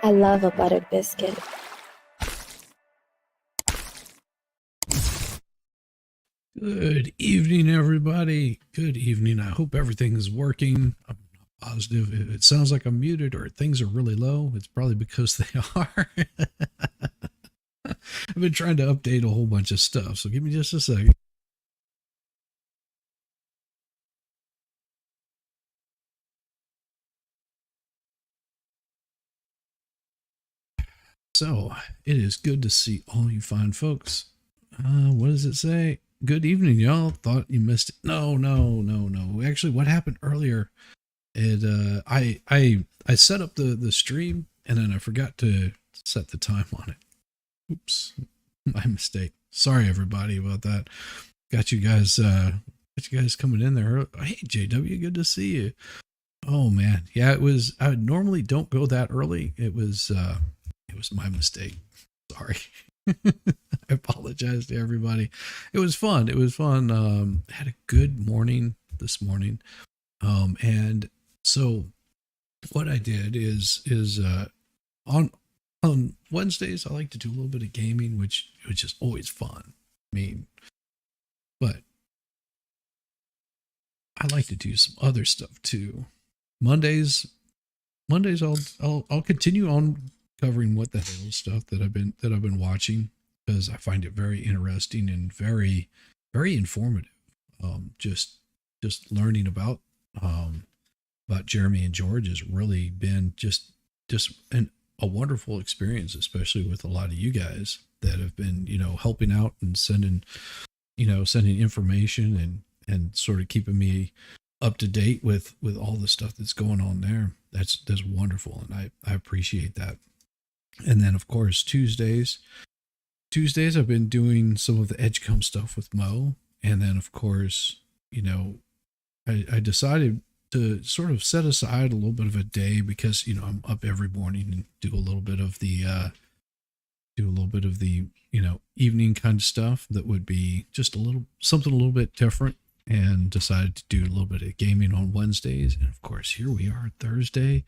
I love a buttered biscuit. Good evening, everybody. Good evening. I hope everything is working. I'm not positive. If it sounds like I'm muted or things are really low, it's probably because they are. I've been trying to update a whole bunch of stuff, so give me just a second. So, it is good to see all you fine folks. What does it say? Good evening, y'all. Thought you missed it. No. Actually, what happened earlier, I set up the stream and then I forgot to set the time on it. Oops, my mistake. Sorry, everybody, about that. Got you guys coming in there. Hey, JW, good to see you. Oh man, yeah, it was. I normally don't go that early. It was my mistake. Sorry. I apologize to everybody. It was fun. Had a good morning this morning. And so what I did is on Wednesdays, I like to do a little bit of gaming, which is always fun. I mean, but I like to do some other stuff too. Mondays I'll continue on covering what the hell stuff that I've been watching, because I find it very interesting and very, very informative. Just learning about Jeremy and George has really been just a wonderful experience, especially with a lot of you guys that have been, helping out and sending information and sort of keeping me up to date with all the stuff that's going on there. That's wonderful. And I appreciate that. And then of course, Tuesdays I've been doing some of the Edgecombe stuff with Mo. And then of course, I decided to sort of set aside a little bit of a day because, I'm up every morning and do a little bit of the evening kind of stuff that would be just something a little bit different, and decided to do a little bit of gaming on Wednesdays. And of course, here we are Thursday,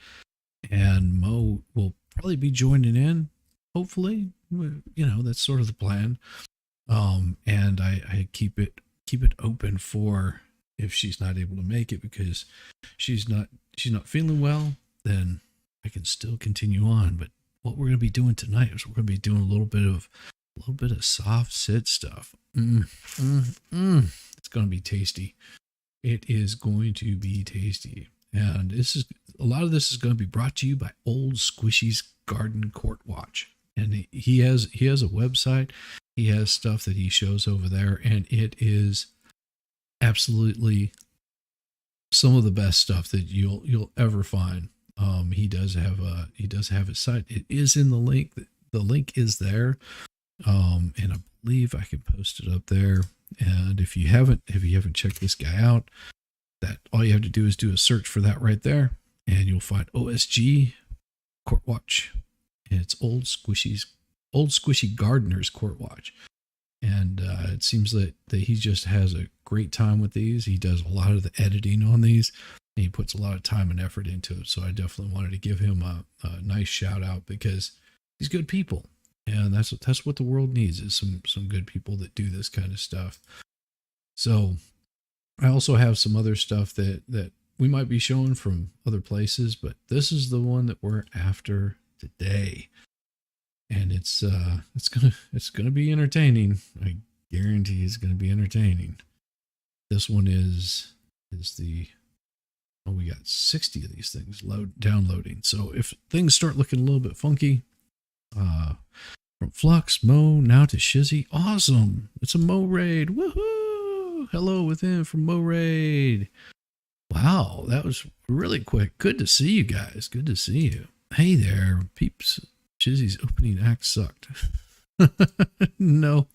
and Mo will probably be joining in, hopefully. That's sort of the plan. And I keep it open for, if she's not able to make it because she's not feeling well, then I can still continue on. But what we're going to be doing tonight is we're going to be doing a little bit of soft sit stuff. It's going to be tasty. It is going to be tasty. And a lot of this is going to be brought to you by Old Squishy's Garden Court Watch. And he has a website. He has stuff that he shows over there, and it is absolutely some of the best stuff that you'll ever find. He does have a site. It is in the link. The link is there. And I believe I can post it up there. And if you haven't checked this guy out, that all you have to do is do a search for that right there, and you'll find OSG Court Watch. And it's Old Squishy Gardener's Court Watch. And it seems that he just has a great time with these. He does a lot of the editing on these, and he puts a lot of time and effort into it. So I definitely wanted to give him a nice shout out, because he's good people. And that's what the world needs, is some good people that do this kind of stuff. So I also have some other stuff that we might be showing from other places, but this is the one that we're after today. And it's gonna be entertaining. I guarantee it's gonna be entertaining. This one is we got 60 of these things downloading. So if things start looking a little bit funky, from Flux, Mo, now to Shizzy. Awesome. It's a Mo raid. Woohoo! Hello within from Mo raid. Wow, that was really quick. Good to see you guys. Good to see you. Hey there, peeps. Shizzy's opening act sucked. No.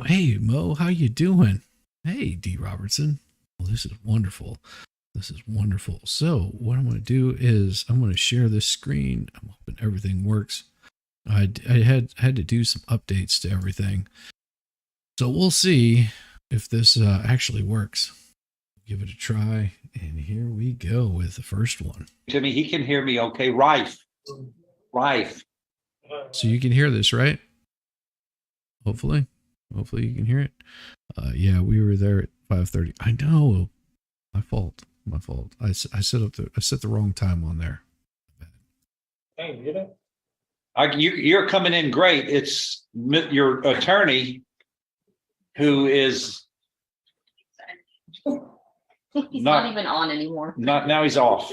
Hey, Mo, how you doing? Hey, D. Robertson. Well, this is wonderful. So what I'm going to do is I'm going to share this screen. I'm hoping everything works. I had to do some updates to everything. So we'll see if this actually works. Give it a try. And here we go with the first one. Jimmy, he can hear me okay. Rife. Life. So you can hear this, right? Hopefully you can hear it. Yeah, we were there at 5:30. I know, my fault. I set the wrong time on there. Hey, you know? You're coming in great. It's your attorney who is He's not even on anymore. not now. He's off.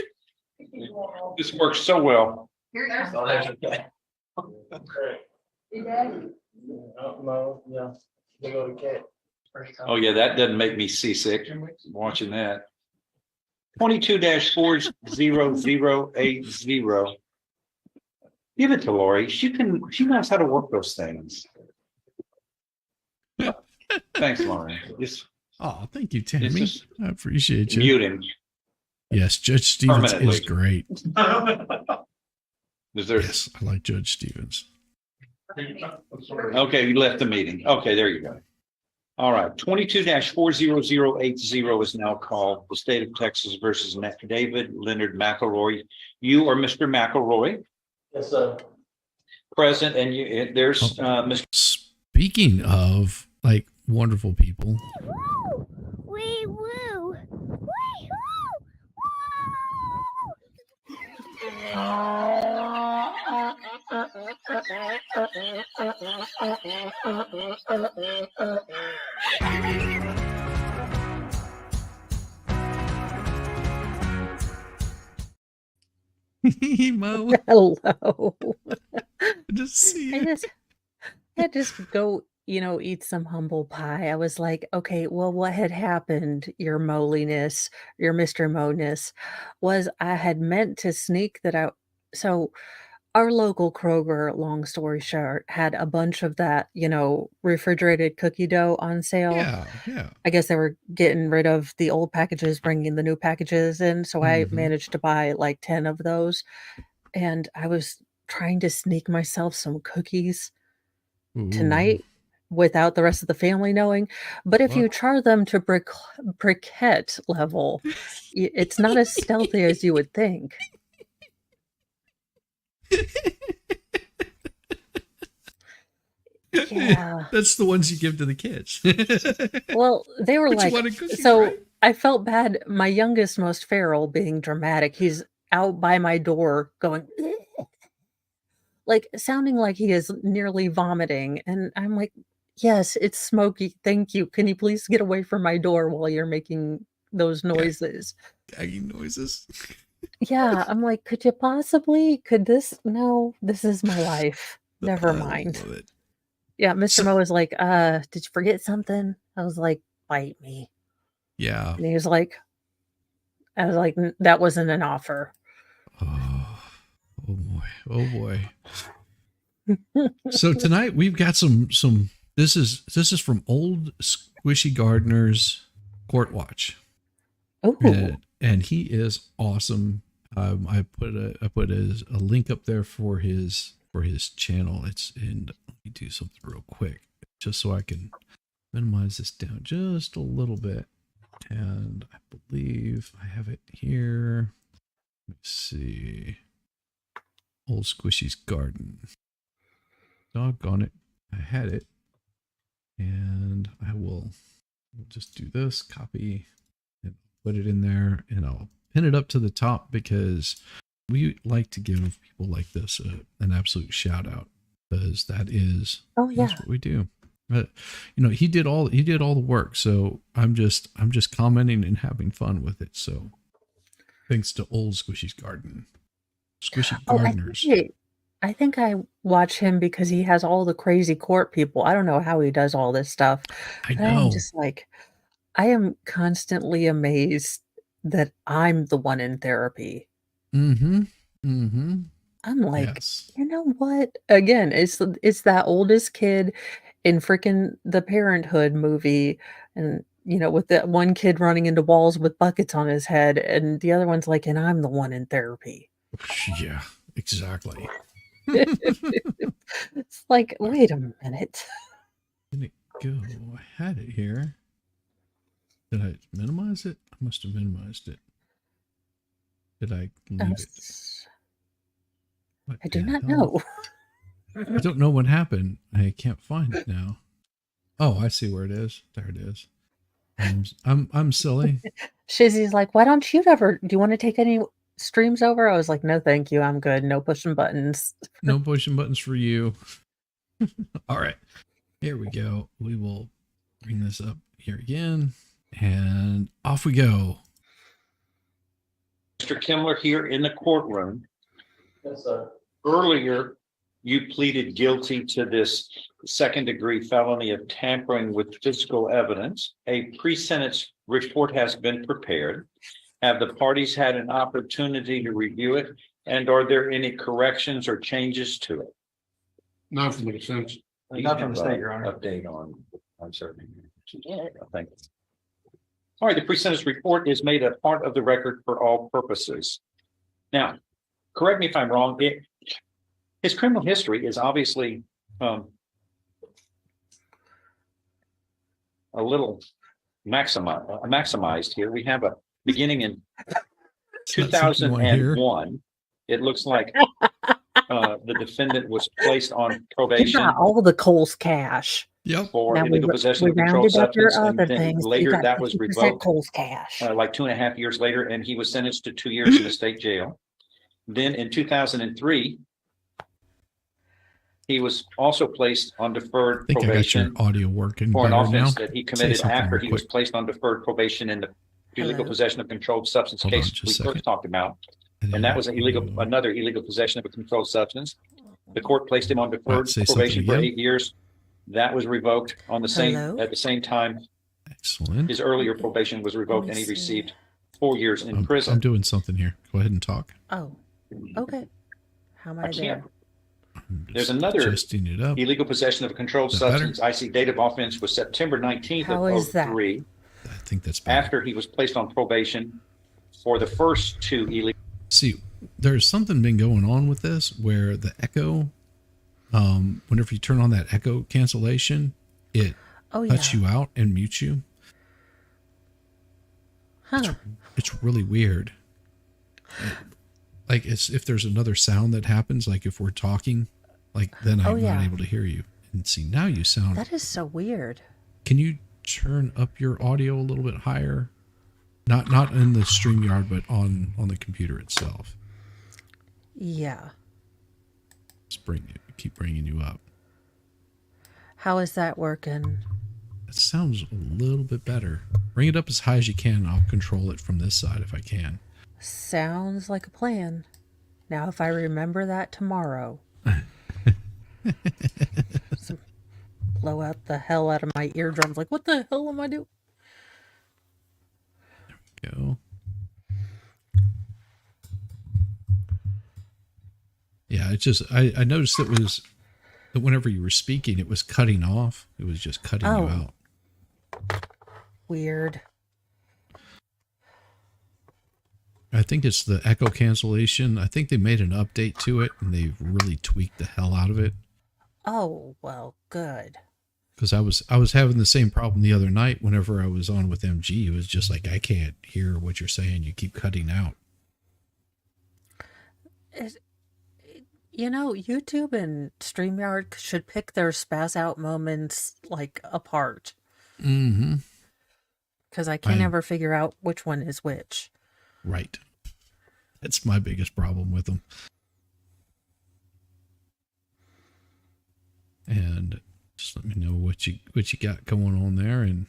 This works so well. Here it Oh, goes. that's okay. No, yeah. They go to cat. Oh yeah, that doesn't make me seasick watching that. 22-40080. Give it to Lori. She knows how to work those things. Thanks, Lori. Just Oh, thank you, Tammy. just I appreciate you. mute him. Yes, Judge Stevens Permanently. is great. Is there? Yes, I like Judge Stevens. Okay, you left the meeting. Okay, there you go. All right, 22-40080 is now called the State of Texas versus David Leonard McElroy. You are Mr. McElroy, Yes, sir. present, and there's Mr. Speaking of like wonderful people, Wee woo! Wee Mo, Hello. just see I it. just go, eat some humble pie. I was like, okay, well, what had happened, your moliness, your Mr. Mo-ness, was I had meant to sneak that out. So our local Kroger, long story short, had a bunch of that, refrigerated cookie dough on sale. Yeah. I guess they were getting rid of the old packages, bringing the new packages in. So I Mhm. managed to buy like 10 of those. And I was trying to sneak myself some cookies Ooh. tonight without the rest of the family knowing. But if you What? char them to briquette level, it's not as stealthy as you would think. Yeah. That's the ones you give to the kids. Well, they were But you like, wanted cookies, so right? I felt bad. My youngest, most feral, being dramatic, he's out by my door going, like sounding like he is nearly vomiting. And I'm like, yes, it's Smokey. Thank you. Can you please get away from my door while you're making those noises? Gagging noises. Yeah. I'm like, could you possibly? No, this is my life. Never I mind. love it. Yeah. Mr. So- Mo was like, did you forget something? I was like, bite me. Yeah. And he was like, that wasn't an offer. Oh boy. Oh boy. So tonight we've got some this is from Old Squishy Gardener's Court Watch. Oh, And he is awesome. I put a link up there for his channel. And let me do something real quick just so I can minimize this down just a little bit. And I believe I have it here. Let me see. Old Squishy's Garden. Doggone it. I had it. And we'll just do this, copy and put it in there, and I'll pin it up to the top because we like to give people like this an absolute shout out, because that's what we do. He did all the work, so I'm just commenting and having fun with it. So thanks to Old Squishy's Garden. Squishy Gardeners. I think I watch him because he has all the crazy court people. I don't know how he does all this stuff. I But know. I'm just like, I am constantly amazed that I'm the one in therapy. Mm-hmm. I'm like, Yes. you know what? Again, it's that oldest kid in freaking the Parenthood movie, and with that one kid running into walls with buckets on his head, and the other one's like, and I'm the one in therapy. Yeah, exactly. It's like, wait a minute. Did it go? I had it here. Did I minimize it? I must have minimized it. Did I leave it? What I do the not hell? know. I don't know what happened. I can't find it now. Oh, I see where it is. There it is. I'm silly. Shizzy's like, why don't you ever, do you want to take any streams over? I was like, no, thank you. I'm good. No pushing buttons. No pushing buttons for you. All right. Here we go. We will bring this up here again. And off we go. Mr. Kimmler here in the courtroom. Yes, sir. Earlier, you pleaded guilty to this second-degree felony of tampering with physical evidence. A pre-sentence report has been prepared. Have the parties had an opportunity to review it? And are there any corrections or changes to it? Not from the sense. Not from the state, Your Honor. Update on certain. Thank you. All right, the pre-sentence report is made a part of the record for all purposes. Now, correct me if I'm wrong. His criminal history is obviously a little maximized here. We have a beginning in It's not something you want to hear. 2001. It looks like the defendant was placed on You probation got all the Cole's cash. Yep. for Now illegal possession of controlled rounded up your substance, and other then things. but you later got that was 50% revoked. Cole's cash. Like 2.5 years later, and he was sentenced to 2 years in the state jail. Then in 2003, he was also placed on deferred I think I got your probation audio working for an better now. offense that he committed something after real he was quick. placed on deferred probation in the illegal Hello? possession of controlled substance Hold on case just a we second. first talked about. then And that was we'll- another illegal possession of a controlled substance. The court placed him on deferred say something probation for again. 8 years. That was revoked on the same, Hello? at the same time. Excellent. His earlier probation was revoked and he see. received 4 years in I'm prison. doing something here. Go ahead and talk. Oh, okay. How am I, I there? can't. I'm There's just another adjusting it up. Illegal possession of a controlled Is that better? substance. IC date of offense was September 19th How of is that? 03. I think that's better. After he was placed on probation for the first 2 illegal. See, there's something been going on with this where the echo, whenever you turn on that echo cancellation, it Oh, yeah. cuts you out and mutes you. Huh. It's really weird. Like it's if there's another sound that happens, like if we're talking, like then I'm yeah. not able to hear you. And see, now you sound. That is so weird. Can you turn up your audio a little bit higher? Not in the StreamYard, but on the computer itself. Yeah. Keep bringing you up. How is that working? It sounds a little bit better. Bring it up as high as you can. I'll control it from this side if I can. Sounds like a plan. Now, if I remember that tomorrow, so blow out the hell out of my eardrums. Like, what the hell am I doing? Go. Yeah, it just I noticed it was that whenever you were speaking, it was cutting off. It was just cutting you Oh. out. Weird. I think it's the echo cancellation. I think they made an update to it and they've really tweaked the hell out of it. Oh, well, good. Because I was having the same problem the other night whenever I was on with MG. It was just like I can't hear what you're saying. You keep cutting out. You know, YouTube and StreamYard should pick their spaz out moments like apart. Mm-hmm. Because I can't I- ever figure out which one is which. Right. That's my biggest problem with them. And just let me know what you got going on there. And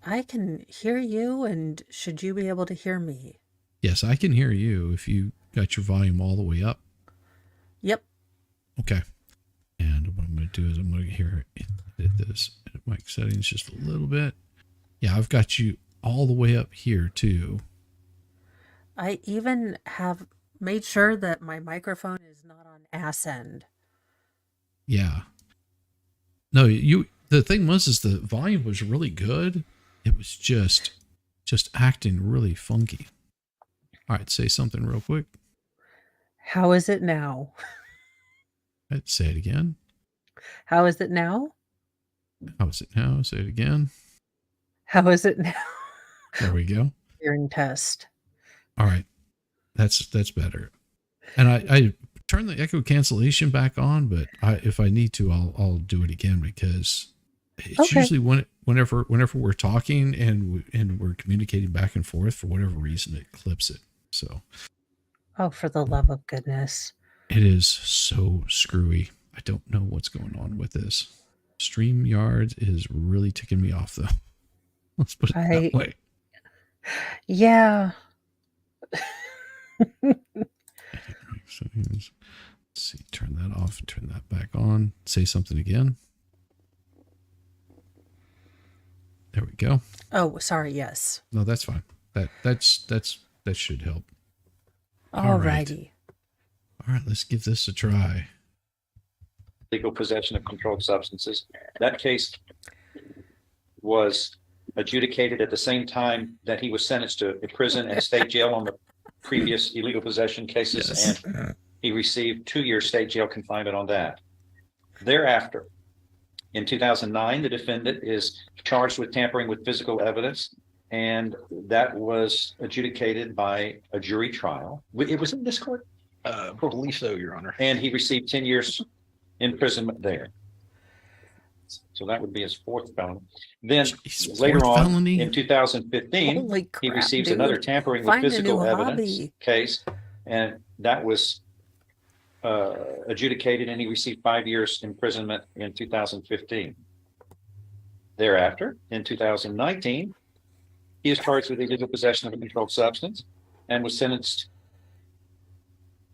I can hear you, and should you be able to hear me? yes, I can hear you if you got your volume all the way up. Yep. Okay. And what I'm going to do is I'm going to edit this mic settings just a little bit. Yeah, I've got you all the way up here too. I even have made sure that my microphone is not on ass end. Yeah. No, the thing is the volume was really good. It was just acting really funky. All right, say something real quick. How is it now? I'd say it again. How is it now? How is it now? Say it again. How is it now? There we go. Hearing test. All right. That's better. And I turn the echo cancellation back on, but if I need to, I'll do it again because it's Okay. usually whenever we're talking and we're communicating back and forth, for whatever reason, it clips it. So Oh, for the love of goodness. it is so screwy. I don't know what's going on with this. StreamYard is really ticking me off, though. Let's put it that way. Yeah. Let's see, turn that off and turn that back on. Say something again. There we go. Oh, sorry. Yes. No, that's fine. That should help. Alrighty. All right, let's give this a try. Legal possession of controlled substances. That case was adjudicated at the same time that he was sentenced to a prison and state jail on the previous illegal possession cases, Yes. and he received 2 years state jail confinement on that. Thereafter, in 2009, the defendant is charged with tampering with physical evidence, and that was adjudicated by a jury trial. It was in this court, I believe so, Your Honor. and he received 10 years imprisonment there. So that would be his fourth felony. Then Jeez, later fourth on, felony? in 2015, Holy crap, he receives dude. another tampering with Find a physical new evidence hobby. case, and that was adjudicated, and he received 5 years imprisonment in 2015. Thereafter, in 2019, he is charged with illegal possession of a controlled substance and was sentenced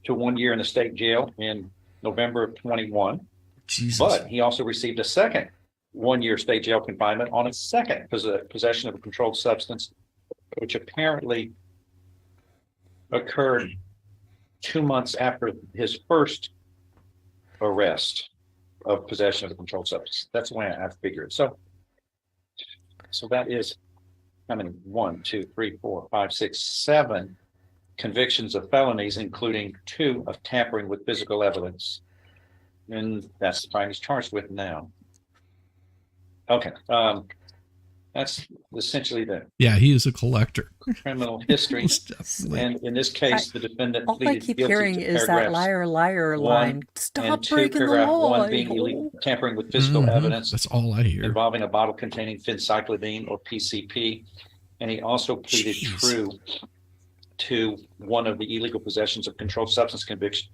to 1 year in the state jail in November of 21. Jesus. But he also received a second 1 year state jail confinement on a second possession of a controlled substance, which apparently occurred 2 months after his first arrest of possession of a controlled substance. That's the way I figured. So that is how many? 1, 2, 3, 4, 5, 6, 7 convictions of felonies, including 2 of tampering with physical evidence. And that's the crime he's charged with now. Okay. That's essentially the Yeah, he is a collector. criminal history. Most definitely. And in this case, the defendant All I pleaded keep guilty hearing to is that paragraphs liar, liar 1 line. and Stop 2, breaking the paragraph law. 1 being illegal tampering with physical Mhm. evidence That's all I hear. involving a bottle containing phencyclidine or PCP. And he also pleaded Jeez. true to one of the illegal possessions of controlled substance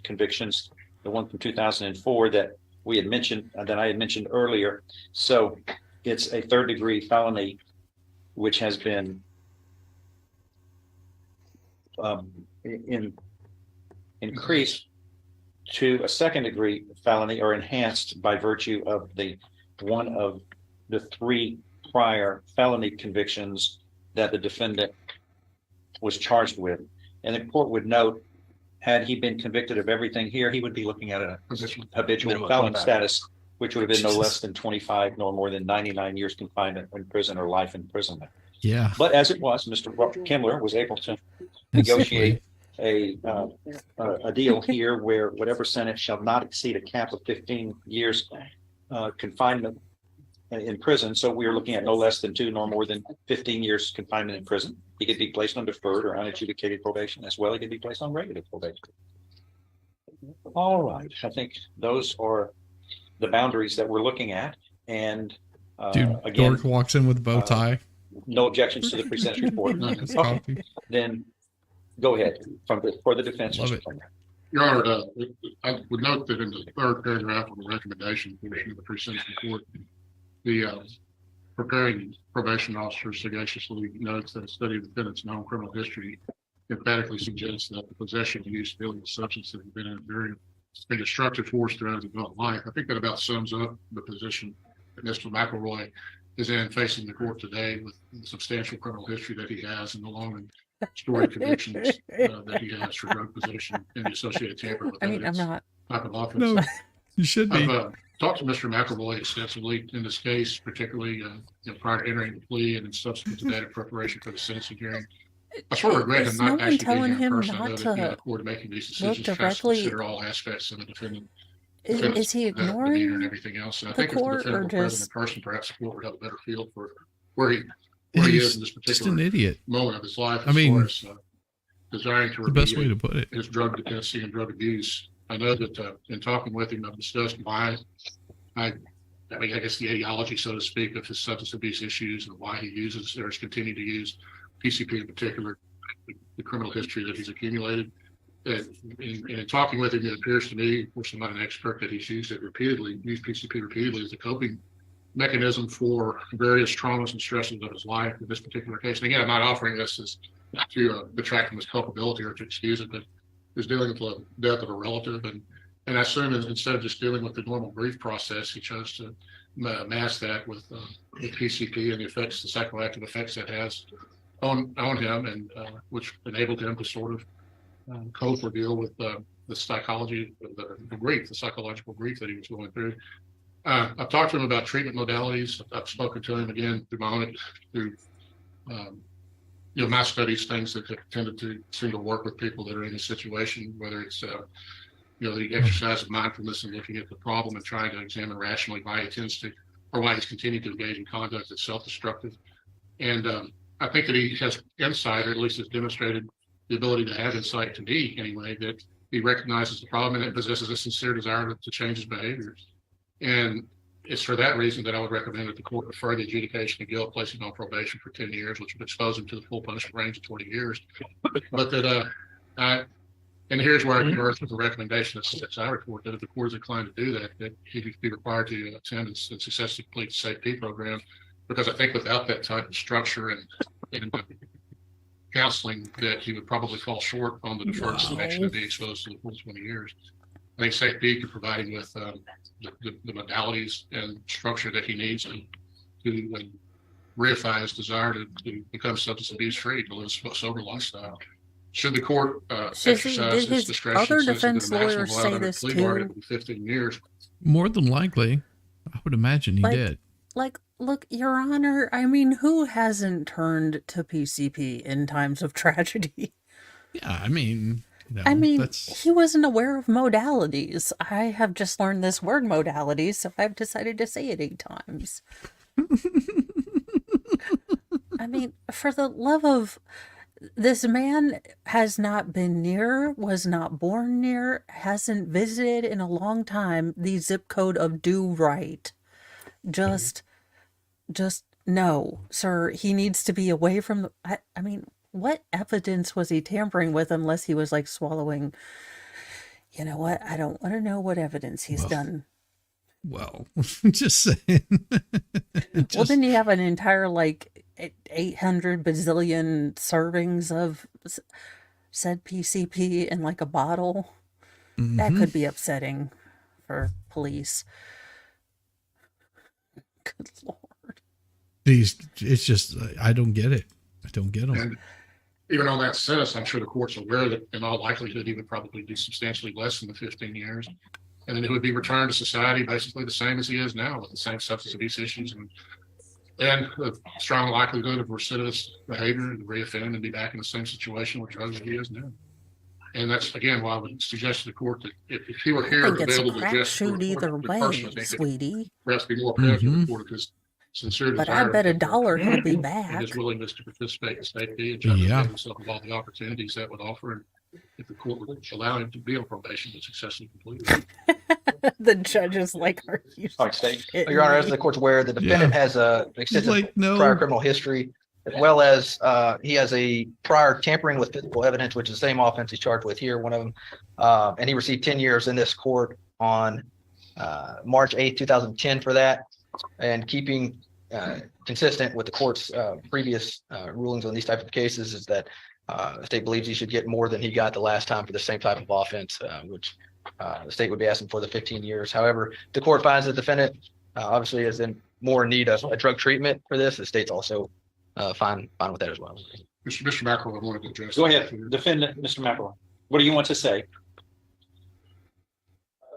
convictions, the one from 2004 that we had mentioned, that I had mentioned earlier. So it's a third degree felony, which has been increased to a second degree felony or enhanced by virtue of the one of the 3 prior felony convictions that the defendant was charged with. And the court would note, had he been convicted of everything here, he would be looking at a habitual Minimum felon 25. status, which would have been no Jesus. less than 25 nor more than 99 years confinement in prison or life imprisonment. Yeah. But as it was, Mr. Kimmler was able to That's negotiate a deal here where whatever sentence shall not exceed a cap of 15 years confinement in prison. So we are looking at no less than 2 nor more than 15 years confinement in prison. He could be placed on deferred or unadjudicated probation as well. He could be placed on regular probation. All right. I think those are the boundaries that we're looking at. And Dude, again, Dork walks in with a bow tie. no objections to the pre-sentence report. His Okay, coffee. then go ahead for the defense. Love Mr. it. Turner. Your Honor, I would note that in the third paragraph of the recommendation portion of the pre-sentence report, the preparing probation officer sagaciously notes that a study of the defendant's known criminal history emphatically suggests that the possession and use of illegal substances have been a very destructive force throughout his adult life. I think that about sums up the position that Mr. McElroy is in facing the court today with the substantial criminal history that he has and the long and storied convictions that he has for drug possession and the associated tampering with I mean, I'm evidence not. type of offense. No, you should be. I've talked to Mr. McElroy extensively in this case, particularly prior to entering the plea and in subsequent to that in preparation for the sentencing hearing. I sort of regret him Is no not one actually telling being here in him person. I know not that the to court making these look decisions has to directly? consider all aspects of the defendant. Is he demeanor and ignoring? everything else. And I the think if the court, or defendant were present in just- person, perhaps the court would have a better feel for where he is in this Just an particular idiot. moment of his life. I mean, as far as, desiring to The best way remediate to put it. his drug dependency and drug abuse. I know that in talking with him, I've discussed why I guess the etiology, so to speak, of his substance abuse issues and why he uses or has continued to use PCP in particular, the criminal history that he's accumulated. And in talking with him, it appears to me, of course, I'm not an expert, that he's used PCP repeatedly as a coping mechanism for various traumas and stresses of his life in this particular case. And again, I'm not offering this as to detract from his culpability or to excuse it, but is dealing with the death of a relative. And I assume that instead of just dealing with the normal grief process, he chose to mask that with PCP and the psychoactive effects that has on him, and which enabled him to sort of cope or deal with the psychology, the psychological grief that he was going through. I've talked to him about treatment modalities. I've spoken to him again through my studies, things that have tended to seem to work with people that are in a situation, whether it's the exercise of mindfulness and looking at the problem and trying to examine rationally why he's continued to engage in conduct that's self-destructive. And I think that he has insight, or at least has demonstrated the ability to have insight, to me anyway, that he recognizes the problem and possesses a sincere desire to change his behaviors. And it's for that reason that I would recommend that the court defer the adjudication of guilt, placing him on probation for 10 years, which would expose him to the full punishment range of 20 years. But that and here's where I converge with the recommendation that I report, that if the court is inclined to do that he be required to attend and successfully complete the SAFE program, because I think without that type of structure and counseling, that he would probably fall short on the deferred suspension and be exposed to the full 20 years. I think SAFE could provide him with the modalities and structure that he needs to reify his desire to become substance abuse free, to live a sober lifestyle. Should the court exercise its discretion, other defense lawyers say this too? 15 years. More than likely, I would imagine he did. Look, Your Honor, I mean, who hasn't turned to PCP in times of tragedy? Yeah, I mean, he wasn't aware of modalities. I have just learned this word modalities, so I've decided to say it 8 times. I mean, for the love of... This man has not been near, was not born near, hasn't visited in a long time the zip code of do right. Just no, sir. He needs to be away from the... I mean, what evidence was he tampering with unless he was like swallowing... You know what? I don't want to know what evidence he's done. Well, just saying. Well, then you have an entire 800 bazillion servings of said PCP in a bottle. Mm-hmm. That could be upsetting for police. Good Lord. It's just, I don't get it. I don't get them. And even on that sentence, I'm sure the court's aware that in all likelihood, he would probably do substantially less than the 15 years. And then he would be returned to society basically the same as he is now, with the same substance abuse issues and a strong likelihood of recidivist behavior and reoffend and be back in the same situation with drugs that he is now. And that's, again, why I would suggest to the court that if he were here to be able to address the either way, sweetie. Perhaps be more apparent to the court of his sincere desire. But I bet $1 he'll be back. And his willingness to participate in safety and try to give himself of all the opportunities that would offer. And if the court would allow him to be on probation to successfully complete it. The judge is like, are you... Your Honor, as the court's aware, the defendant has a extensive prior criminal history, as well as he has a prior tampering with physical evidence, which is the same offense he's charged with here, one of them. And he received 10 years in this court on March 8th, 2010 for that. And keeping consistent with the court's previous rulings on these types of cases is that the state believes he should get more than he got the last time for the same type of offense, which the state would be asking for the 15 years. However, the court finds the defendant obviously is in more need of a drug treatment for this. The state's also fine with that as well. Mr. McElroy, I wanted to address. Go ahead, defendant, Mr. McElroy. What do you want to say?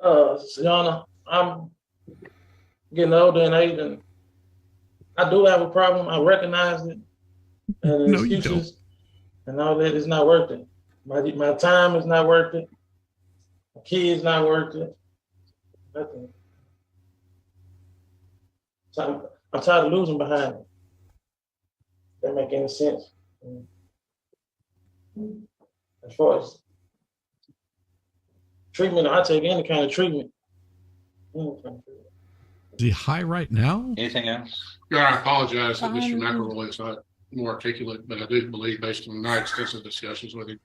Your Honor, I'm getting older in age, and I do have a problem. I recognize it, and no, you don't. And all that is not worth it. My time is not worth it. My kids not worth it. Nothing. So I'm tired of losing behind it. That make any sense? as far as treatment, I take any kind of treatment. Is he high right now? Anything else? Yeah, I apologize that Mr. Um, McElroy is not more articulate, but I do believe, based on my extensive discussions with him,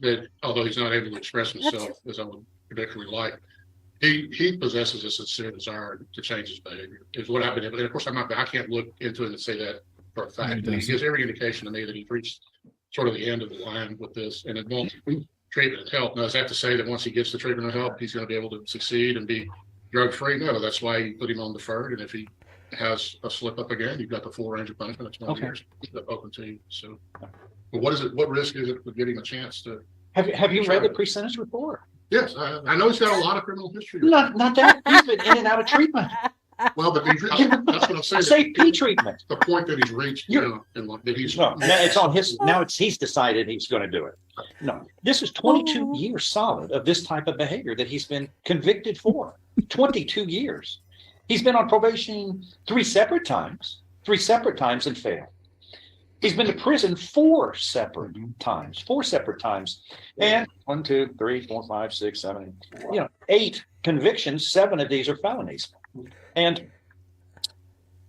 that although he's not able to express himself as I would particularly like, he possesses a sincere desire to change his behavior. Is what I've been able. And of course, I can't look into it and say that for a fact. But he gives every indication to me that he's reached sort of the end of the line with this, and it won't treatment and help. Now, does that have to say that once he gets the treatment and help, he's going to be able to succeed and be drug free? No, that's why you put him on deferred. And if he has a slip up again, you've got the full range of punishment. It's 20 years open to you. So, but what is it? What risk is it with giving a chance to? Have you read the pre-sentence report? Yes, I know he's got a lot of criminal history. Not that he's been in and out of treatment. Well, but that's what I'm saying. Safe P treatment. The point that he's reached, that he's no. Now it's on his. Now he's decided he's going to do it. No, this is 22 years solid of this type of behavior that he's been convicted for. 22 years. He's been on probation three separate times and failed. He's been to prison four separate times, and 1, 2, 3, 4, 5, 6, 7, 8 convictions. 7 of these are felonies. And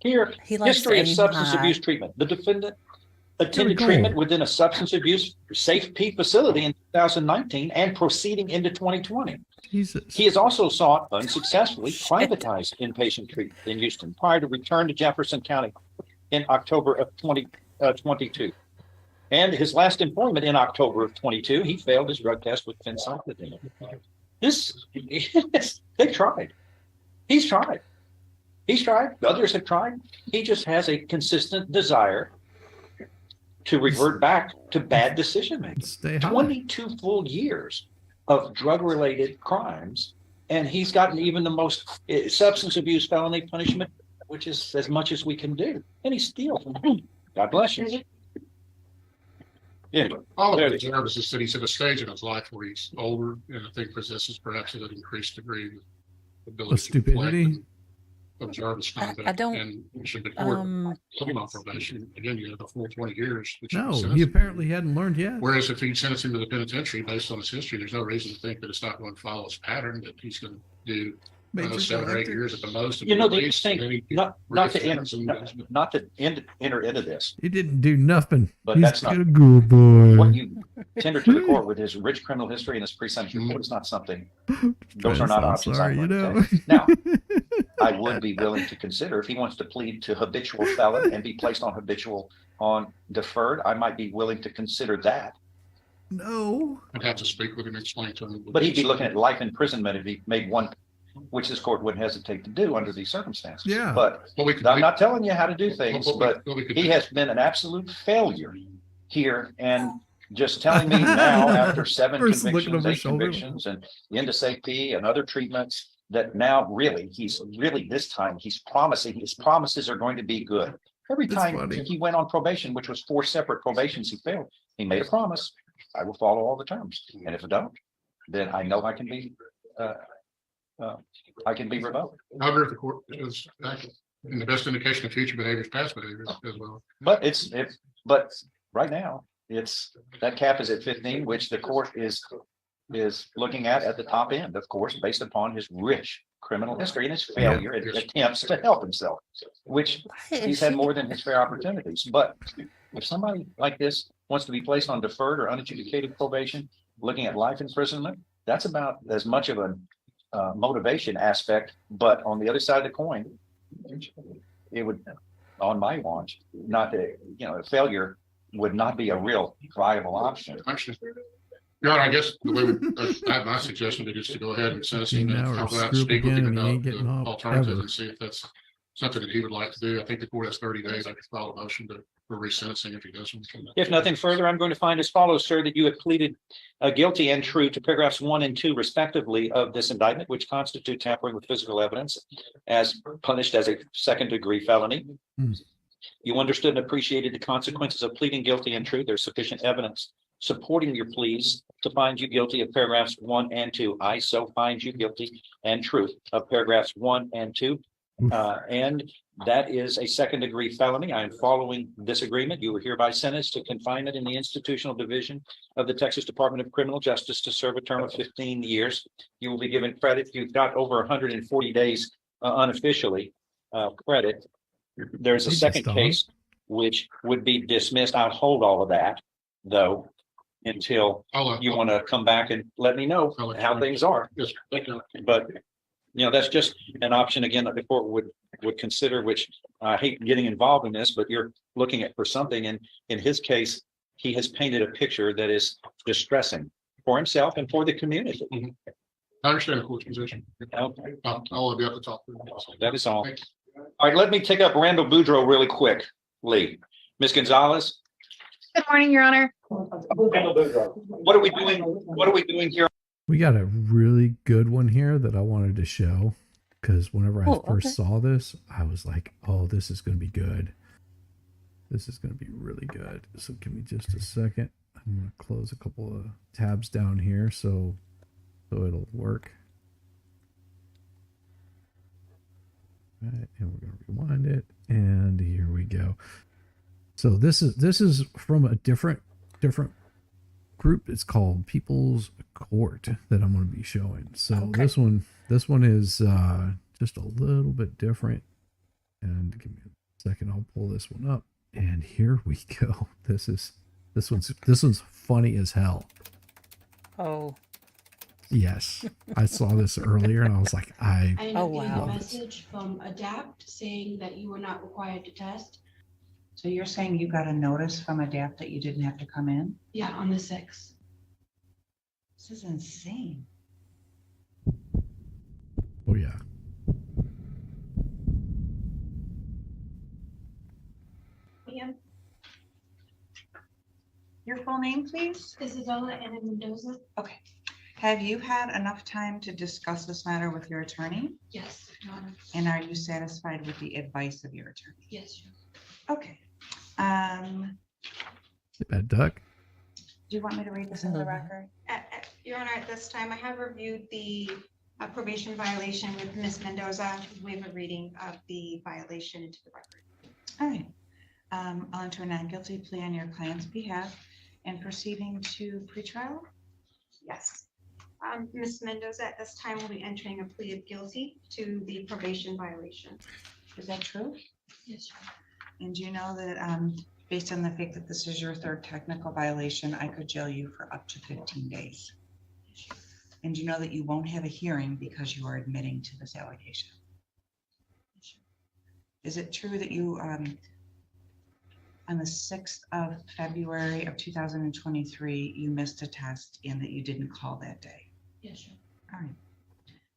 here, history of substance abuse treatment. The defendant attended treatment within a substance abuse safe P facility in 2019 and proceeding into 2020. Jesus. He has also sought unsuccessfully privatized inpatient treatment in Houston prior to return to Jefferson County in October of 2022. And his last employment in October of 22, he failed his drug test with phencyclidine. They tried. He's tried. Others have tried. He just has a consistent desire to revert back to bad decision making. 22 full years of drug-related crimes, and he's gotten even the most substance abuse felony punishment, which is as much as we can do. And he's still, God bless you. Anyway, all of it is that he's at a stage in his life where he's older, and I think possesses perhaps an increased degree of ability to reflect, observe his conduct, and should be put on probation. Again, you have the full 20 years. No, he apparently hadn't learned yet. Whereas if he sends him to the penitentiary based on his history, there's no reason to think that it's not going to follow his pattern, that he's going to do 7 or 8 years at the most. The interesting, not to enter into this. He didn't do nothing. But he's that's not a good boy. What you tender to the court with his rich criminal history and his pre-sentence report is not something. Those are not options. Now, I would be willing to consider if he wants to plead to habitual felon and be placed on habitual on deferred. I might be willing to consider that. No, I'd have to speak with him and explain to him. But he'd be looking at life imprisonment if he made one, which this court wouldn't hesitate to do under these circumstances. Yeah. But I'm not telling you how to do things, but he has been an absolute failure here, and just telling me now after 7 convictions, 8 convictions, and into safety and other treatments, that now he's this time he's promising his promises are going to be good. Every time he went on probation, which was 4 separate probations he failed, he made a promise: I will follow all the terms, and if I don't, then I know I can be revoked. I agree with the court is in the best indication of future behaviors, past behaviors as well. But but right now it's that cap is at 15, which the court is looking at the top end, of course, based upon his rich criminal history and his failure and attempts to help himself, which he's had more than his fair opportunities. But if somebody like this wants to be placed on deferred or unadjudicated probation, looking at life imprisonment, that's about as much of a motivation aspect. But on the other side of the coin, it would, on my watch, not that failure would not be a real viable option. Your Honor, I guess the way I have my suggestion is to go ahead and sentence him and go out and speak with him about the alternative and see if that's something that he would like to do. I think the court has 30 days. I could file a motion for resentencing if he doesn't. If nothing further, I'm going to find as follows, sir, that you have pleaded guilty and true to paragraphs 1 and 2, respectively, of this indictment, which constitute tampering with physical evidence as punished as a second-degree felony. You understood and appreciated the consequences of pleading guilty and true. There's sufficient evidence supporting your pleas to find you guilty of paragraphs 1 and 2. I so find you guilty and true of paragraphs 1 and 2. And that is a second degree felony. I am following this agreement. You were hereby sentenced to confinement in the institutional division of the Texas Department of Criminal Justice to serve a term of 15 years. You will be given credit. You've got over 140 days unofficially credit. There's a second case which would be dismissed. I'll hold all of that though until you want to come back and let me know how things are. Yes, But that's just an option again that the court would consider, which I hate getting involved in this, but you're looking at for something. And in his case, he has painted a picture that is distressing for himself and for the community. I understand the court's position. Okay. I'll be at the top. That is all. Thanks. All right, let me take up Randall Boudreaux really quick, Lee. Ms. Gonzalez. Good morning, Your Honor. What are we doing? What are we doing here? We got a really good one here that I wanted to show because whenever I first saw this, I was like, oh, this is going to be good. This is going to be really good. So give me just a second. I'm going to close a couple of tabs down here so it'll work. All right, and we're going to rewind it. And here we go. So this is from a different group. It's called People's Court that I'm going to be showing. So this one is just a little bit different. And give me a second, I'll pull this one up. And here we go. This one's funny as hell. Oh. Yes, I saw this earlier and I was like, I ended up getting wow. a message from Adapt saying that you were not required to test. So you're saying you got a notice from Adapt that you didn't have to come in? Yeah, on the 6th. This is insane. oh yeah. Ma'am, Your full name, please? Isabella and Mendoza? Okay. Have you had enough time to discuss this matter with your attorney? Yes, Your Honor. And are you satisfied with the advice of your attorney? Yes, Your Honor. Okay. Bad duck. Do you want me to read this in the record? Your Honor, at this time, I have reviewed the probation violation with Ms. Mendoza. We have a reading of the violation into the record. All right. I'll enter a non-guilty plea on your client's behalf and proceeding to pretrial. Yes. Ms. Mendoza at this time will be entering a plea of guilty to the probation violation. Is that true? Yes, Your Honor. And do you know that based on the fact that this is your third technical violation, I could jail you for up to 15 days? And you know that you won't have a hearing because you are admitting to this allegation? Is it true that you, on the 6th of February of 2023, you missed a test and that you didn't call that day? Yes, Your All right.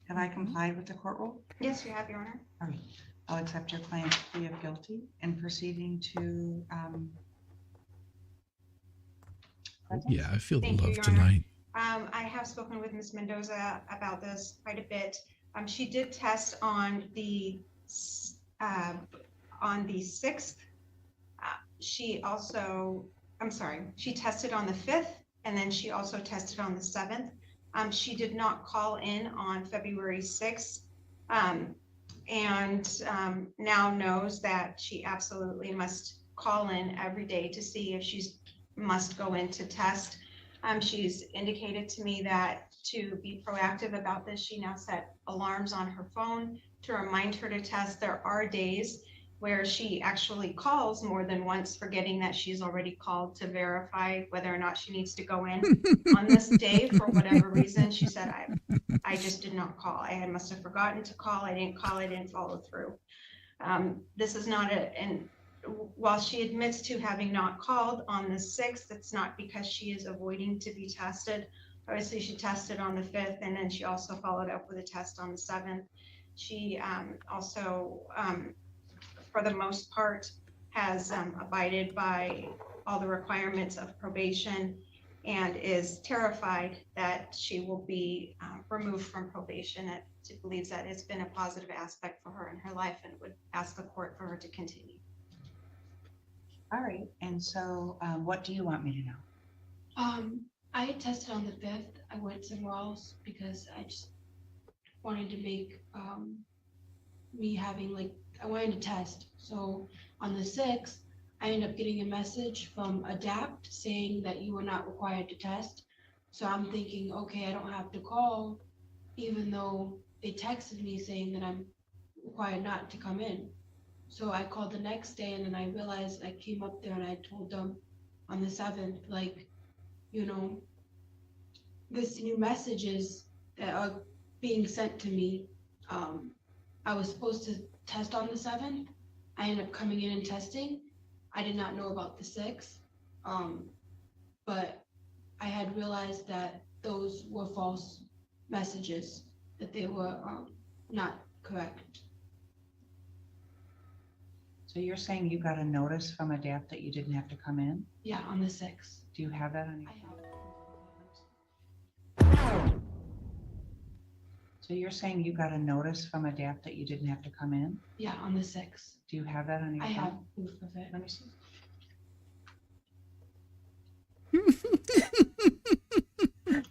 Have I complied with the court rule? Yes, you have, Your Honor. All right. I'll accept your client's plea of guilty and proceeding to Yeah, I feel the Thank you, love Your Honor. tonight. I have spoken with Ms. Mendoza about this quite a bit. She did test on the 6th. She tested on the 5th, and then she also tested on the 7th. She did not call in on February 6th, and now knows that she absolutely must call in every day to see if she must go in to test. She's indicated to me that to be proactive about this, she now set alarms on her phone to remind her to test. There are days where she actually calls more than once, forgetting that she's already called to verify whether or not she needs to go in. On this day, for whatever reason, she said, I just did not call. I must have forgotten to call. I didn't call. I didn't follow through. This is not and while she admits to having not called on the 6th, it's not because she is avoiding to be tested. Obviously, she tested on the 5th, and then she also followed up with a test on the 7th. She also, for the most part, has abided by all the requirements of probation and is terrified that she will be removed from probation. She believes that it's been a positive aspect for her in her life and would ask the court for her to continue. All right. And so what do you want me to know? I tested on the 5th. I went somewhere else because I just wanted to make me having like, I wanted to test. So on the 6th, I ended up getting a message from Adapt saying that you were not required to test. So I'm thinking, okay, I don't have to call, even though they texted me saying that I'm required not to come in. So I called the next day and then I realized I came up there and I told them on the 7th, like, you know, this new messages that are being sent to me. I was supposed to test on the 7th. I ended up coming in and testing. I did not know about the 6th. But I had realized that those were false messages, that they were not correct. So you're saying you got a notice from Adapt that you didn't have to come in? Yeah, on the 6th. Do you have that on your? I have. So you're saying you got a notice from Adapt that you didn't have to come in? Yeah, on the 6th. Do you have that on your? I have phone? proof of it. Let me see.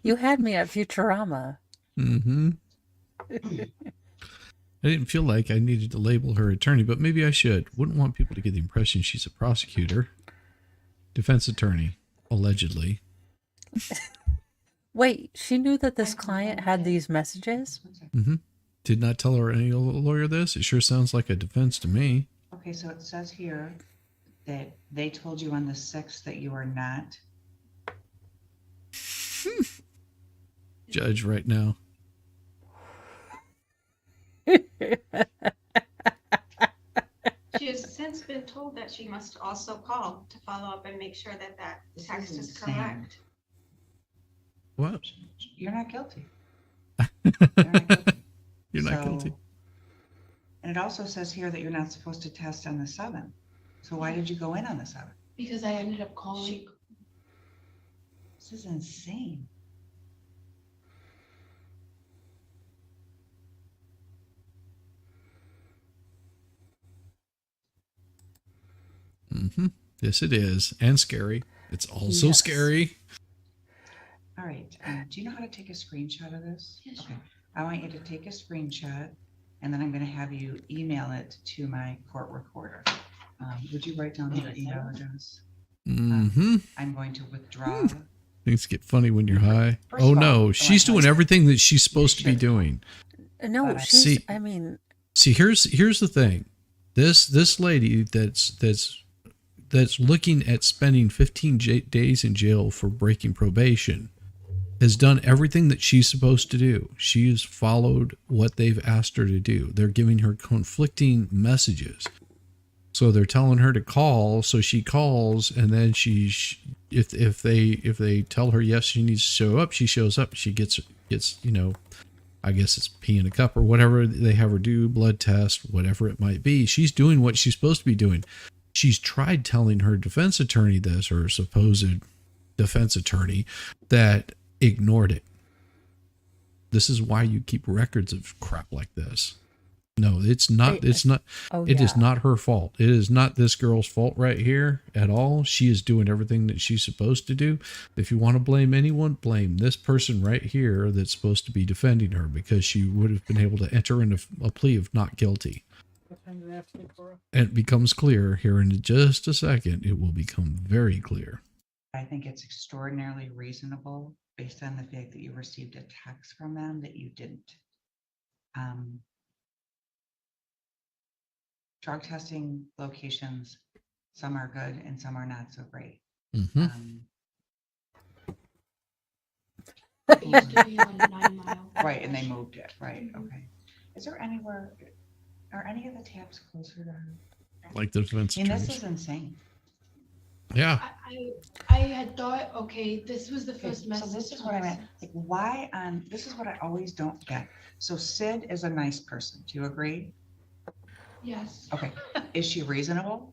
You had me at Futurama. Mm-hmm. I didn't feel like I needed to label her attorney, but maybe I should. Wouldn't want people to get the impression she's a prosecutor. Defense attorney, allegedly. Wait, she knew that this client had these messages? Mm-hmm. Did not tell her any lawyer this? It sure sounds like a defense to me. Okay, so it says here that they told you on the 6th that you are not. Judge right now. She has since been told that she must also call to follow up and make sure that that This text is is insane. correct. What? You're not guilty. You're not guilty. And it also says here that you're not supposed to test on the 7th. So why did you go in on the 7th? Because I ended up calling. This is insane. Mm-hmm. Yes, it is. And scary. It's also Yes. scary. All right. Do you know how to take a screenshot of this? Yes, Okay. I want you to take a screenshot and then I'm going to have you email it to my court recorder. Would you write down your email address? Mm-hmm. I'm going to withdraw. Things get funny when you're high. First Oh of all, no, she's doing everything that she's supposed to be doing. No, But she's, See- I mean, See, here's the thing. This lady that's looking at spending 15 days in jail for breaking probation has done everything that she's supposed to do. She's followed what they've asked her to do. They're giving her conflicting messages. So they're telling her to call, so she calls, and then if they tell her yes, she needs to show up, she shows up. She gets I guess it's pee in a cup or whatever they have her do, blood test, whatever it might be. She's doing what she's supposed to be doing. She's tried telling her defense attorney this, or supposed defense attorney, that ignored it. This is why you keep records of crap like this. No, it's not. It's not. oh It is yeah. not her fault. It is not this girl's fault right here at all. She is doing everything that she's supposed to do. If you want to blame anyone, blame this person right here that's supposed to be defending her, because she would have been able to enter into a plea of not guilty. And it becomes clear here in just a second. It will become very clear. I think it's extraordinarily reasonable based on the fact that you received a text from them that you didn't. Drug testing locations, some are good and some are not so great. Mm-hmm. It used to be on 9 Mile. Right, and they moved it, right, okay. Is there anywhere, are any of the tabs closer to her? Like the defense I mean, this attorneys. is insane. Yeah. I had thought, okay, this was the Okay, first so message. this is what I meant, like, why on, this is what I always don't get. So Sid is a nice person, do you agree? Yes, Okay, is she reasonable?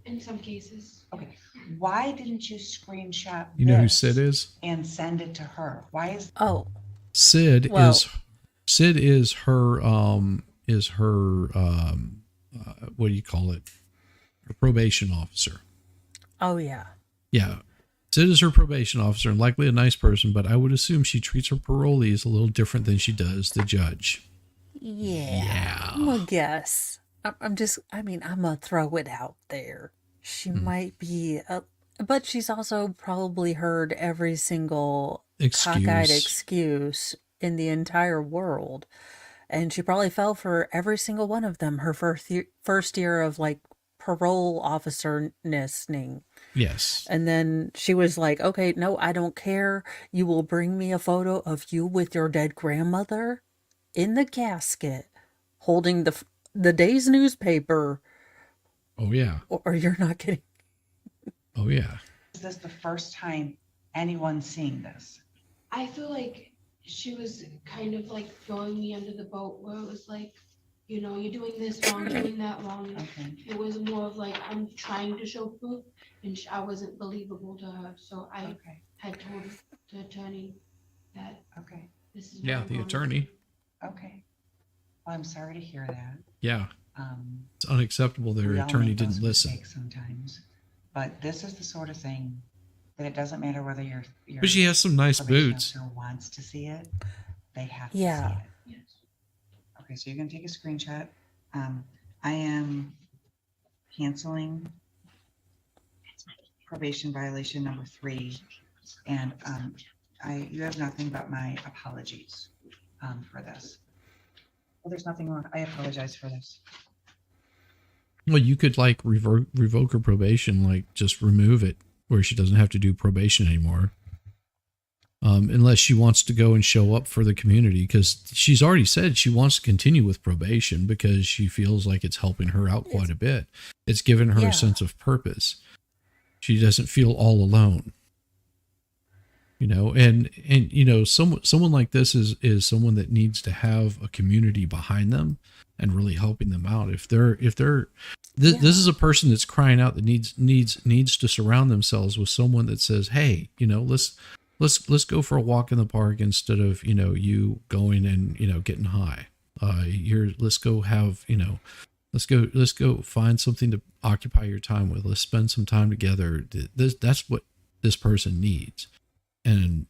in some cases. Okay, why didn't you screenshot You know who this Sid is? and send it to her? Why is, Oh, Sid Well- is her what do you call it? Her probation officer. oh yeah. Yeah. Sid is her probation officer and likely a nice person, but I would assume she treats her parolees a little different than she does the judge. Yeah. I'm gonna guess. I'm gonna throw it out there. She might be, but she's also probably heard every single cockeyed excuse in the entire world. And she probably fell for every single one of them her first year of like parole officer nesting. Yes. And then she was like, okay, no, I don't care. You will bring me a photo of you with your dead grandmother in the casket holding the day's newspaper. Oh, yeah. Or you're not kidding. Oh, yeah. Is this the first time anyone's seeing this? I feel like she was kind of like throwing me under the boat where it was like, you know, you're doing this wrong, doing that wrong. Okay. It was more of like, I'm trying to show proof and I wasn't believable to her. So I had told the attorney that this is. Yeah, the attorney. Okay. Well, I'm sorry to hear that. Yeah. It's unacceptable their attorney didn't listen. Sometimes, but this is the sort of thing that it doesn't matter whether you're but she has some nice boots. Who wants to see it, they have to see it. Yes. Okay, so you're gonna take a screenshot. I am canceling probation violation number 3, and you have nothing but my apologies for this. Well, there's nothing wrong. I apologize for this. Well, you could like revoke her probation, like just remove it where she doesn't have to do probation anymore. Unless she wants to go and show up for the community, because she's already said she wants to continue with probation because she feels like it's helping her out quite a bit. It's given her a sense of purpose. She doesn't feel all alone. You know, and you know, someone like this is someone that needs to have a community behind them and really helping them out. This is a person that's crying out that needs to surround themselves with someone that says, hey, you know, let's go for a walk in the park instead of, you know, you going and, you know, getting high. Let's go have, you know, let's go find something to occupy your time with. Let's spend some time together. That's what this person needs. And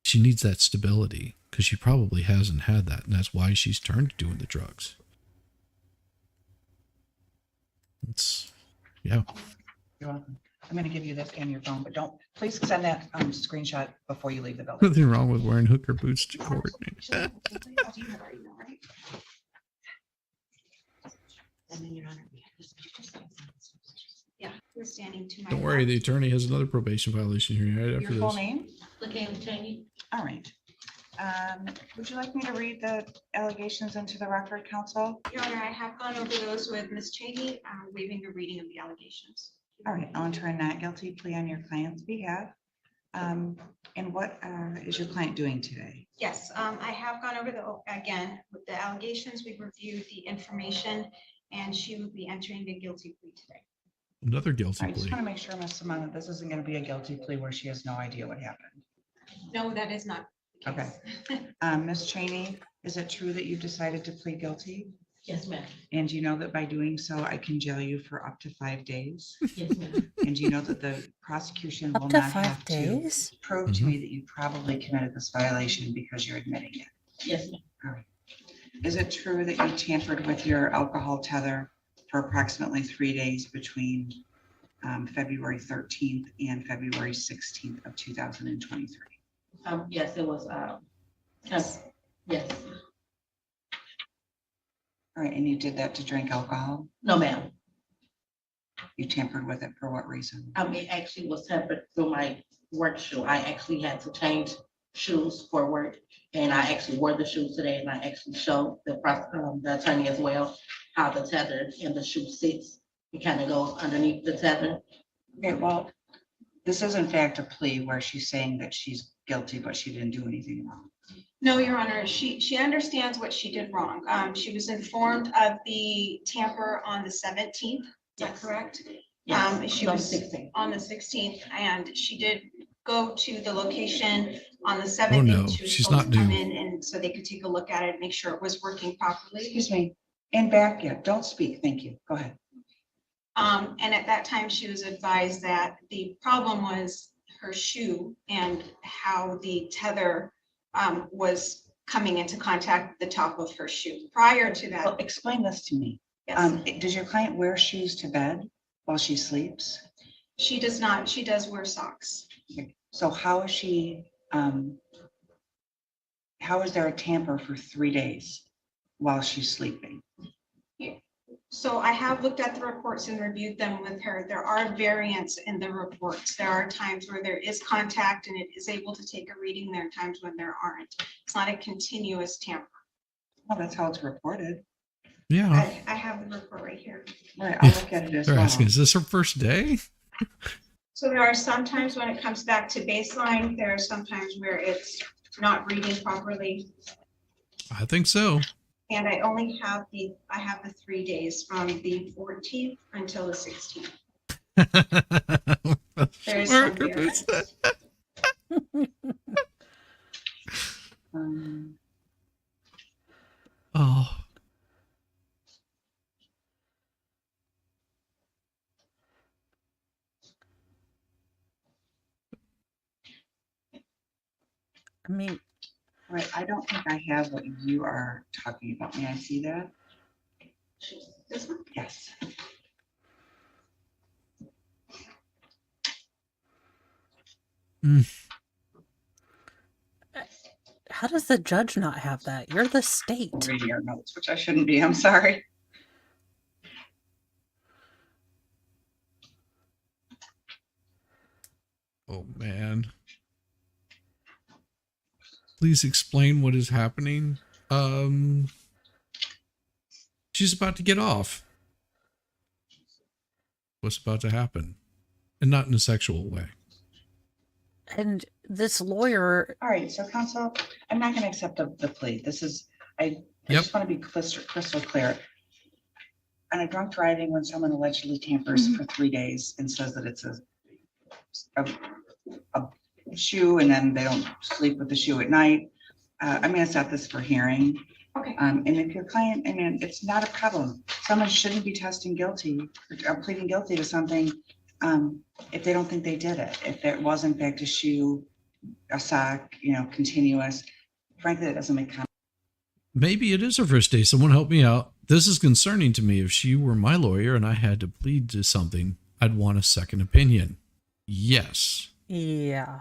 she needs that stability because she probably hasn't had that. And that's why she's turned to doing the drugs. You're welcome. I'm going to give you this and your phone, but please send that screenshot before you leave the building. Nothing wrong with wearing hooker boots to court. Yeah, we're standing to my. Don't worry, the attorney has another probation violation here right after your full this. name? LaKayla Cheney. All right. Would you like me to read the allegations into the record, counsel? Your Honor, I have gone over those with Ms. Cheney, waiving the reading of the allegations. All right, I'll enter a not guilty plea on your client's behalf. And what is your client doing today? Yes, I have gone over again, with the allegations, we've reviewed the information, and she will be entering the guilty plea today. Another guilty I just plea. want to make sure, Ms. Simone, that this isn't going to be a guilty plea where she has no idea what happened. No, that is not the case. Okay. Ms. Cheney, is it true that you've decided to plead guilty? Yes, ma'am. And you know that by doing so, I can jail you for up to 5 days? Yes, ma'am. And you know that the prosecution will Up to not 5 have days? to prove to me that you probably committed this violation because you're admitting it? Yes, ma'am. All right. Is it true that you tampered with your alcohol tether for approximately 3 days between February 13th and February 16th of 2023? Yes, it was. Yes. All right, and you did that to drink alcohol? No, ma'am. You tampered with it for what reason? It actually was tampered through my work shoe. I actually had to change shoes for work, and I actually wore the shoes today, and I actually showed the attorney as well how the tether in the shoe sits. It kind of goes underneath the tether. Okay, well, this is in fact a plea where she's saying that she's guilty, but she didn't do anything wrong. No, Your Honor, she understands what she did wrong. She was informed of the tamper on the 17th. Is that correct? Yes, She was on the 16th, and she did go to the location on the 7th. Oh, no, and she was she's supposed not to come due. in, and so they could take a look at it, make sure it was working properly. Excuse me, and back yet, don't speak, thank you, go ahead. And at that time, she was advised that the problem was her shoe and how the tether was coming into contact with the top of her shoe. Prior to Well, that, explain this to me. yes, Does your client wear shoes to bed while she sleeps? she does not, she does wear socks. So how is she, how is there a tamper for 3 days while she's sleeping? So I have looked at the reports and reviewed them with her. There are variants in the reports. There are times where there is contact and it is able to take a reading. There are times when there aren't. It's not a continuous tamper. Well, that's how it's reported. Yeah. I have the report right here. All right, I'll look at it as They're well. asking, is this her first day? So there are some times when it comes back to baseline, there are some times where it's not reading properly. I think so. And I only have I have the 3 days from the 14th until the 16th. There's some variance. Oh. I mean, All right, I don't think I have what you are talking about. May I see that? This one? Yes. how does the judge not have that? You're the state. I'm reading our notes, which I shouldn't be. I'm sorry. Oh, man. Please explain what is happening. She's about to get off. What's about to happen? And not in a sexual way. And this lawyer. All right, so counsel, I'm not going to accept the plea. This is, I just want to be crystal clear. On a drunk driving, when someone allegedly tampers for 3 days and says that it's a shoe and then they don't sleep with the shoe at night, I'm going to set this for hearing. Okay. And if your client, I mean, it's not a problem. Someone shouldn't be testing guilty or pleading guilty to something if they don't think they did it. If there was in fact a shoe, a sock, continuous, frankly, that doesn't make sense. Maybe it is her first day. Someone help me out. This is concerning to me. If she were my lawyer and I had to plead to something, I'd want a second opinion. Yes. Yeah.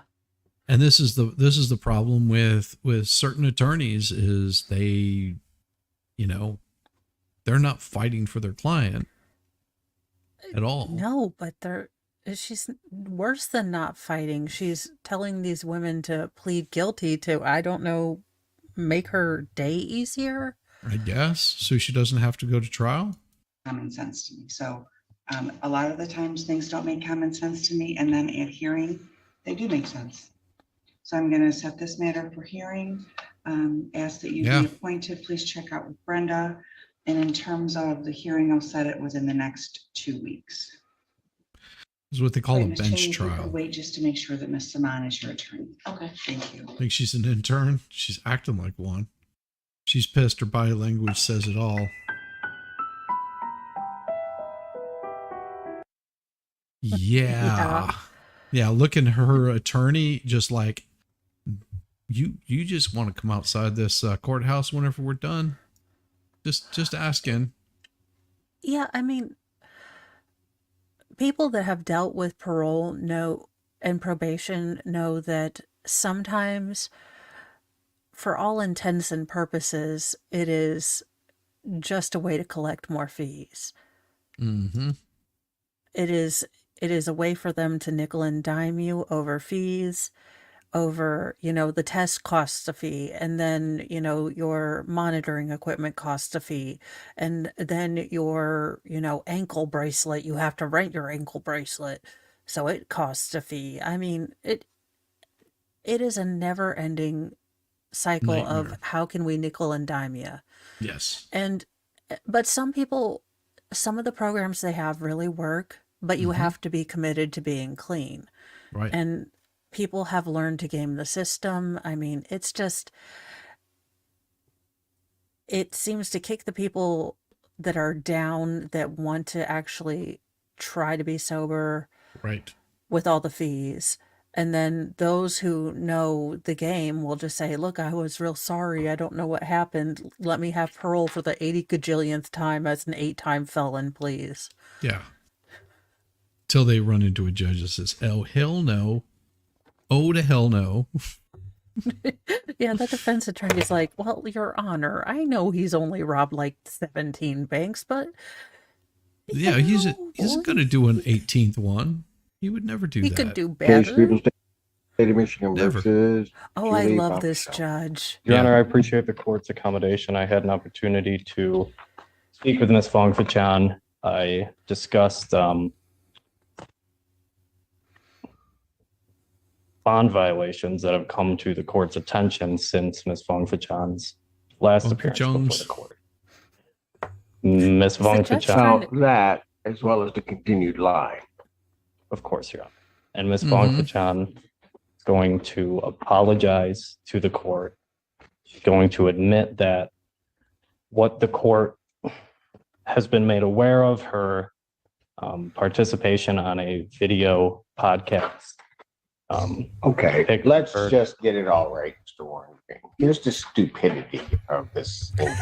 And this is the problem with certain attorneys is they, they're not fighting for their client at all. No, but she's worse than not fighting. She's telling these women to plead guilty to, I don't know, make her day easier. I guess. So she doesn't have to go to trial? Common sense to me. So a lot of the times things don't make common sense to me. And then at hearing, they do make sense. So I'm going to set this matter for hearing, ask that you be appointed. Please check out with Brenda. And in terms of the hearing, I'll set it within the next 2 weeks. This is what they call a Ms. bench Cheney, if you could trial. wait just to make sure that Ms. Saman is your attorney. Okay. Thank you. I think she's an intern. She's acting like one. She's pissed. Her body language says it all. Yeah. Yeah. Looking at her attorney, just like, you just want to come outside this courthouse whenever we're done. Just asking. Yeah, I mean, people that have dealt with parole and probation know that sometimes, for all intents and purposes, it is just a way to collect more fees. Mm-hmm. It is a way for them to nickel and dime you over fees, over, the test costs a fee, and then, your monitoring equipment costs a fee, and then your, ankle bracelet, you have to rent your ankle bracelet, so it costs a fee. I mean, it is a never ending cycle of how can we nickel and dime you. Yes. But some of the programs they have really work, but you have to be committed to being clean. Right. And people have learned to game the system. I mean, it seems to kick the people that are down, that want to actually try to be sober. Right. With all the fees. And then those who know the game will just say, look, I was real sorry. I don't know what happened. Let me have parole for the 80 gajillionth time as an 8-time felon, please. Yeah. Till they run into a judge that says, oh, hell no. Oh, to hell no. Yeah, the defense attorney's like, well, Your Honor, I know he's only robbed like 17 banks, but... Yeah, he's going to do an 18th one. He would never do that. He could do better. State of Michigan Never. versus. Oh, I Julie love this Bombshell. judge. Your Yeah. Honor, I appreciate the court's accommodation. I had an opportunity to speak with Ms. Fong-Fachan. I discussed bond violations that have come to the court's attention since Ms. Fong-Fachan's last appearance before the court. Ms. Fong-Fachan. Now that, as well as the continued lie. Of course, Your Honor. And Ms. Fong-Fachan is going to apologize to the court. She's going to admit that what the court has been made aware of, her participation on a video podcast. Okay, let's just get it all right, Mr. Warren. Here's the stupidity of this thing.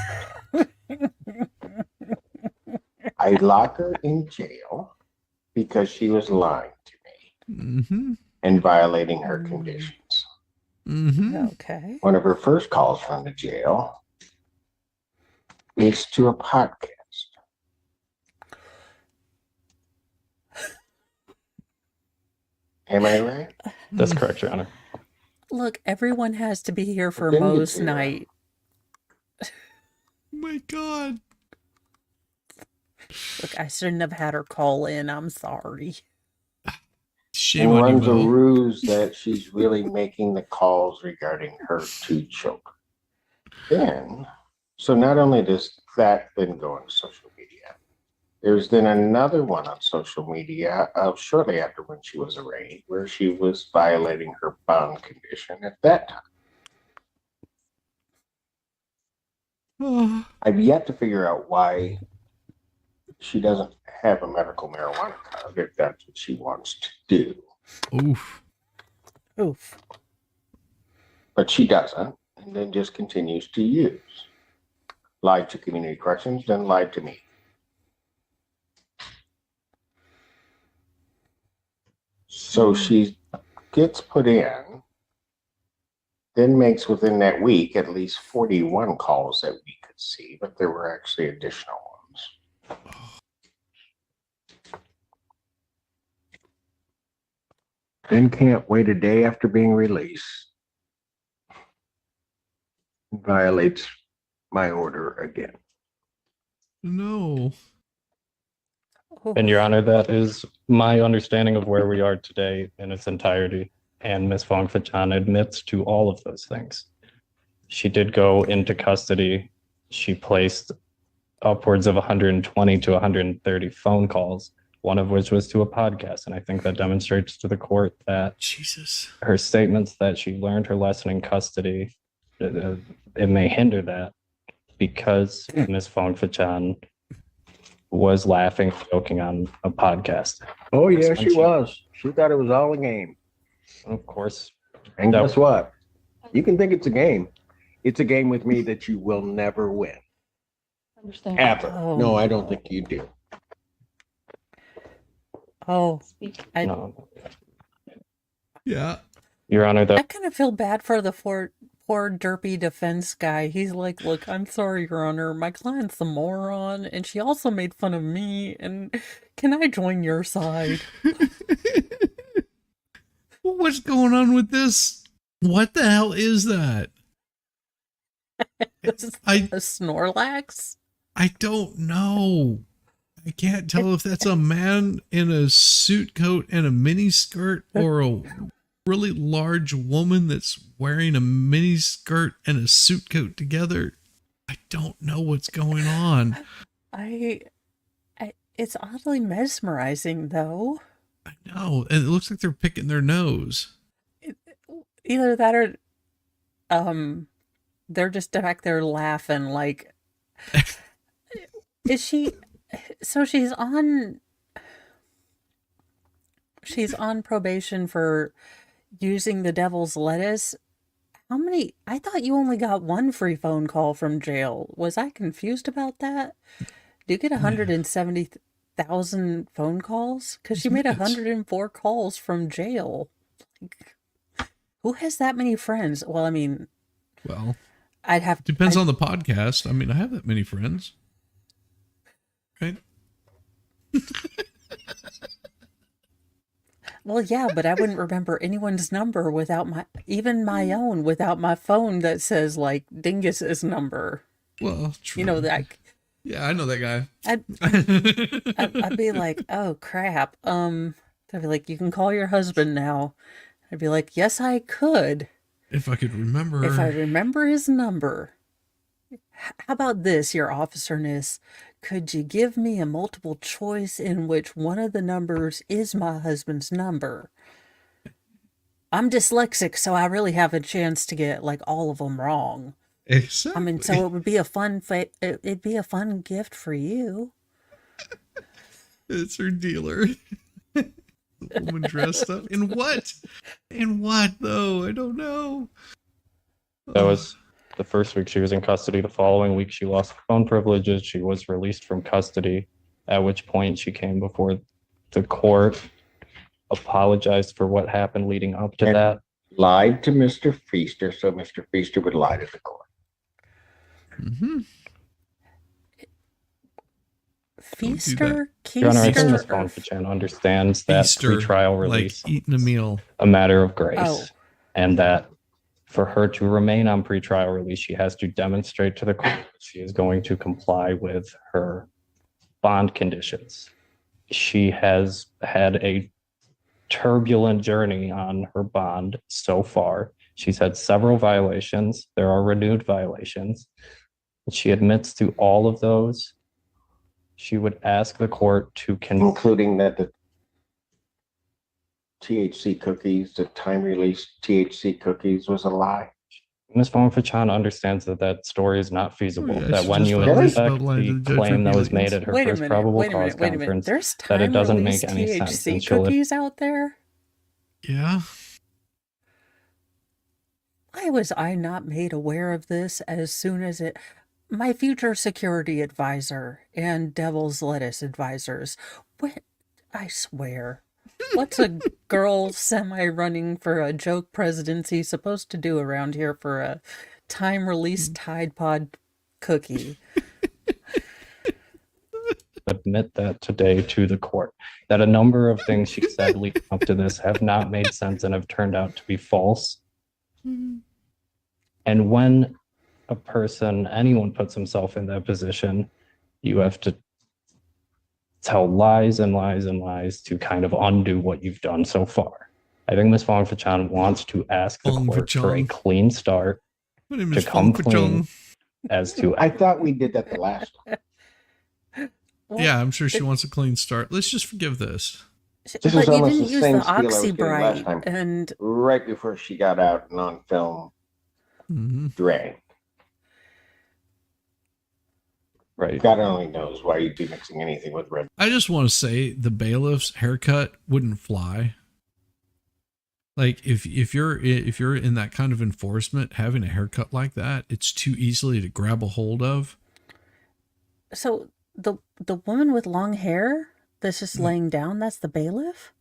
I lock her in jail because she was lying to me and violating her conditions. Okay. One of her first calls from the jail is to a podcast. Am I right? That's correct, Your Honor. Look, everyone has to be here for Didn't get Mo's to. night. My God. Look, I shouldn't have had her call in. I'm sorry. Shame And on you, runs a Mo. ruse that she's really making the calls regarding her two children. Then, so not only does that then go on social media, there's then another one on social media shortly after when she was arraigned, where she was violating her bond condition at that time. Oh. I've yet to figure out why she doesn't have a medical marijuana card if that's what she wants to do. Oof. Oof. But she doesn't, and then just continues to use. Lied to community corrections, then lied to me. So she gets put in, then makes within that week at least 41 calls that we could see, but there were actually additional ones. Then can't wait a day after being released. Violates my order again. No. And Your Honor, that is my understanding of where we are today in its entirety. And Ms. Fong-Fachan admits to all of those things. She did go into custody. She placed upwards of 120 to 130 phone calls, one of which was to a podcast. And I think that demonstrates to the court that her statements that she learned her lesson in custody, it may hinder that because Ms. Fong-Fachan was laughing, joking on a podcast. Oh, yeah, she was. She thought it was all a game. Of course. And guess what? You can think it's a game. It's a game with me that you will never win. Understand. Ever. Oh. No, I don't think you do. Oh, No. Yeah. Your Honor, I that kind of feel bad for the poor derpy defense guy. He's like, look, I'm sorry, Your Honor. My client's a moron, and she also made fun of me, and can I join your side? What's going on with this? What the hell is that? This is a Snorlax? I don't know. I can't tell if that's a man in a suit coat and a mini skirt or a really large woman that's wearing a mini skirt and a suit coat together. I don't know what's going on. It's oddly mesmerizing, though. I know. And it looks like they're picking their nose. Either that or they're just back there laughing like is she so she's on probation for using the devil's lettuce. How many? I thought you only got one free phone call from jail. Was I confused about that? Do you get 170,000 phone calls? Because you made 104 calls from jail. Like, who has that many friends? Well, I mean, well, I'd have depends on the podcast. I mean, I have that many friends, right? Well, yeah, but I wouldn't remember anyone's number without even my own, without my phone that says like Dingus's number. Well, true. You know that. Yeah, I know that guy. I'd be like, oh crap. They'd be like, you can call your husband now. I'd be like, yes, I could. If I could remember. If I remember his number. How about this, your officerness? Could you give me a multiple choice in which one of the numbers is my husband's number? I'm dyslexic, so I really have a chance to get like all of them wrong. Exactly. I mean, so it would be a fun it'd be a fun gift for you. It's her dealer. The woman dressed up in what? In what though? I don't know. That was the first week she was in custody. The following week, she lost phone privileges. She was released from custody, at which point she came before the court, apologized for what happened leading up to that. Lied to Mr. Feaster, so Mr. Feaster would lie to the court. Mm-hmm. Feaster, Your Honor, I think Ms. Keister, Bonfachan understands that Feaster, pretrial release, like eating a meal, a matter of grace, Oh. and that for her to remain on pretrial release, she has to demonstrate to the court that she is going to comply with her bond conditions. She has had a turbulent journey on her bond so far. She's had several violations. There are renewed violations. She admits to all of those. She would ask the court to including that the THC cookies, the time release THC cookies was a lie. Ms. Bonfachan understands that that story is not feasible. Yeah, that she when just you felt like inspect the the claim that was judgment made at her Wait a first minute, probable wait a cause minute, wait a minute. conference, There's that it time doesn't release make any sense. THC And she'll cookies out there? Yeah. Why was I not made aware of this as soon as it... My future security advisor and Devil's Lettuce advisors. What? I swear. What's a girl semi-running for a joke presidency supposed to do around here for a time-release Tide Pod cookie? admit that today to the court, that a number of things she said leading up to this have not made sense and have turned out to be false. And when a person, anyone puts himself in that position, you have to tell lies and lies and lies to kind of undo what you've done so far. I think Ms. Bonfachan wants to ask the court for a clean start, to come clean as to... I thought we did that the last time. Well, yeah, I'm sure she wants a clean start. Let's just forgive this. This but was you almost didn't the use same the spiel I was getting last Oxybrite time. and Right before she got out and on film, Dre. Right. God only knows why you'd be mixing anything with red. I just want to say the bailiff's haircut wouldn't fly. Like if you're in that kind of enforcement, having a haircut like that, it's too easily to grab a hold of. so the woman with long hair that's just laying down, that's the bailiff?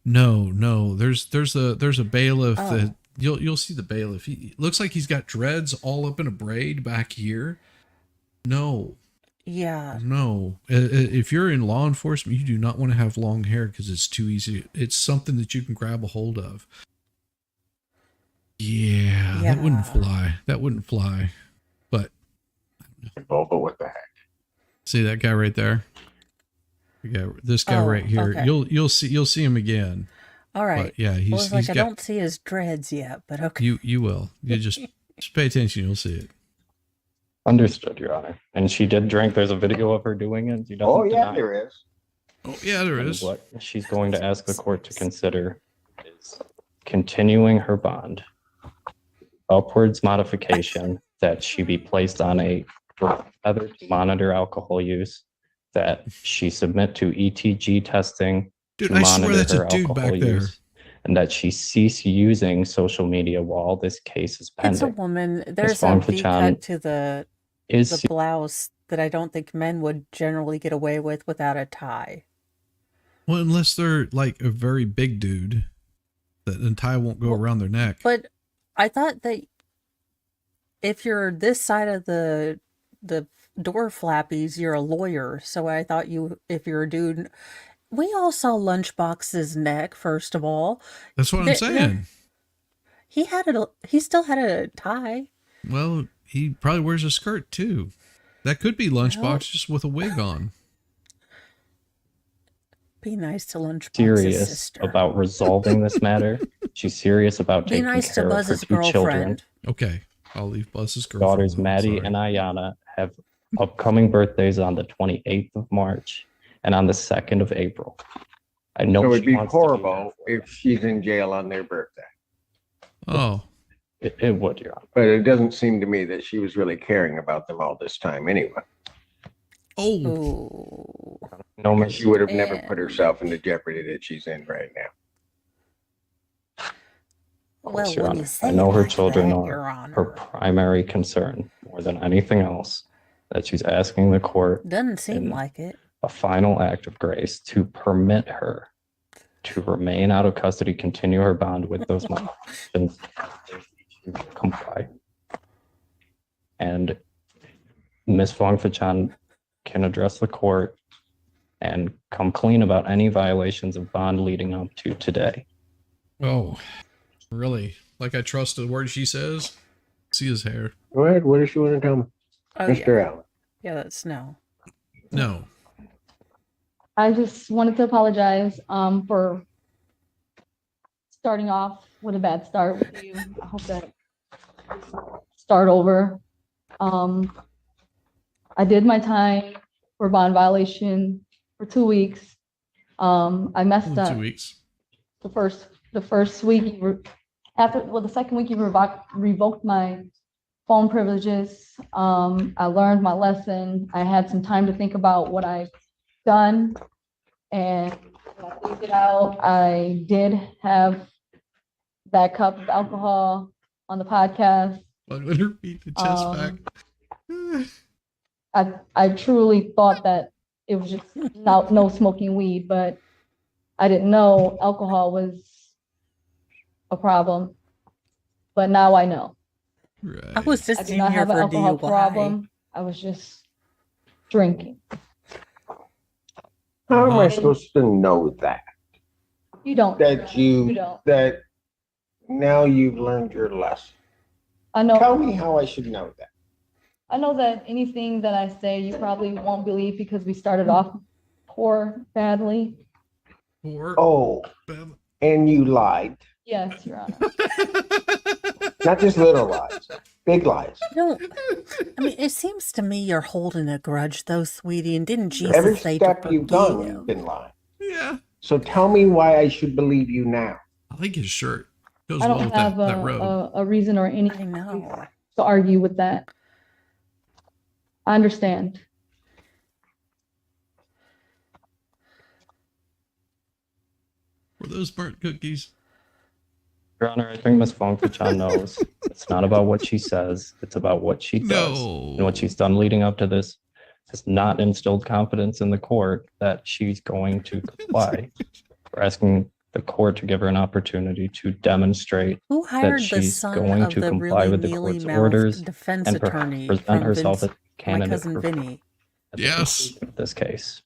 No, there's a bailiff Oh. that you'll see the bailiff. He looks like he's got dreads all up in a braid back here. No. Yeah. No. If you're in law enforcement, you do not want to have long hair because it's too easy. It's something that you can grab a hold of. Yeah, that wouldn't fly. That wouldn't fly. But But what the heck? see that guy right there? This guy Oh, right here. okay. You'll see him again. All right. But yeah, Well, he's it's like he's I got, don't see his dreads yet, but okay. you will. You just pay attention, you'll see it. Understood, Your Honor. And she did drink. There's a video of her doing it. She doesn't Oh, yeah, deny. there is. Oh, yeah, there And is. what she's going to ask the court to consider is continuing her bond, upwards modification, that she be placed on a other to monitor alcohol use, that she submit to ETG testing Dude, to I swear monitor that's a her dude back alcohol there. use, and that she cease using social media while this case is It's a pending. woman. There's a Fong V Fachan cut to the is blouse that I don't think men would generally get away with without a tie. Well, unless they're like a very big dude, that the tie won't go around their neck. But I thought that if you're this side of the door flappies, you're a lawyer. So I thought if you're a dude, we all saw Lunchbox's neck. First of all, that's what I'm saying. He still had a tie. Well, he probably wears a skirt too. That could be Lunchbox just with a wig on. Be nice to Lunchbox's serious sister. about resolving this matter. She's serious about Be taking nice to care of her Buzz's two children. girlfriend. Okay, I'll leave Buzz's girlfriend. Daughters Maddie and Ayana have upcoming birthdays on the 28th of March and on the 2nd of April. I know So it'd she be wants to do horrible if she's in jail on their birthday. Oh, it would, Your Honor. But it doesn't seem to me that she was really caring about them all this time anyway. Oh, no, she would have never put herself in the jeopardy that she's in right now. Well, Your when Honor, you say I know it her like children that, are Your Honor. her primary concern more than anything else, that she's asking the court Doesn't seem in like it. a final act of grace to permit her to remain out of custody, continue her bond with those modifications, to comply. And Ms. Fong Fachan can address the court and come clean about any violations of bond leading up to today. Oh, really? Like I trust the word she says? See his hair. Go ahead. What does she want to tell me? Oh, Mr. yeah. Allen. Yeah, that's no. No. I just wanted to apologize for starting off with a bad start with you. I hope that start over. I did my time for bond violation for 2 weeks. I messed up. 2 weeks. The first week, the second week you revoked my phone privileges. I learned my lesson. I had some time to think about what I've done, and when I figured it out, I did have that cup of alcohol on the podcast. I'm gonna repeat the chest back. I truly thought that it was just no smoking weed, but I didn't know alcohol was a problem. But now I know. Right. I was I just did in not here have an for alcohol DUI. problem. I was just drinking. How am I supposed to know that? You don't. That You don't. that now you've learned your lesson. I know. Tell me how I should know that. I know that anything that I say, you probably won't believe because we started off badly. Oh, and you lied. Yes, Your Honor. Not just little lies, big lies. No, I mean, it seems to me you're holding a grudge, though, sweetie. And didn't Jesus Every say to step you've done, forgive? you've been lying. Yeah. So tell me why I should believe you now. I like his shirt. Goes I well don't with have that robe. a reason or anything to argue with that. I understand. Were those burnt cookies? Your Honor, I think Ms. Fong Fachan knows it's not about what she says, it's about what she does. And what she's done leading up to this has not instilled confidence in the court that she's going to comply. We're asking the court to give her an opportunity to demonstrate Who that hired the she's son going of to the comply really with the court's mealy-mouthed orders defense and attorney present from herself Vince, as my candidate cousin for Vinny? Yes. this case.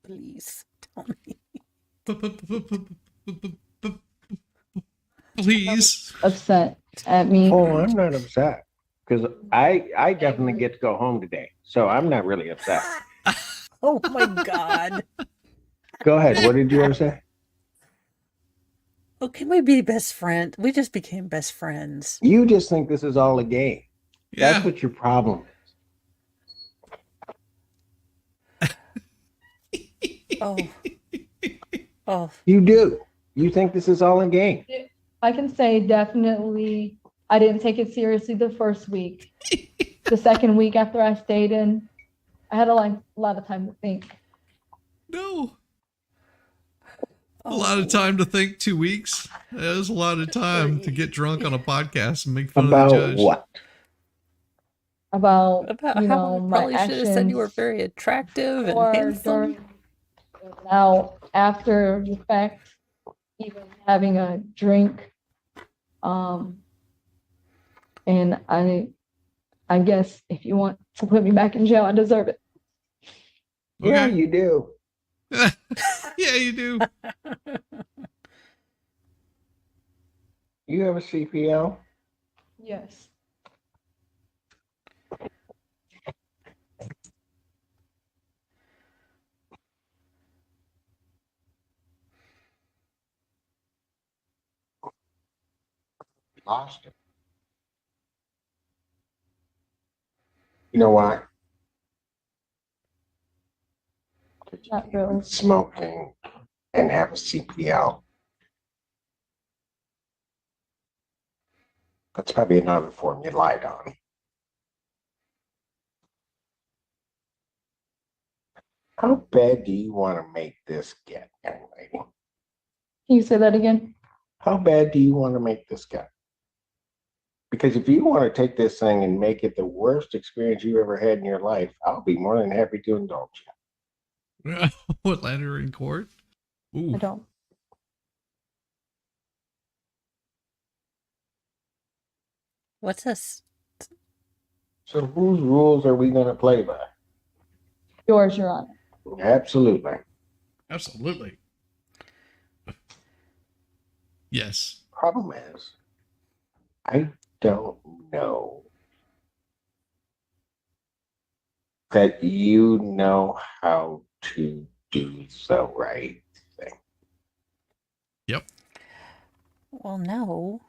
Please tell me. Please. Upset at me. Oh, I'm not upset because I definitely get to go home today. So I'm not really upset. Oh my God. Go ahead. What did you want to say? Oh, can we be best friends? We just became best friends. You just think this is all a game. Yeah. That's what your problem is. Oh. Oh. You do. You think this is all a game. I can say definitely I didn't take it seriously the first week. The second week after I stayed in, I had a lot of time to think. No. A lot of time to think. 2 weeks. That was a lot of time to get drunk on a podcast and make fun About of the judge. what? About you how know, I my probably should have said you were actions very attractive and or handsome. during, now after the fact, even having a drink. And I guess if you want to put me back in jail, I deserve it. Yeah, Okay. you do. Yeah, you do. You have a CPL? Yes. Lost it. You know why? Not really. Smoking and have a CPL. That's probably another form you lied on. How bad do you want to make this get, young lady? Can you say that again? How bad do you want to make this get? Because if you want to take this thing and make it the worst experience you ever had in your life, I'll be more than happy to indulge you. What, later in court? Ooh. I don't. What's this? So whose rules are we going to play by? Yours, Your Honor. Absolutely. Absolutely. Yes. Problem is, I don't know that you know how to do the right thing. Yep. Well, no.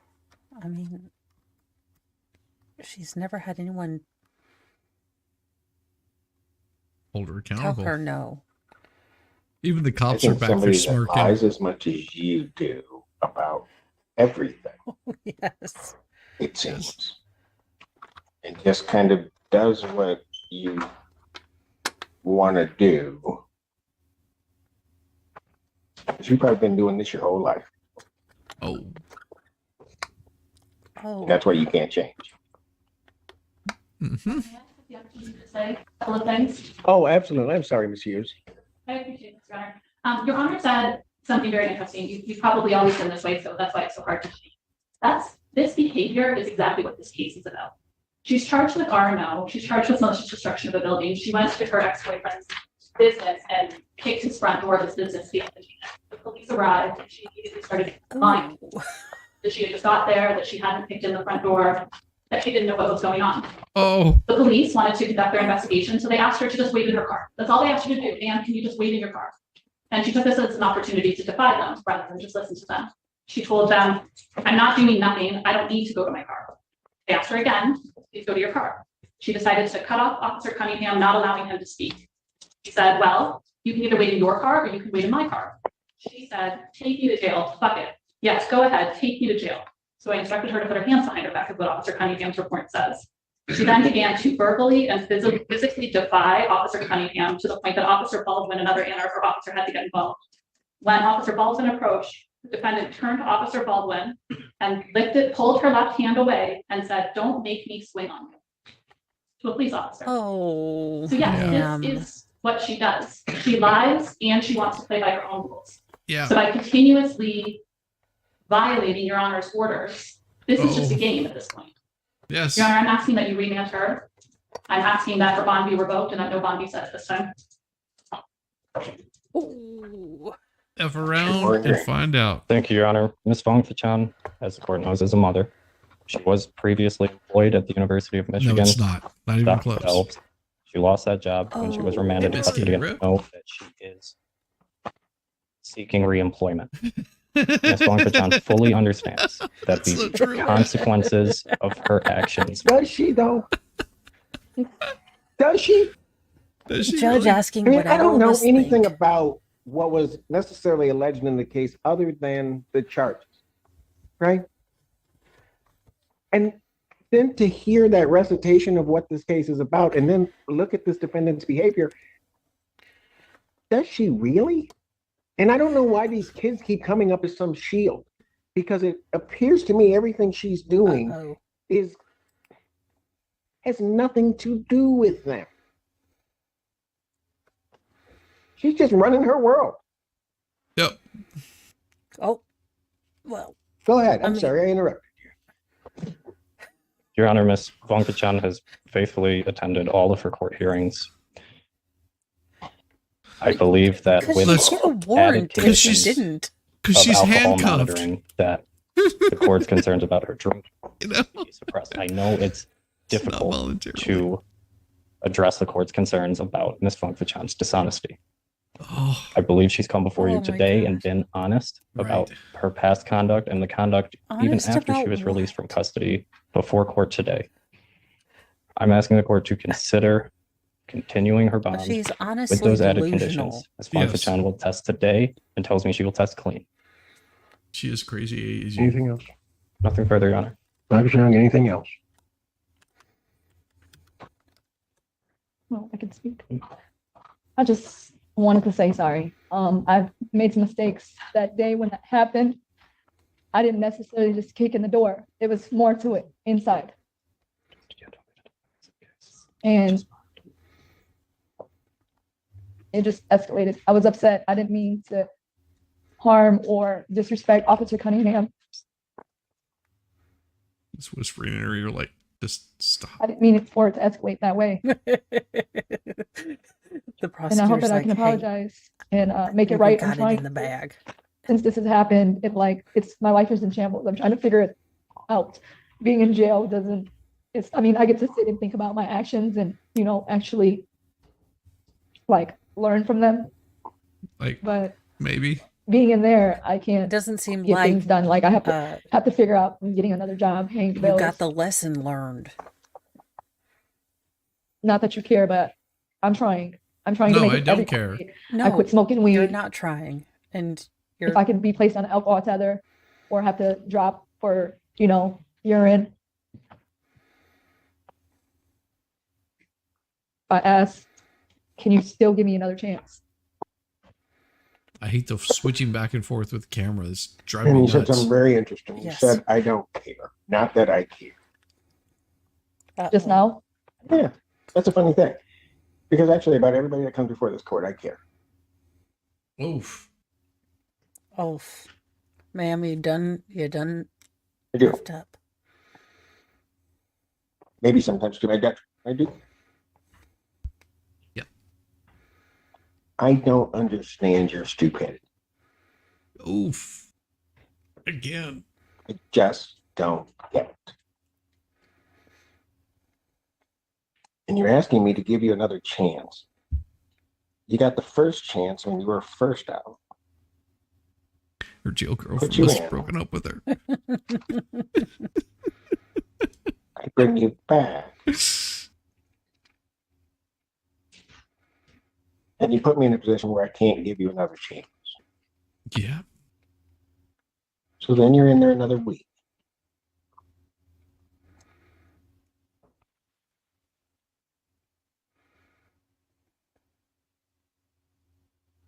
I mean, she's never had anyone Hold her tell accountable. her no. Even the I cops are think back there somebody that smirking. lies as much as you do about everything, Yes. it seems, and just kind of does what you want to do. You've probably been doing this your whole life. Oh. Oh. That's why you can't change. Mm-hmm. Say a couple of things. Oh, absolutely. I'm sorry, Ms. Hughes. I appreciate this, Your Honor. Your Honor said something very interesting. You've probably always been this way, so that's why it's so hard to change. This behavior is exactly what this case is about. She's charged with R&O. She's charged with malicious destruction of a building. She went to her ex-boyfriend's business and kicked his front door of his business. The police arrived and she immediately started lying. That she had just got there, that she hadn't picked in the front door, that she didn't know what was going on. Oh. The police wanted to conduct their investigation, so they asked her to just wait in her car. That's all they asked her to do. And can you just wait in your car? And she took this as an opportunity to defy them rather than just listen to them. She told them, I'm not doing nothing. I don't need to go to my car. They asked her again, please go to your car. She decided to cut off Officer Cunningham, not allowing him to speak. She said, well, you can either wait in your car or you can wait in my car. She said, take me to jail. Fuck it. Yes, go ahead. Take me to jail. So I instructed her to put her hands behind her back, is what Officer Cunningham's report says. She then began to verbally and physically defy Officer Cunningham to the point that Officer Baldwin, another Ann Arbor officer, had to get involved. When Officer Baldwin approached, the defendant turned to Officer Baldwin and pulled her left hand away and said, don't make me swing on you. To a police officer. Oh. So yes, this is what she does. She lies and she wants to play by her own rules. Yeah. So by continuously violating Your Honor's orders, this is just a game at this point. Yes. Your Honor, I'm asking that you remand her. I'm asking that her bond be revoked and that no bond be set this time. Ooh. F around and find out. Thank you, Your Honor. Ms. Fong-Fachan, as the court knows, is a mother. She was previously employed at the University of Michigan. No, it's not. Not even Dr. close. Phelps. She lost that job when she was remanded to custody and know that she is seeking reemployment. Ms. Fong-Fachan fully understands that the consequences of her actions. Does she, though? Does she? Judge really? asking I mean, what I don't all of know us anything think. about what was necessarily alleged in the case other than the charges, right? And then to hear that recitation of what this case is about and then look at this defendant's behavior, does she really? And I don't know why these kids keep coming up as some shield, because it appears to me everything she's doing has nothing to do with them. She's just running her world. Yep. Oh, well. Go ahead. I'm sorry I interrupted. Your Honor, Ms. Vongkachan has faithfully attended all of her court hearings. I believe that with added conditions because she's alcohol handcuffed. monitoring, that the court's concerns about her drinking be suppressed. I know it's difficult to address the court's concerns about Ms. Vongkachan's dishonesty. Oh. I believe she's come before you today and been honest about her past conduct and the conduct even after she was released from custody before court today. I'm asking the court to consider continuing her bond She's honestly with those added delusional. conditions. Ms. Vongkachan will test today and tells me she will test clean. She is crazy. Anything else? Nothing further, Your Honor. Blackshire, anything else? Well, I can speak. I just wanted to say sorry. I've made some mistakes that day when that happened. I didn't necessarily just kick in the door. It was more to it inside. And it just escalated. I was upset. I didn't mean to harm or disrespect Officer Cunningham. It's whispering in her ear like, just stop. I didn't mean for it to escalate that way. And I hope that I can apologize and make it right. I'm trying in the bag. Since this has happened, it's my life is in shambles. I'm trying to figure it out. Being in jail doesn't. I get to sit and think about my actions and actually learn from them. But maybe being in there, I can't. It doesn't seem get like things done. I have to figure out getting another job, paying you bills. got the lesson learned. Not that you care, but I'm trying. I'm trying No, to make I it don't every care. day. No, I quit smoking weed. You're not trying, and If I can be placed on an alcohol tether or have to drop for urine. I asked, can you still give me another chance? I hate the switching back and forth with the camera. It's driving And me you said nuts. something very interesting. Yes. You said, I don't care. Not that I care. Just now? Yeah, that's a funny thing. Because actually, about everybody that comes before this court, I care. Oof. Oof. Ma'am, you done I do. effed up. Maybe sometimes to my detriment. I do. Yep. I don't understand your stupidity. Oof. Again. I just don't get it. And you're asking me to give you another chance. You got the first chance when you were first out. Her jail Put girlfriend you was in. broken up with her. I bring you back. And you put me in a position where I can't give you another chance. Yeah. So then you're in there another week.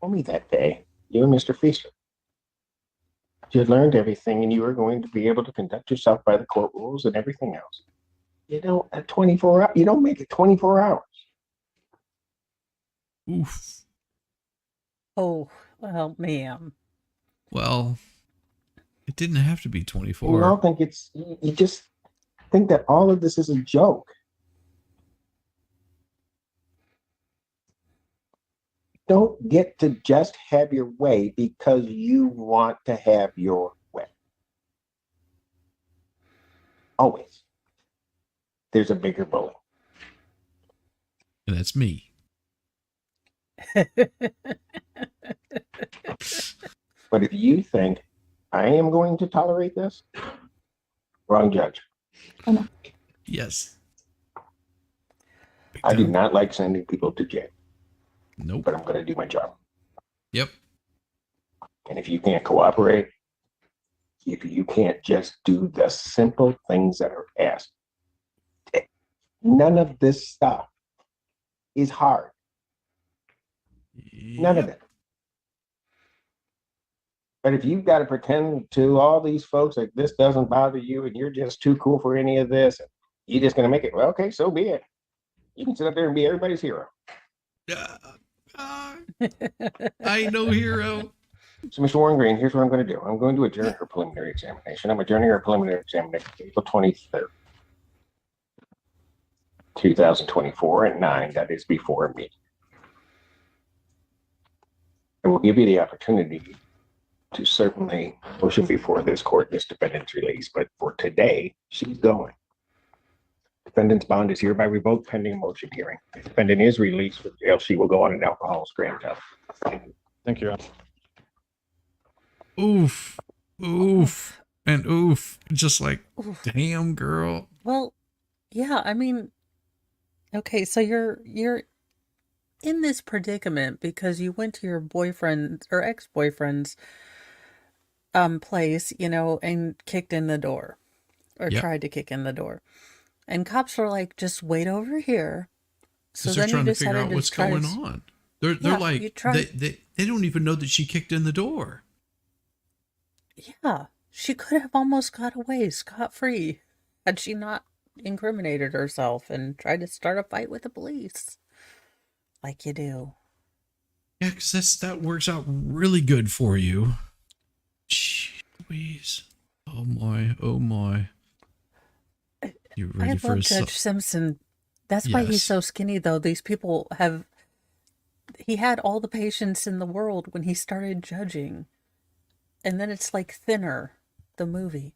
Only that day, you and Mr. Feaster. You had learned everything and you were going to be able to conduct yourself by the court rules and everything else. You don't at 24 hours, you don't make it 24 hours. Oof. Oh, well, ma'am. Well, it didn't have to be 24. You all think you just think that all of this is a joke. Don't get to just have your way because you want to have your way. Always. There's a bigger bully. And that's me. But if you think I am going to tolerate this, wrong judge. Yes. I do not like sending people to jail. Nope. But I'm going to do my job. Yep. And if you can't cooperate, if you can't just do the simple things that are asked, none of this stuff is hard. None of it. But if you've got to pretend to all these folks like this doesn't bother you and you're just too cool for any of this, you're just going to make it, well, okay, so be it. You can sit up there and be everybody's hero. I know hero. So, Mr. Warren Green, here's what I'm going to do. I'm going to adjourn her preliminary examination. I'm adjourning her preliminary examination April 23rd, 2024 at 9. That is before me. And we'll give you the opportunity to certainly motion before this court this defendant's release. But for today, she's going. Defendant's bond is hereby revoked pending a motion hearing. If the defendant is released from jail, she will go on an alcohol scram test. Thank you, Your Honor. Oof, oof, and oof. Just like, Oof. damn, girl. Well, yeah, I mean, okay, so you're in this predicament because you went to your boyfriend or ex-boyfriend's place, you know, and kicked in the door or Yep. tried to kick in the door. And cops are like, just wait over here. So Because they're then you trying to figure decided out to what's try going to on. They're Yeah, like, you try- they don't even know that she kicked in the door. Yeah, she could have almost got away scot-free had she not incriminated herself and tried to start a fight with the police. Like you do. Yeah, because that works out really good for you. Jeez. Oh my, oh my. You ready I for love a Judge Simpson. That's why he's Yes. so skinny, though. These people he had all the patience in the world when he started judging. And then it's like Thinner, the movie.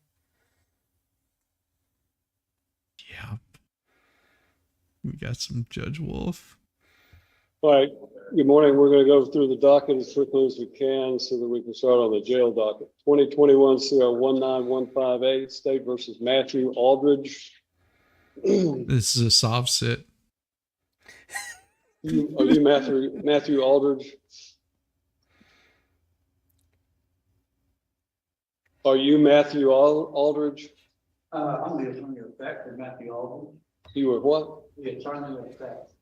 Yeah. We got some Judge Wolf. All right, good morning. We're going to go through the docket as quickly as we can so that we can start on the jail docket. 2021 CR 19158, State versus Matthew Aldridge. This is a soft sit. Are you Matthew Aldridge? Are you Matthew Aldridge? I'm the attorney of fact for Matthew Aldridge. You were what? The attorney of fact.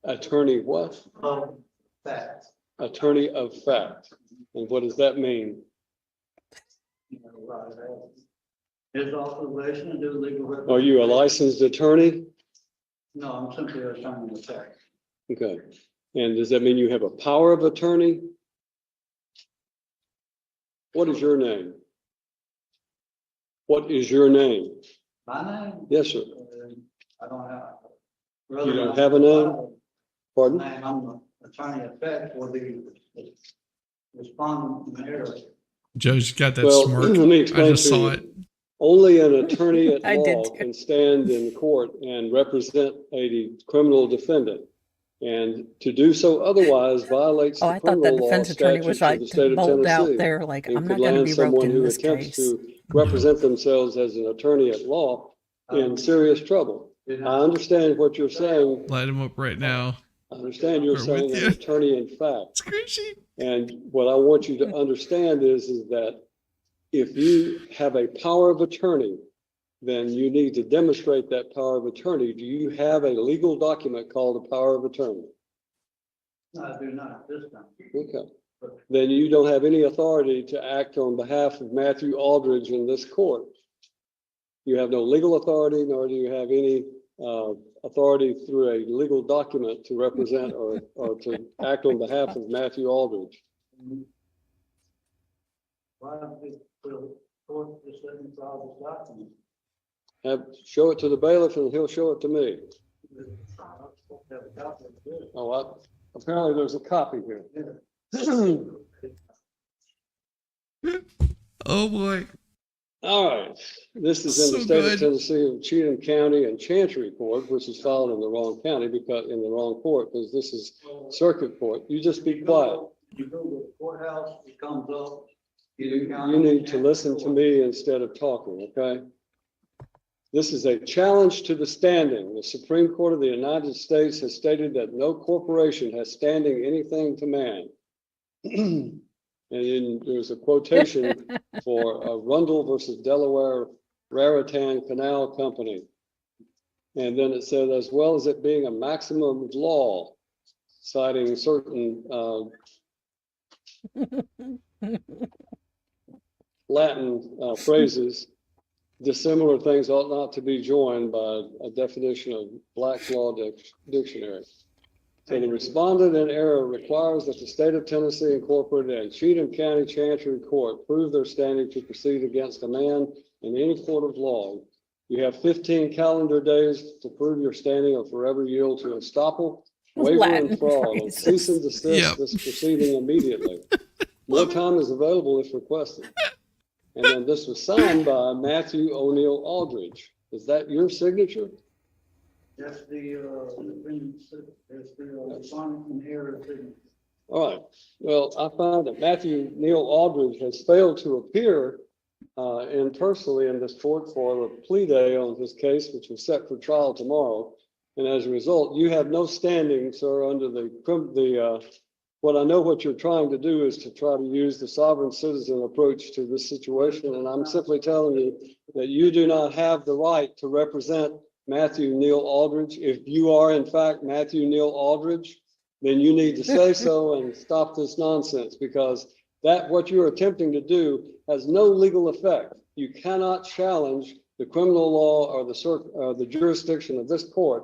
Attorney what? Of fact. Attorney of fact. And what does that mean? His authorization to do legal. Are you a licensed attorney? No, I'm simply an attorney of fact. Okay. And does that mean you have a power of attorney? What is your name? What is your name? My name? Yes, sir. I don't have. You don't have a name? Pardon? I'm the attorney of fact for the respondent mayor. Judge got that Well, smirk. let me explain I just to saw you. it. Only an attorney at I did law too. can stand in court and represent a criminal defendant. And to do so otherwise violates Oh, the I thought the criminal law defense attorney was statutes of like the state of bold out Tennessee. there, like, and I'm could not going to land be roped someone in who this attempts case. to represent themselves as an attorney at law in serious trouble. I understand what you're saying. Light him up right now. I understand you're We're saying with an you. attorney in fact. Squishy. And what I want you to understand is that if you have a power of attorney, then you need to demonstrate that power of attorney. Do you have a legal document called a power of attorney? I do not this time. Okay. Then you don't have any authority to act on behalf of Matthew Aldridge in this court. You have no legal authority, nor do you have any authority through a legal document to represent or to act on behalf of Matthew Aldridge. Why don't the court just let me file this document? Show it to the bailiff and he'll show it to me. Have a copy of it. Oh, apparently there's a copy here. Oh boy. All right, this is in the So state good. of Tennessee of Cheatham County and Chancery Court, which is filed in the wrong county because in the wrong court, because this is circuit court. You just be quiet. You go to the courthouse, it comes up. You need to listen to me instead of talking, okay? This is a challenge to the standing. The Supreme Court of the United States has stated that no corporation has standing anything to man. And then there's a quotation for Rundle versus Delaware Raritan Canal Company. And then it said, as well as it being a maximum of law, citing certain Latin phrases, dissimilar things ought not to be joined by a definition of Black's Law Dictionary. So the respondent in error requires that the state of Tennessee Incorporated and Cheatham County Chancery Court prove their standing to proceed against a man in any court of law. You have 15 calendar days to prove your standing or forever yield to estoppel, waiver, and fraud, and cease and desist this proceeding immediately. More time is available if requested. And then this was signed by Matthew O'Neill Aldridge. Is that your signature? That's the respondent in error. All right. Well, I find that Matthew Neal Aldridge has failed to appear personally in this court for the plea day on his case, which is set for trial tomorrow. And as a result, you have no standing, sir, under what I know what you're trying to do is to try to use the sovereign citizen approach to this situation. And I'm simply telling you that you do not have the right to represent Matthew Neal Aldridge. If you are in fact Matthew Neal Aldridge, then you need to say so and stop this nonsense, because that what you're attempting to do has no legal effect. You cannot challenge the criminal law or the jurisdiction of this court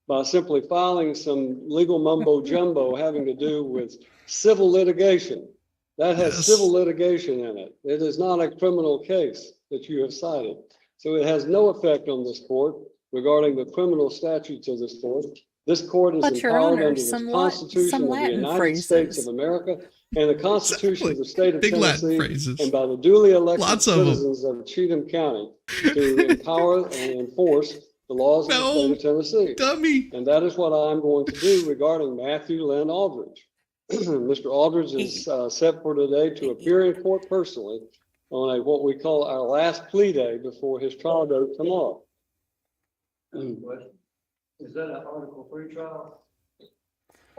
by simply filing some legal mumbo jumbo having to do with civil litigation. That has civil litigation in it. It is not a criminal case that you have cited. So it has no effect on this court regarding the criminal statutes of this court. This court is empowered under the Constitution of the United States of America and the Constitution of the state of Tennessee, and by the duly elected citizens of Cheatham County to empower and enforce the laws of the state of Tennessee. Dummy. And that is what I'm going to do regarding Matthew Lynn Aldridge. Mr. Aldridge is set for today to appear in court personally on what we call our last plea day before his trial date tomorrow. Is that an Article 3 trial?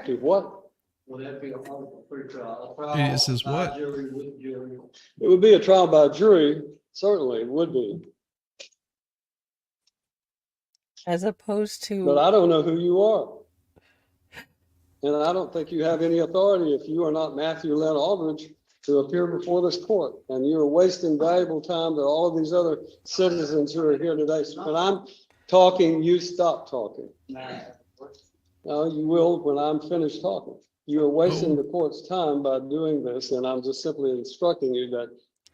To what? Will that be an Article 3 trial? It says By what? jury, with jury. It would be a trial by jury, certainly it would be. As opposed to. But I don't know who you are. And I don't think you have any authority if you are not Matthew Lynn Aldridge to appear before this court. And you're wasting valuable time to all of these other citizens who are here today. So when I'm talking, you stop talking. No, you will when I'm finished talking. You are wasting the court's time by doing this, and I'm just simply instructing you that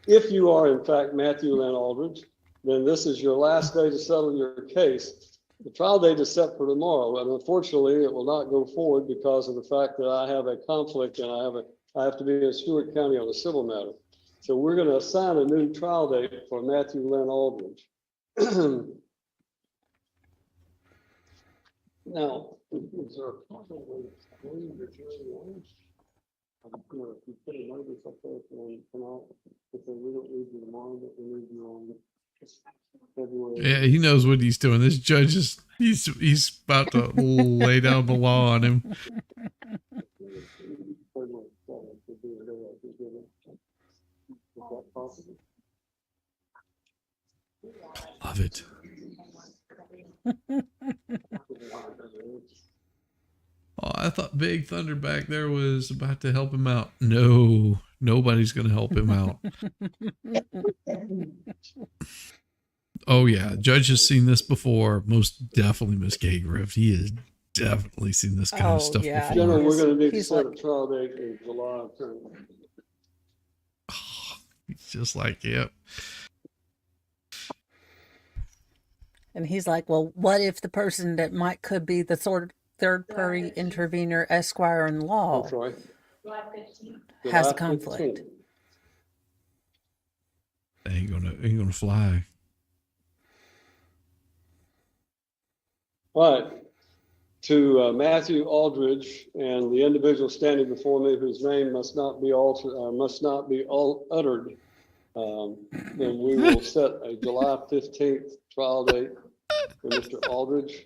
if you are in fact Matthew Lynn Aldridge, then this is your last day to settle your case. The trial date is set for tomorrow, and unfortunately, it will not go forward because of the fact that I have a conflict and I have to be in Stewart County on a civil matter. So we're going to assign a new trial date for Matthew Lynn Aldridge. Now, is there a problem with the jury warrants? If you put a notice up there for them to come out, if they don't need you tomorrow, but they need you on February. Yeah, he knows what he's doing. This judge is he's about to lay down the law on him. Love it. Oh, I thought Big Thunder back there was about to help him out. No, nobody's going to help him out. Oh, yeah. Judge has seen this before. Most definitely Miss Gagriff. He has definitely seen this kind of stuff before. General, we're going to need to set a trial date in July. He's just like, yep. And he's like, well, what if the person that could be the sort of third party intervener, esquire in law, has a conflict? Ain't gonna fly. All right. To Matthew Aldridge and the individual standing before me, whose name must not be uttered, then we will set a July 15th trial date for Mr. Aldridge.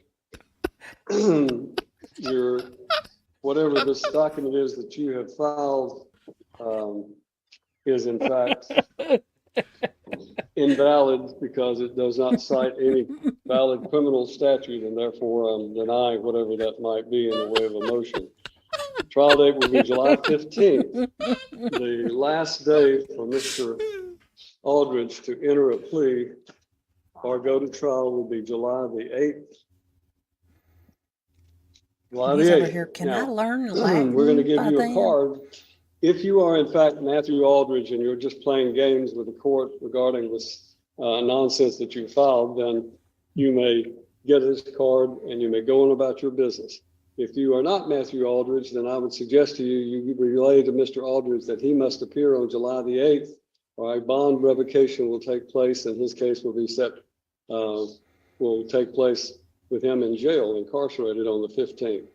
Whatever this document is that you have filed is in fact invalid because it does not cite any valid criminal statute, and therefore I'm denying whatever that might be in the way of a motion. Trial date will be July 15th. The last day for Mr. Aldridge to enter a plea or go to trial will be July the 8th. July He's the over 8th. here. Can I Now, learn Latin? we're going to give by you a then? card. If you are in fact Matthew Aldridge and you're just playing games with the court regarding this nonsense that you filed, then you may get this card and you may go on about your business. If you are not Matthew Aldridge, then I would suggest to you, you relay to Mr. Aldridge that he must appear on July the 8th, or a bond revocation will take place, and his case will be set, will take place with him in jail, incarcerated on the 15th.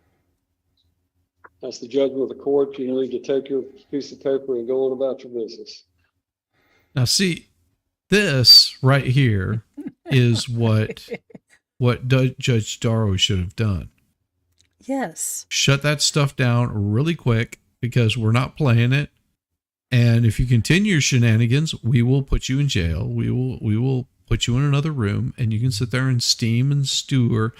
That's the judgment of the court. You need to take your piece of paper and go on about your business. Now, see, this right here is what Judge Darrow should have done. Yes. Shut that stuff down really quick because we're not playing it. And if you continue your shenanigans, we will put you in jail. We will put you in another room and you can sit there and steam and stew,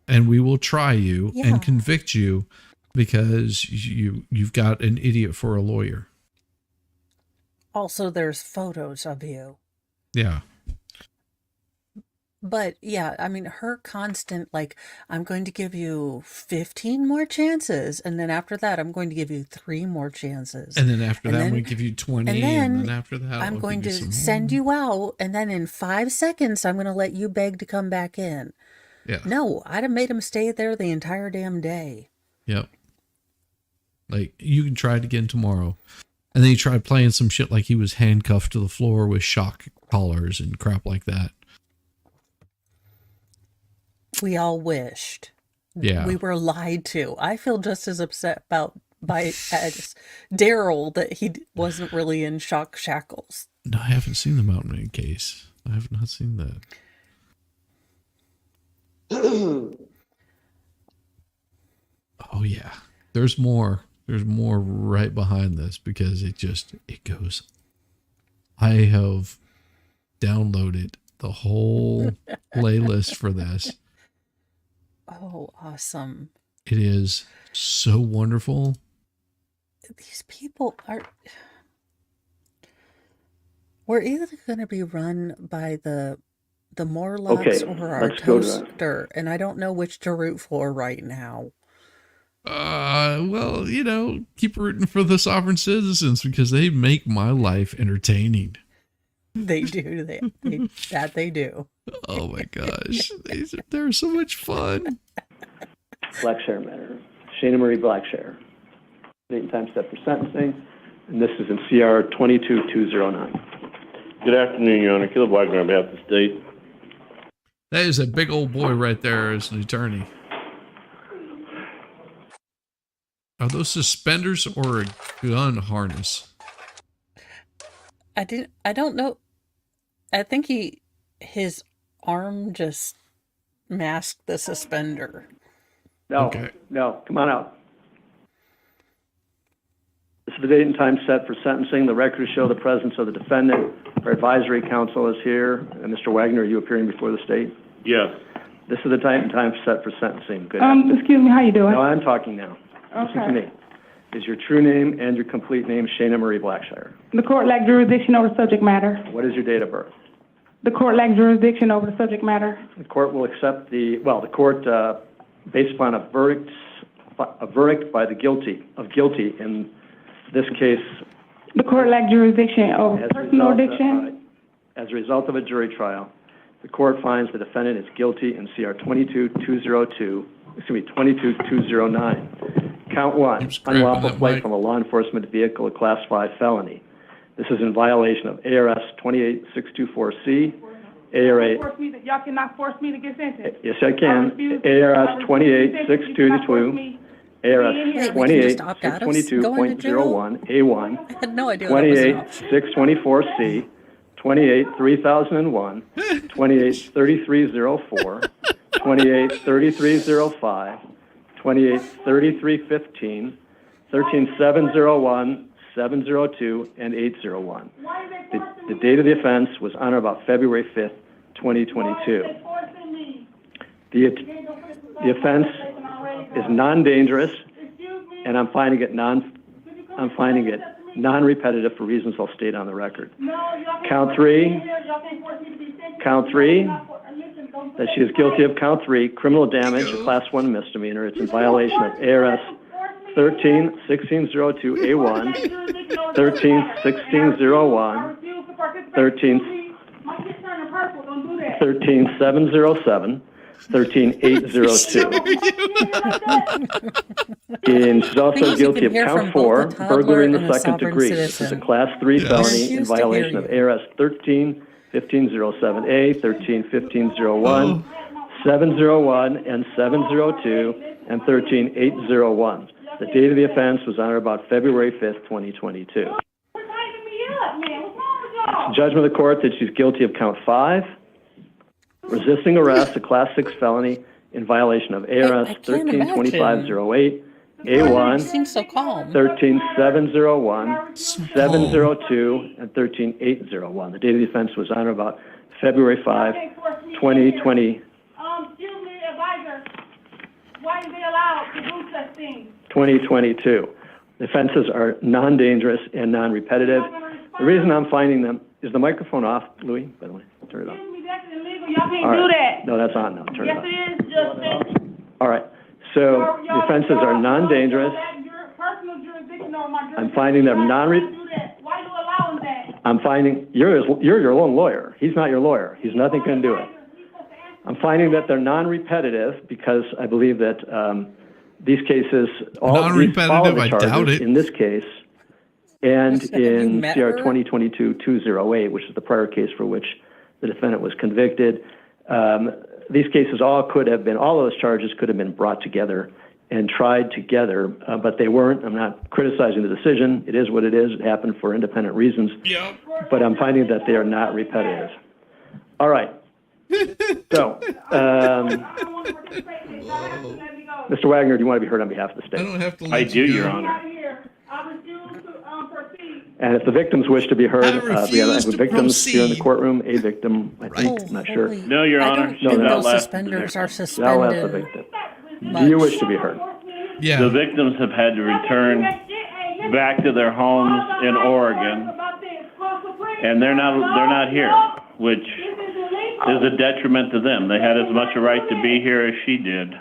and we will try you and convict you because you've got an idiot for a lawyer. Also, there's photos of you. Yeah. But yeah, I mean, her constant, like, I'm going to give you 15 more chances. And then after that, I'm going to give you 3 more chances. And then after that, I'm going to give you 20. And then after that, I'm going to send you out. And then in 5 seconds, I'm going to let you beg to come back in. Yeah. No, I'd have made him stay there the entire damn day. Yep. Like, you can try it again tomorrow. And then he tried playing some shit like he was handcuffed to the floor with shock collars and crap like that. We all wished. Yeah. We were lied to. I feel just as upset by Daryl that he wasn't really in shock shackles. No, I haven't seen the Mountain Man case. I have not seen that. Oh yeah. There's more. There's more right behind this because it goes. I have downloaded the whole playlist for this. Oh, awesome. It is so wonderful. These people we're either going to be run by the Morlocks or our toaster, and I don't know which to root for right now. Well, keep rooting for the sovereign citizens because they make my life entertaining. They do. They do. Oh my gosh. They're so much fun. Blackshire matter. Shana Marie Blackshire. Date and time set for sentencing. And this is in CR 22209. Good afternoon, Your Honor. Caleb Wagner on behalf of the state. That is a big old boy right there as an attorney. Are those suspenders or a gun harness? I don't know. I think his arm just masked the suspender. No, no, come on out. This is the date and time set for sentencing. The records show the presence of the defendant. Our advisory counsel is here. Mr. Wagner, are you appearing before the state? Yes. This is the date and time set for sentencing. Good. Excuse me, how you doing? No, I'm talking now. Listen to me. Is your true name and your complete name Shana Marie Blackshire? The court lacked jurisdiction over the subject matter. What is your date of birth? The court lacked jurisdiction over the subject matter. The court will accept the court, based upon a verdict by the guilty in this case. The court lacked jurisdiction over personal addiction. As a result of a jury trial, the court finds the defendant is guilty in CR 22209. Count 1, unlawful flight from a law enforcement vehicle, a Class 5 felony. This is in violation of ARS 28624C, ARA. Y'all cannot force me to get sentenced. Yes, I can. ARS 28622, ARS 28622.01, A1. I had no idea. 28624C, 283001, 283304, 283305. 283315, 13701, 702, and 801. The date of the offense was on or about February 5th, 2022. The offense is non-dangerous, and I'm finding it non-repetitive for reasons I'll state on the record. Count three, that she is guilty of count three, criminal damage, a class 1 misdemeanor. It's in violation of ARS 13-1602A1, 13-1601, 13-707, 13-802. And she's also guilty of count 4, burglary in the second degree. This is a class 3 felony in violation of ARS 13-1507A, 13-1501, 701, and 702, and 13-801. The date of the offense was on or about February 5th, 2022. Judgment of the court that she's guilty of count 5, resisting arrest, a class 6 felony in violation of ARS 13-2508, A1, Seems so calm. 13-701, 702, and 13-801. The date of the offense was on or about February 5, 2020. Excuse me, advisor. Why are they allowed to do such things? 2022. The offenses are non-dangerous and non-repetitive. The reason I'm finding them, is the microphone off, Louis, by the way? Turn it off. Excuse me, that's illegal. Y'all can't All right. do that. No, that's on now. Turn Yes, it off. it is, Justice. All right. So the offenses are non-dangerous. Personal jurisdiction over my jurisdiction. I'm finding them Why you allowing that? I'm finding, you're your own lawyer. He's not your lawyer. He's nothing can do it. I'm finding that they're non-repetitive because I believe that these cases, all these follow the I doubt charges it. in this case and in met CR her? 2022-208, which is the prior case for which the defendant was convicted. These cases all of those charges could have been brought together and tried together, but they weren't. I'm not criticizing the decision. It is what it is. It happened for independent reasons. Yep. But I'm finding that they are not repetitive. All right. So, Mr. Wagner, do you want to be heard on behalf of the state? I don't have to. I do, Your Honor. And if the victims wish to be heard, I we have refuse to victims here in the proceed. courtroom. A victim, I think, I'm not sure. No, Your I Honor. don't She's think not those last. suspenders are Now suspended. that's the victim. Do you wish to be heard? Yeah. The victims have had to return back to their homes in Oregon, and they're not here, which is a detriment to them. They had as much a right to be here as she did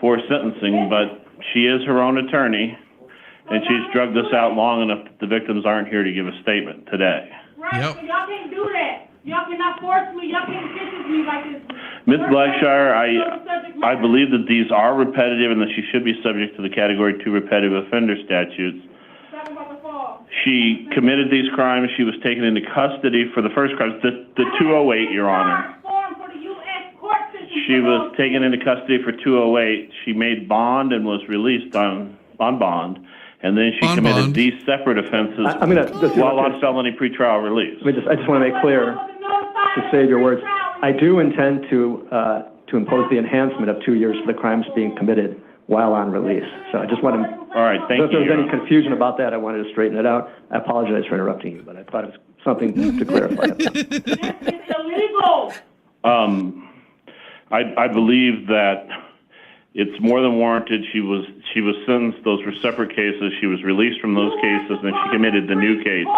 for sentencing, but she is her own attorney, and she's drugged this out long enough that the victims aren't here to give a statement today. Yep. Y'all can't do that. Y'all cannot force me. Y'all can't sentence me like this. Ms. Blackshire, I believe that these are repetitive and that she should be subject to the Category 2 repetitive offender statutes. She committed these crimes. She was taken into custody for the first crimes, the 208, Your Honor. She was taken into custody for 208. She made bond and was released on bond. And then she committed these separate offenses while on felony pretrial release. I just want to make clear, to save your words, I do intend to impose the enhancement of 2 years for the crimes being committed while on release. So I just want to. All right, thank you. If there was any confusion about that, I wanted to straighten it out. I apologize for interrupting you, but I thought it was something to clarify. It's illegal. I believe that it's more than warranted. She was sentenced. Those were separate cases. She was released from those cases, and she committed the new cases.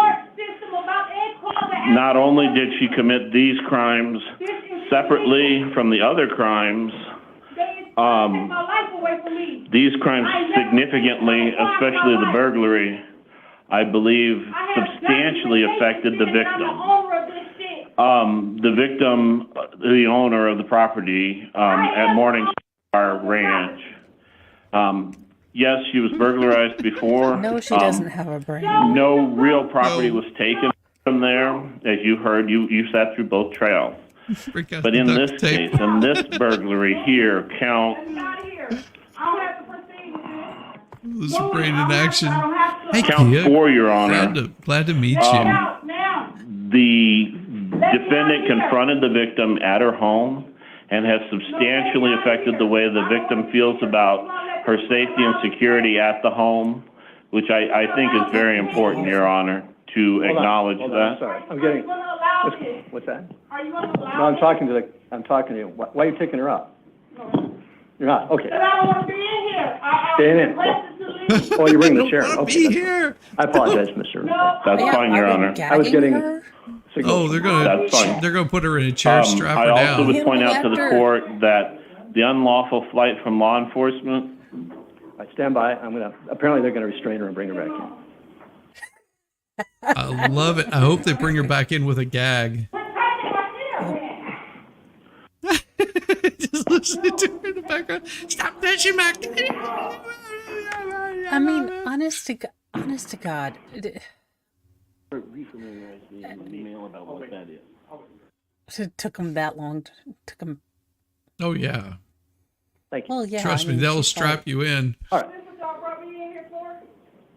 Not only did she commit these crimes separately from the other crimes, these crimes significantly, especially the burglary, I believe substantially affected the victim. The victim, the owner of the property at Morningstar Ranch. Yes, she was burglarized before. No, she doesn't have a brain. No real property was taken from there. As you heard, you sat through both trials. But in this case, in this burglary here, count. This is brain in action. Hey, Count kid. 4, Your Honor. Glad to meet you. The defendant confronted the victim at her home and has substantially affected the way the victim feels about her safety and security at the home, which I think is very important, Your Honor, to acknowledge Hold on, that. I'm sorry. I'm getting. What's that? No, I'm talking to you. Why are you taking her up? You're not. Okay. I don't want to be in here. Staying in. requested to leave. Oh, you bring the I chair. don't wanna Okay, be here. I apologize, Mr. That's fine, Your Honor. I was getting. Oh, they're gonna That's fine. they're gonna put her in a chair, strap I her also down. would point out to the court that the unlawful flight from law enforcement. I stand by. Apparently they're gonna restrain her and bring her back in. I love it. I hope they bring her back in with a gag. Just listening to her in the background. Stop touching my. I mean, honest to God. It took him that long. Took him. Oh yeah. Thank you. Well, yeah. Trust me, they'll strap you in. All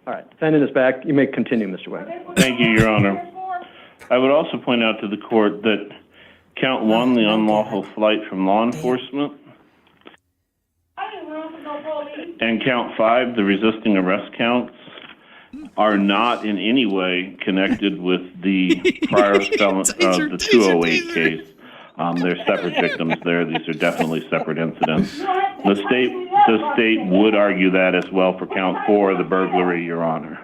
right, defendant is back. You may continue, Mr. Wagner. Thank you, Your Honor. I would also point out to the court that count one, the unlawful flight from law enforcement, and count 5, the resisting arrest counts, are not in any way connected with the prior the 208 case. They're separate victims there. These are definitely separate incidents. The state would argue that as well for count 4, the burglary, Your Honor.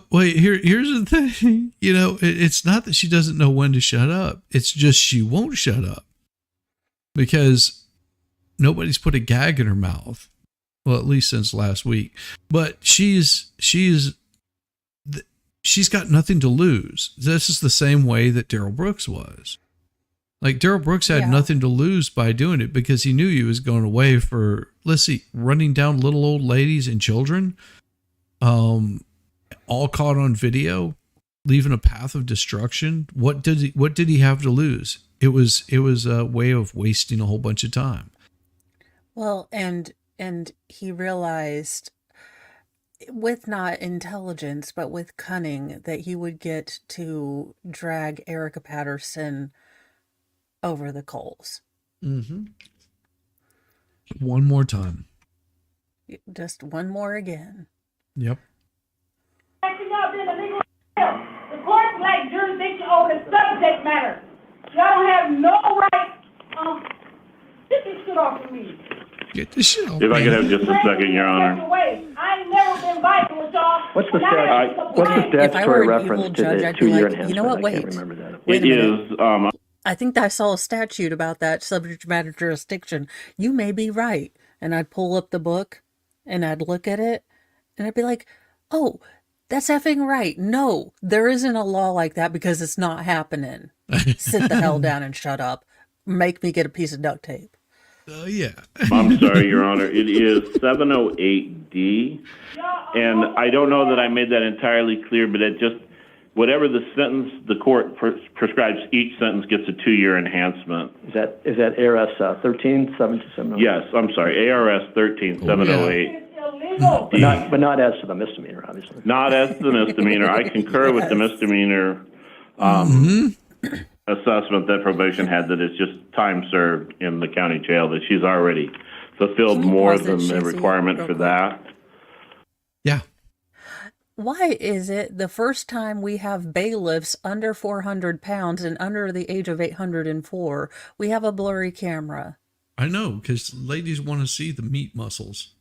Wait, here's the thing. You know, it's not that she doesn't know when to shut up. It's just she won't shut up because nobody's put a gag in her mouth. Well, at least since last week. But she's got nothing to lose. This is the same way that Daryl Brooks was. Like Daryl Brooks had nothing to lose by doing it because he knew he was going away for, let's see, running down little old ladies and children, all caught on video, leaving a path of destruction. What did he have to lose? It was a way of wasting a whole bunch of time. Well, and he realized with not intelligence, but with cunning, that he would get to drag Erica Patterson over the coals. Mm-hmm. One more time. Just one more again. Yep. The court lacks jurisdiction over the subject matter. Y'all don't have no right. Get this shit off of me. Get this shit off. If I could have just a second, Your Honor. I ain't never been biting with y'all. What's the statutory reference to the 2-year enhancement? You know what? I Wait. can't remember that. It is. I think I saw a statute about that subject matter jurisdiction. You may be right. And I'd pull up the book and I'd look at it and I'd be like, oh, that's effing right. No, there isn't a law like that because it's not happening. Sit the hell down and shut up. Make me get a piece of duct tape. Yeah. I'm sorry, Your Honor. It is 708D. And I don't know that I made that entirely clear, but it just, whatever the sentence the court prescribes, each sentence gets a 2-year enhancement. Is that ARS 13-72708? Yes, I'm sorry, ARS 13708. But not as to the misdemeanor, obviously. Not as to the misdemeanor. I concur with the misdemeanor assessment that probation had, that it's just time served in the county jail, that she's already fulfilled more than the requirement for that. Yeah. Why is it the first time we have bailiffs under 400 pounds and under the age of 804, we have a blurry camera? I know, because ladies want to see the meat muscles.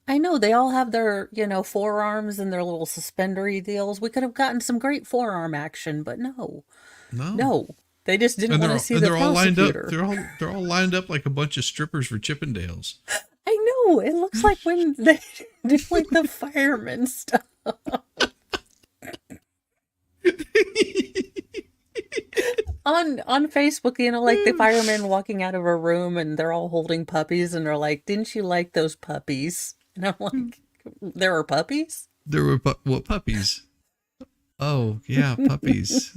I know, they all have their, forearms and their little suspendery deals. We could have gotten some great forearm action, but no. They just didn't want to see the prosecutor. They're all lined up like a bunch of strippers for Chippendales. I know. It looks like when they do like the fireman stuff. on Facebook, like the firemen walking out of a room and they're all holding puppies and they're like, "Didn't you like those puppies?" And I'm like, "There were puppies?" There were what puppies? Oh, yeah, puppies.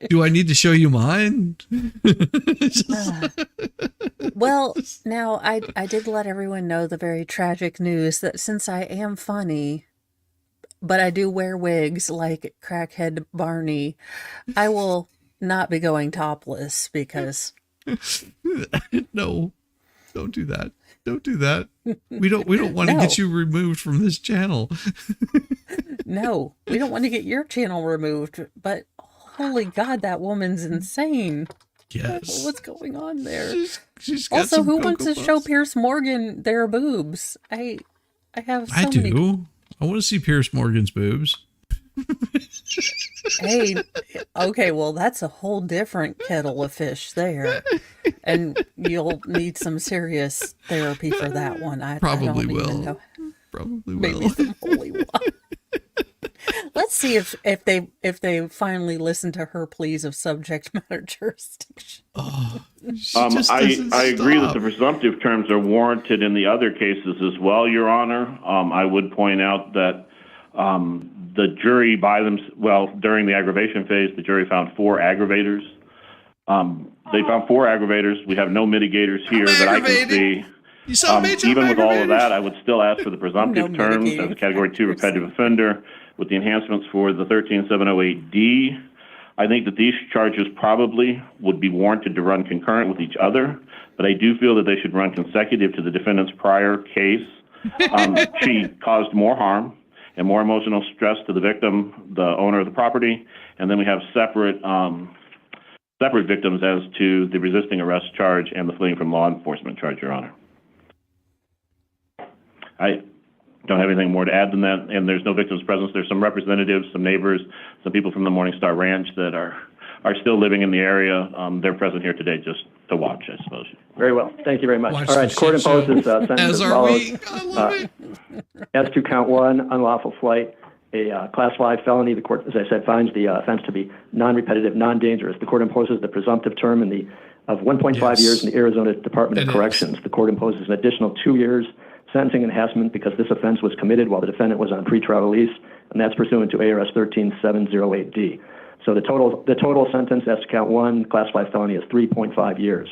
Do I need to show you mine? Well, now I did let everyone know the very tragic news that since I am funny, but I do wear wigs like crackhead Barney, I will not be going topless because... No, don't do that. Don't do that. We don't want to get you removed from this channel. No, we don't want to get your channel removed, but holy God, that woman's insane. Yes. What's going on there? She's got Also, some who Cocoa wants to Puffs. show Pierce Morgan their boobs? I have so I do. many. I want to see Pierce Morgan's boobs. Hey, okay, well, that's a whole different kettle of fish there. And you'll need some serious therapy for that one. I Probably don't even will. know. Probably Maybe will. some holy water. Let's see if they finally listen to her pleas of subject matter jurisdiction. Oh, I agree that the presumptive terms are warranted in the other cases as well, Your Honor. I would point out that the jury during the aggravation phase, the jury found 4 aggravators. They found 4 aggravators. We have no mitigators here that I can see. Even with all of that, I would still ask for the presumptive terms as a Category 2 repetitive offender with the enhancements for the 13708D. I think that these charges probably would be warranted to run concurrent with each other, but I do feel that they should run consecutive to the defendant's prior case. She caused more harm and more emotional stress to the victim, the owner of the property, and then we have separate victims as to the resisting arrest charge and the fleeing from law enforcement charge, Your Honor. I don't have anything more to add than that, and there's no victim's presence. There's some representatives, some neighbors, some people from the Morningstar Ranch that are still living in the area. They're present here today just to watch, I suppose. Very well. Thank you very much. Watch All right, the the court shit show. imposes a sentence As as are follows. we. I love it. As to count 1, unlawful flight, a Class 5 felony, the court, as I said, finds the offense to be non-repetitive, non-dangerous. The court imposes the presumptive term of 1.5 years in the Arizona Department of Corrections. The court imposes an additional 2 years sentencing enhancement because this offense was committed while the defendant was on pretrial release, and that's pursuant to ARS 13708D. So the total sentence as to count 1, Class 5 felony, is 3.5 years.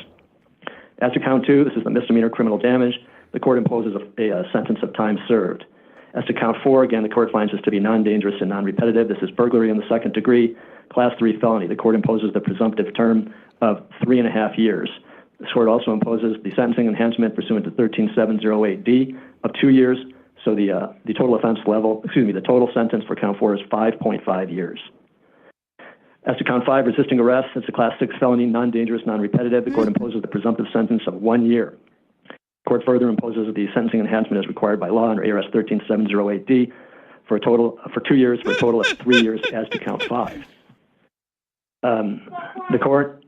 As to count 2, this is the misdemeanor criminal damage. The court imposes a sentence of time served. As to count 4, again, the court finds this to be non-dangerous and non-repetitive. This is burglary in the 2nd degree, Class 3 felony. The court imposes the presumptive term of 3.5 years. This court also imposes the sentencing enhancement pursuant to 13708D of 2 years. So the total sentence for count 4 is 5.5 years. As to count 5, resisting arrest, it's a Class 6 felony, non-dangerous, non-repetitive. The court imposes the presumptive sentence of 1 year. The court further imposes the sentencing enhancement as required by law under ARS 13708D for 2 years, for a total of 3 years as to count 5. The court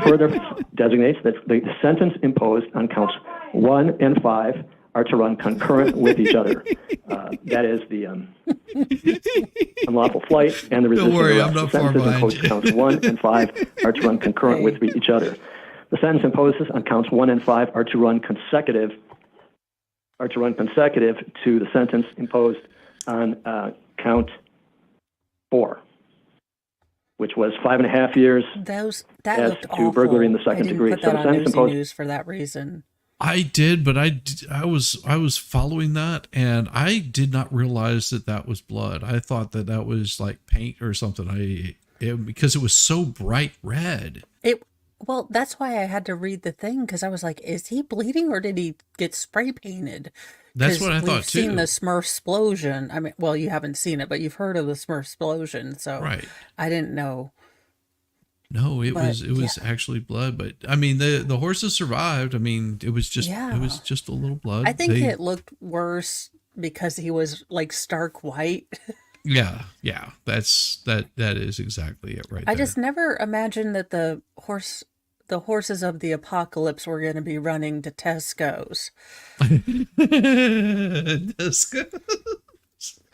further designates that the sentence imposed on counts 1 and 5 are to run concurrent with each other. That is the unlawful flight and the resisting arrest. The sentences imposed on counts 1 and 5 are to run concurrent with each other. The sentence imposed on counts 1 and 5 are to run consecutive to the sentence imposed on count 4, which was 5.5 years. That as looked to awful. burglary in the 2nd degree. Put So that the on sentence Newsy imposed. News for that reason. I did, but I was following that, and I did not realize that was blood. I thought that was like paint or something. Because it was so bright red. Well, that's why I had to read the thing, because I was like, is he bleeding or did he get spray painted? That's what I thought too. We've seen the Smurf explosion. I mean, well, you haven't seen it, but you've heard of the Smurf explosion, so right. I didn't know. No, it was actually blood, but I mean the horses survived. I mean, it was just a little blood. I think it looked worse because he was like stark white. Yeah, that is exactly it right I there. just never imagined that the horses of the apocalypse were going to be running to Tesco's.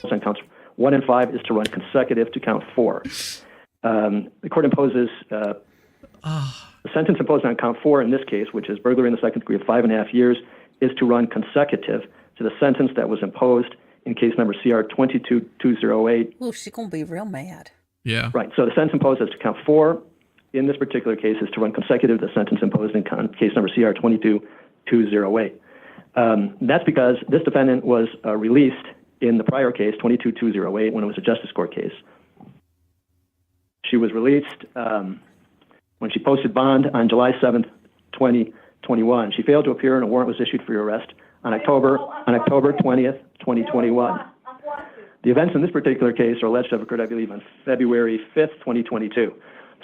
On counts 1 and 5 is to run consecutive to count 4. The court imposes the sentence imposed on count 4 in this case, which is burglary in the 2nd degree of 5.5 years, is to run consecutive to the sentence that was imposed in case number CR 22208. Oh, she's going to be real mad. Yeah. Right. So the sentence imposed as to count 4 in this particular case is to run consecutive to the sentence imposed in case number CR 22208. That's because this defendant was released in the prior case, 22208, when it was a justice court case. She was released when she posted bond on July 7th, 2021. She failed to appear and a warrant was issued for her arrest on October 20th, 2021. The events in this particular case are alleged to have occurred, I believe, on February 5th, 2022.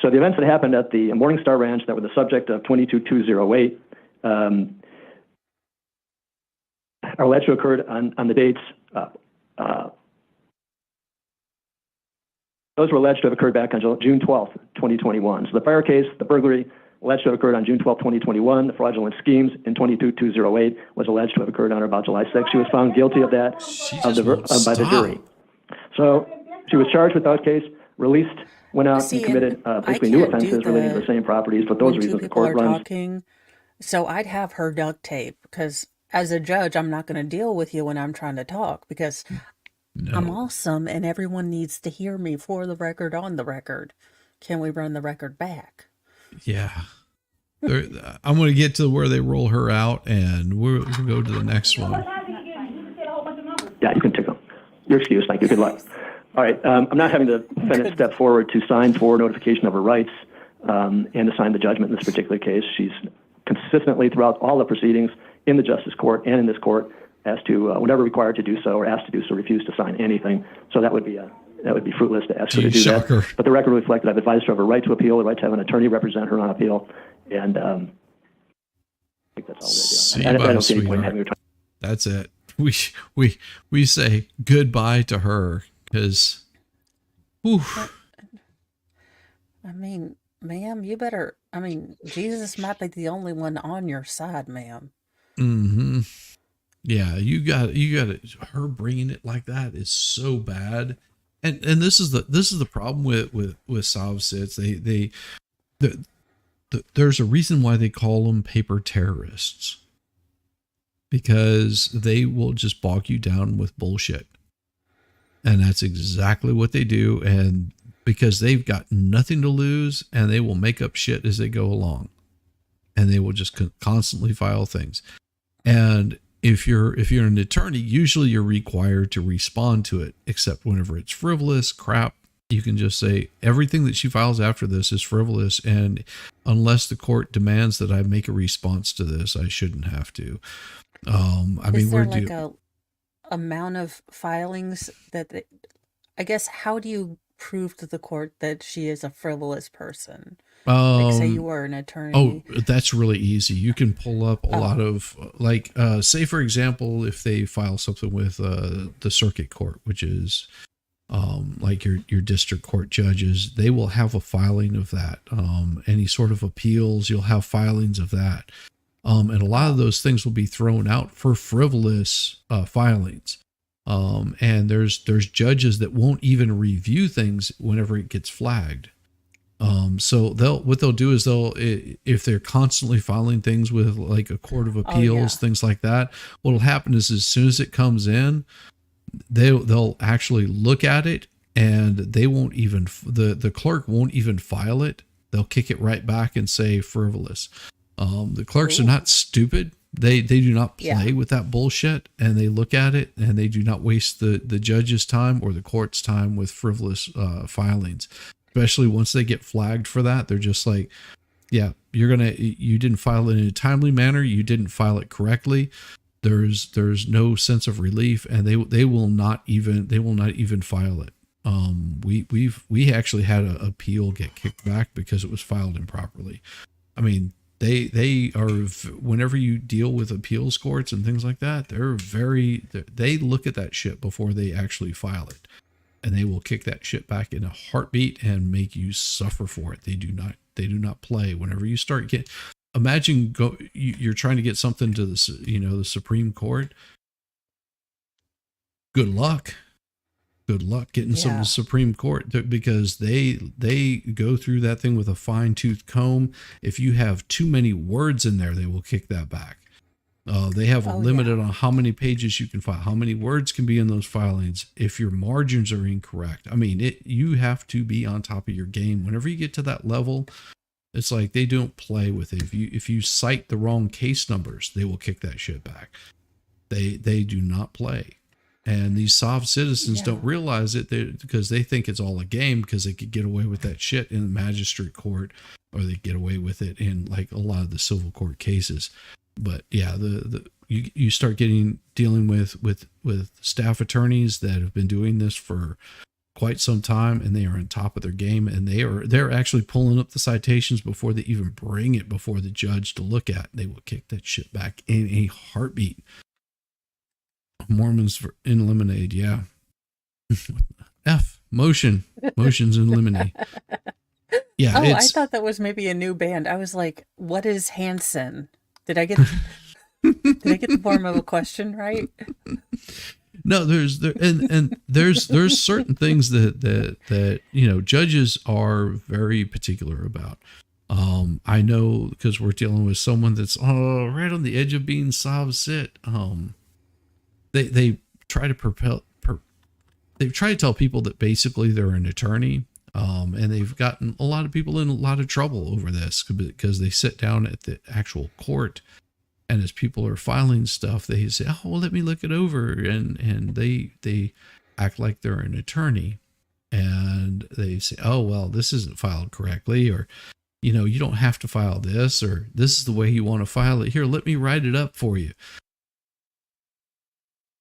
So the events that happened at the Morningstar Ranch that were the subject of 22208 are alleged to have occurred on the dates. Those were alleged to have occurred back on June 12th, 2021. So the prior case, the burglary, alleged to have occurred on June 12th, 2021. The fraudulent schemes in 22208 was alleged to have occurred on or about July 6th. She was found guilty of that by the jury. So she was charged with that case, released, went out and committed basically new offenses relating to the same properties, but those reasons the court runs. Talking, so I'd have her duct tape, because as a judge, I'm not going to deal with you when I'm trying to talk, because I'm awesome and everyone needs to hear me for the record, on the record. Can we run the record back? Yeah. I'm going to get to where they roll her out, and we'll go to the next one. Yeah, you can take them. Your excuse. Thank you. Good luck. All right. I'm not having the defendant step forward to sign for notification of her rights and to sign the judgment in this particular case. She's consistently throughout all the proceedings in the Justice Court and in this court as to whenever required to do so or asked to do so, refused to sign anything. So that would be fruitless to ask her to do that. But the record reflects that I've advised her of her right to appeal, the right to have an attorney represent her on appeal, and I think that's all they're doing. I don't see any point in having her. That's it. We say goodbye to her because, I mean, ma'am, you better. I mean, Jesus might be the only one on your side, ma'am. Mm-hmm. Yeah, you got it. Her bringing it like that is so bad, and this is the problem with Sav sits. There's a reason why they call them paper terrorists, because they will just bog you down with bullshit, and that's exactly what they do. And because they've got nothing to lose, and they will make up shit as they go along, and they will just constantly file things. And if you're an attorney, usually you're required to respond to it, except whenever it's frivolous crap. You can just say everything that she files after this is frivolous, and unless the court demands that I make a response to this, I shouldn't have to. Is there like a amount of filings that I guess, how do you prove to the court that she is a frivolous person? Like, say you were an attorney. Oh, that's really easy. You can pull up a lot of, like, say for example, if they file something with the circuit court, which is like your district court judges, they will have a filing of that. Any sort of appeals, you'll have filings of that. And a lot of those things will be thrown out for frivolous filings. And there's judges that won't even review things whenever it gets flagged. So what they'll do is if they're constantly filing things with like a court of appeals, things like that, what'll happen is as soon as it comes in, they'll actually look at it, and they won't even, the clerk won't even file it. They'll kick it right back and say frivolous. The clerks are not stupid. They do not play with that bullshit, and they look at it, and they do not waste the judge's time or the court's time with frivolous filings. Especially once they get flagged for that, they're just like, yeah, you didn't file it in a timely manner. You didn't file it correctly. There's no sense of relief, and they will not even file it. We actually had an appeal get kicked back because it was filed improperly. I mean, they are, whenever you deal with appeals courts and things like that, they look at that shit before they actually file it. And they will kick that shit back in a heartbeat and make you suffer for it. They do not play. Whenever you start imagine you're trying to get something to the Supreme Court. Good luck getting some to the Supreme Court, because they go through that thing with a fine-tooth comb. If you have too many words in there, they will kick that back. They have a limit on how many pages you can file, how many words can be in those filings. If your margins are incorrect, I mean, you have to be on top of your game. Whenever you get to that level, it's like they don't play with it. If you cite the wrong case numbers, they will kick that shit back. They do not play. And these soft citizens don't realize it because they think it's all a game, because they could get away with that shit in the magistrate court, or they get away with it in like a lot of the civil court cases. But yeah, you start dealing with staff attorneys that have been doing this for quite some time, and they are on top of their game, and they're actually pulling up the citations before they even bring it before the judge to look at. They will kick that shit back in a heartbeat. Mormons in lemonade, yeah. Motions in lemonade. Yeah. Oh, I thought that was maybe a new band. I was like, what is Hanson? Did I get the form of a question right? No, there's certain things that judges are very particular about. I know because we're dealing with someone that's right on the edge of being sit. They try to they try to tell people that basically they're an attorney. And they've gotten a lot of people in a lot of trouble over this because they sit down at the actual court, and as people are filing stuff, they say, "Oh, well, let me look it over," and they act like they're an attorney, and they say, "Oh, well, this isn't filed correctly," or you don't have to file this, or this is the way you want to file it. Here, let me write it up for you.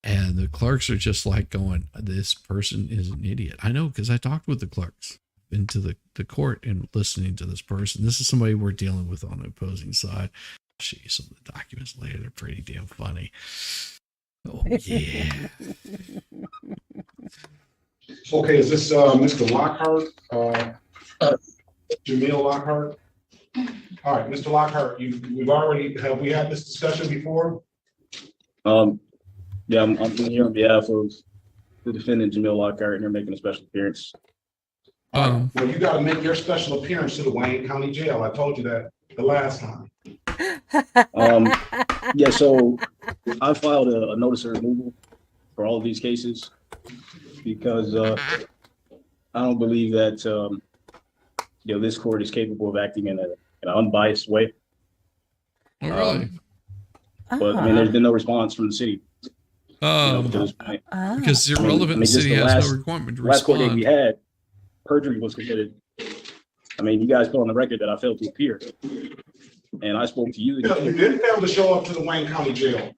And the clerks are just like going, this person is an idiot. I know, because I talked with the clerks into the court and listening to this person. This is somebody we're dealing with on the opposing side. I'll show you some of the documents later. They're pretty damn funny. Oh, yeah. Okay, is this Mr. Lockhart? Jamil Lockhart? All right, Mr. Lockhart, have we had this discussion before? Yeah, I'm here on behalf of the defendant, Jamil Lockhart, and they're making a special appearance. Well, you got to make your special appearance to the Wayne County Jail. I told you that the last time. Yeah, so I filed a notice of removal for all of these cases because I don't believe that this court is capable of acting in an unbiased way. Really? But I mean, there's been no response from the city. Because the irrelevant city has no requirement to last court date respond. we had, perjury was committed. I mean, you guys put on the record that I failed to appear, and I spoke to you. You didn't fail to show up to the Wayne County Jail.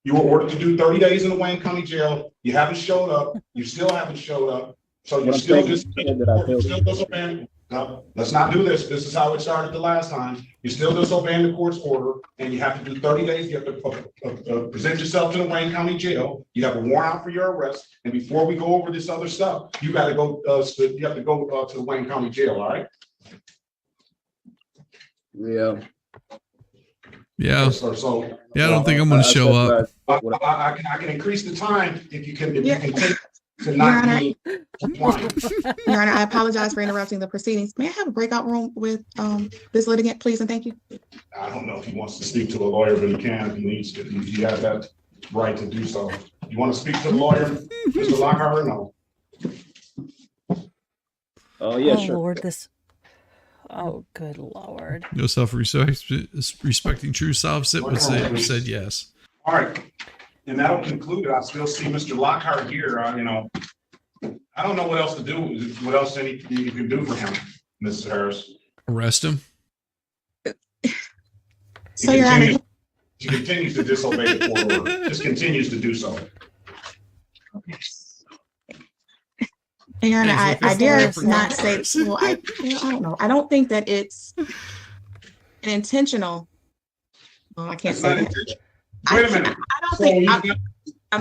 You were ordered to do 30 days in the Wayne County Jail. You haven't showed up. You still haven't showed up. So you're still disobeying. No, let's not do this. This is how it started the last time. You're still disobeying the court's order, and you have to do 30 days. You have to present yourself to the Wayne County Jail. You have a warrant out for your arrest. And before we go over this other stuff, you got to go. You have to go to the Wayne County Jail. All right? Yeah. Yeah. So yeah, I don't think I'm going to show up. I can increase the time if you can. If you can take. To not be Your Honor, I apologize for interrupting the proceedings. May I have a breakout room with this litigant, please, and thank you. I don't know if he wants to speak to a lawyer, but he can if he needs to. He has that right to do so. You want to speak to the lawyer, Mr. Lockhart, or no? Yeah, oh, sure. Lord, oh, good Lord. No self-respecting true sit would said yes. All right. And that'll conclude it. I still see Mr. Lockhart here. I don't know what else to do. What else anything you can do for him, Mrs. Harris? Arrest him. So, Your Honor, he continues to disobey the court order. Just continues to do so. Your Honor, I dare not say. Well, I don't know. I don't think that it's an intentional. Well, I can't say that. Wait a minute. I don't think I'm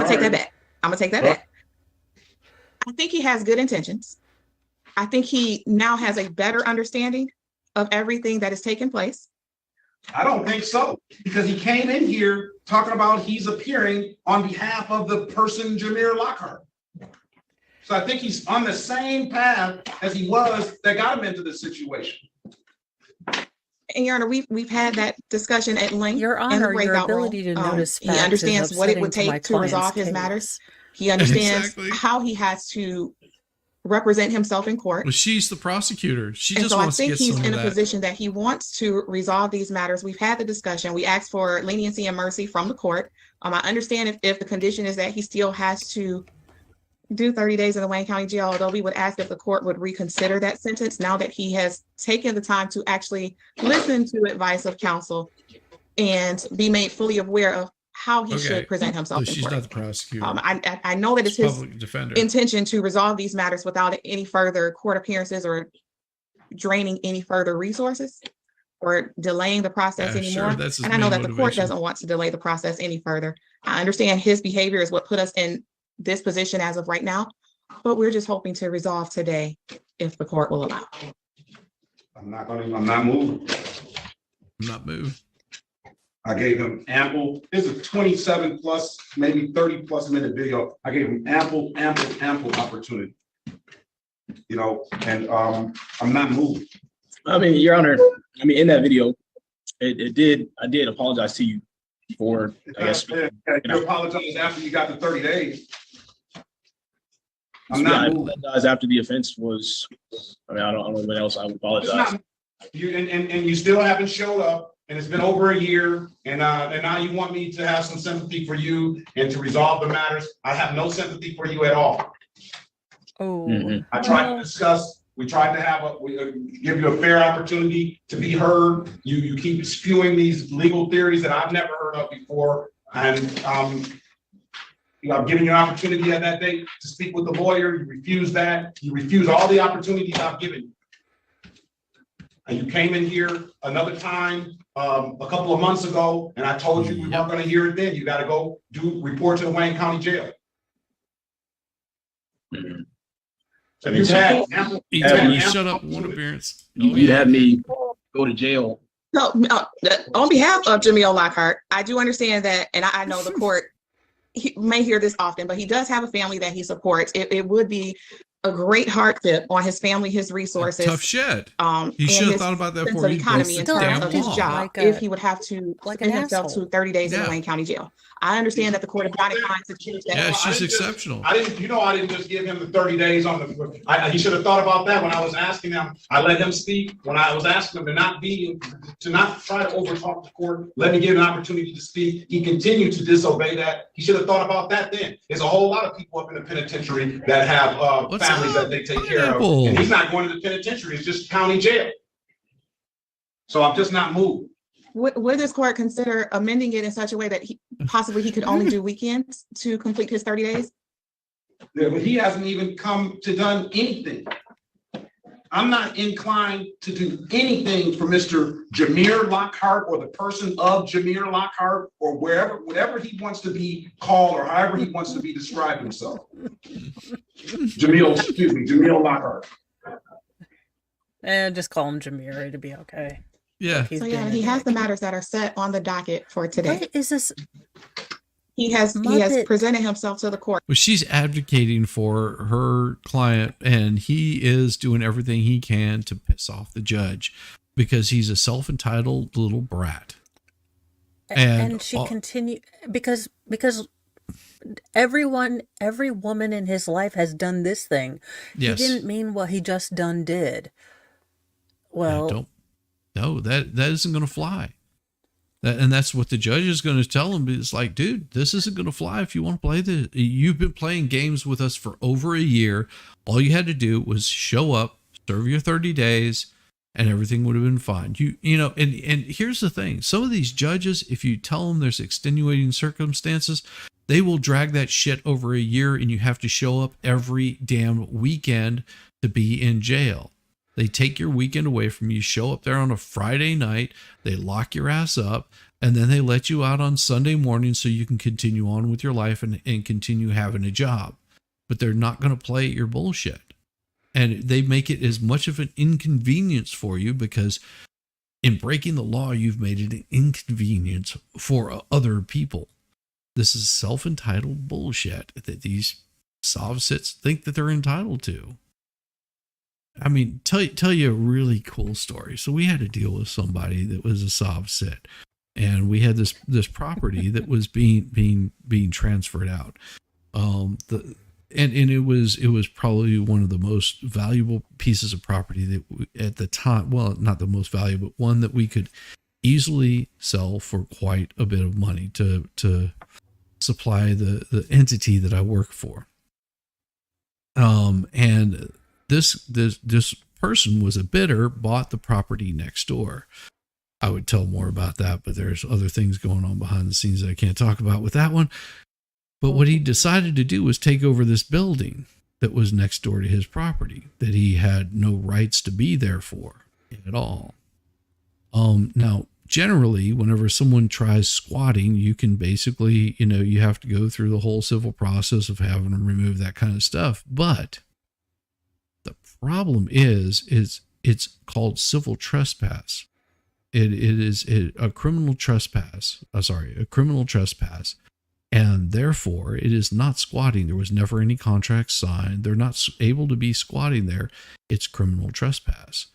gonna take that back. I'm gonna take that back. I think he has good intentions. I think he now has a better understanding of everything that has taken place. I don't think so, because he came in here talking about he's appearing on behalf of the person Jameer Lockhart. So I think he's on the same path as he was that got him into this situation. And Your Honor, we've had that discussion at length. Your Honor, your ability to notice he understands what it would take to resolve his matters. He understands how he has to represent himself in court. Well, she's the prosecutor. She just so wants I think to get he's in a position that he wants to resolve these matters. We've had the discussion. We asked for leniency and mercy from the court. I understand if the condition is that he still has to do 30 days in the Wayne County Jail, although we would ask if the court would reconsider that sentence now that he has taken the time to actually listen to advice of counsel and be made fully aware of how he Okay. should present himself So in she's court. not the prosecutor. I know that it's his Public defender. intention to resolve these matters without any further court appearances or draining any further resources or delaying the process Yeah, sure, anymore. that's his And I know main that the court motivation. doesn't want to delay the process any further. I understand his behavior is what put us in this position as of right now, but we're just hoping to resolve today if the court will allow. I'm not moving. I'm not moved. I gave him ample, this is 27 plus, maybe 30 plus minute video. I gave him ample opportunity. You know, and I'm not moving. I mean, Your Honor, I mean, in that video, I did apologize to you for, I guess. You apologize after you got the 30 days. I'm Yeah, not I moving. apologize after the offense was, I mean, I don't know what else I would It's apologize. not, and you still haven't showed up, and it's been over a year, and now you want me to have some sympathy for you and to resolve the matters. I have no sympathy for you at all. Oh, I tried to discuss, we tried to give you a fair opportunity to be heard. You keep spewing these legal theories that I've never heard of before. And you know, I've given you an opportunity at that date to speak with the lawyer. You refused that. You refused all the opportunities I've given you. And you came in here another time a couple of months ago, and I told you we weren't going to hear it then. You got to go report to the Wayne County Jail. So you've had ample- Shut up, one appearance. You'd have me go to jail. No, on behalf of Jamil Lockhart, I do understand that, and I know the court he may hear this often, but he does have a family that he supports. It would be a great hardship on his family, his resources. Tough shit. He And should have his thought about that sense before of he economy in broke the terms damn of his law. job, if he would have to submit himself to 30 days in the Wayne County Jail. I understand that the court is not inclined to choose that. Yeah, she's I didn't just- exceptional. I didn't just give him the 30 days on the, he should have thought about that when I was asking him. I let him speak when I was asking him to not try to overtalk the court. Let me give him an opportunity to speak. He continued to disobey that. He should have thought about that then. There's a whole lot of people up in the penitentiary that have families that they take care of. And he's not going to the penitentiary. It's just county jail. So I'm just not moved. Would this court consider amending it in such a way that he could only do weekends to complete his 30 days? Yeah, but he hasn't even come to done anything. I'm not inclined to do anything for Mr. Jameer Lockhart or the person of Jameer Lockhart or whatever he wants to be called or however he wants to be described himself. Jamil Lockhart. and just call him Jameer to be okay. Yeah. So yeah, he has the matters that are set on the docket for today. What is this? He has presented himself to the court. Well, she's advocating for her client, and he is doing everything he can to piss off the judge because he's a self-entitled little brat. And she continued because every woman in his life has done this thing. Yes. He didn't mean what he just did. Well, no, that isn't going to fly. And that's what the judge is going to tell him. It's like, dude, this isn't going to fly if you want to play this. You've been playing games with us for over a year. All you had to do was show up, serve your 30 days, and everything would have been fine. You know, and here's the thing. Some of these judges, if you tell them there's extenuating circumstances, they will drag that shit over a year, and you have to show up every damn weekend to be in jail. They take your weekend away from you, show up there on a Friday night, they lock your ass up, and then they let you out on Sunday morning so you can continue on with your life and continue having a job. But they're not going to play your bullshit. And they make it as much of an inconvenience for you because in breaking the law, you've made it an inconvenience for other people. This is self-entitled bullshit that these sovsits think that they're entitled to. I mean, tell you a really cool story. So we had to deal with somebody that was a sovsit, and we had this property that was being transferred out. And it was probably one of the most valuable pieces of property that at the time, well, not the most valuable, but one that we could easily sell for quite a bit of money to supply the entity that I work for. And this person was a bidder, bought the property next door. I would tell more about that, but there's other things going on behind the scenes that I can't talk about with that one. But what he decided to do was take over this building that was next door to his property that he had no rights to be there for at all. Now, generally, whenever someone tries squatting, you can basically, you have to go through the whole civil process of having them remove that kind of stuff. But the problem is it's called civil trespass. It is a criminal trespass. A criminal trespass. And therefore, it is not squatting. There was never any contract signed. They're not able to be squatting there. It's criminal trespass.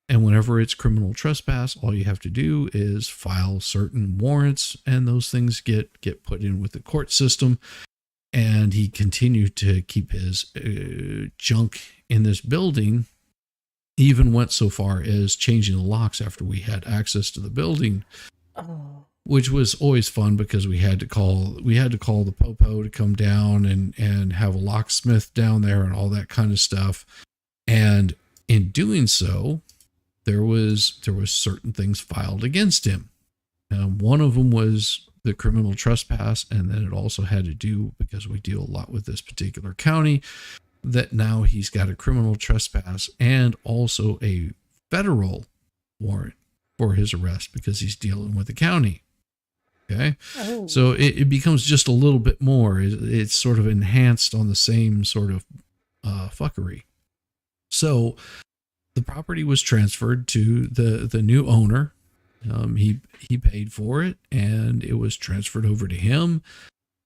And whenever it's criminal trespass, all you have to do is file certain warrants, and those things get put in with the court system. And he continued to keep his junk in this building, even went so far as changing the locks after we had access to the building. Oh. Which was always fun because we had to call the popo to come down and have a locksmith down there and all that kind of stuff. And in doing so, there was certain things filed against him. One of them was the criminal trespass, and then it also had to do, because we deal a lot with this particular county, that now he's got a criminal trespass and also a federal warrant for his arrest because he's dealing with the county. Okay. Oh. So it becomes just a little bit more. It's sort of enhanced on the same sort of fuckery. So the property was transferred to the new owner. He paid for it, and it was transferred over to him.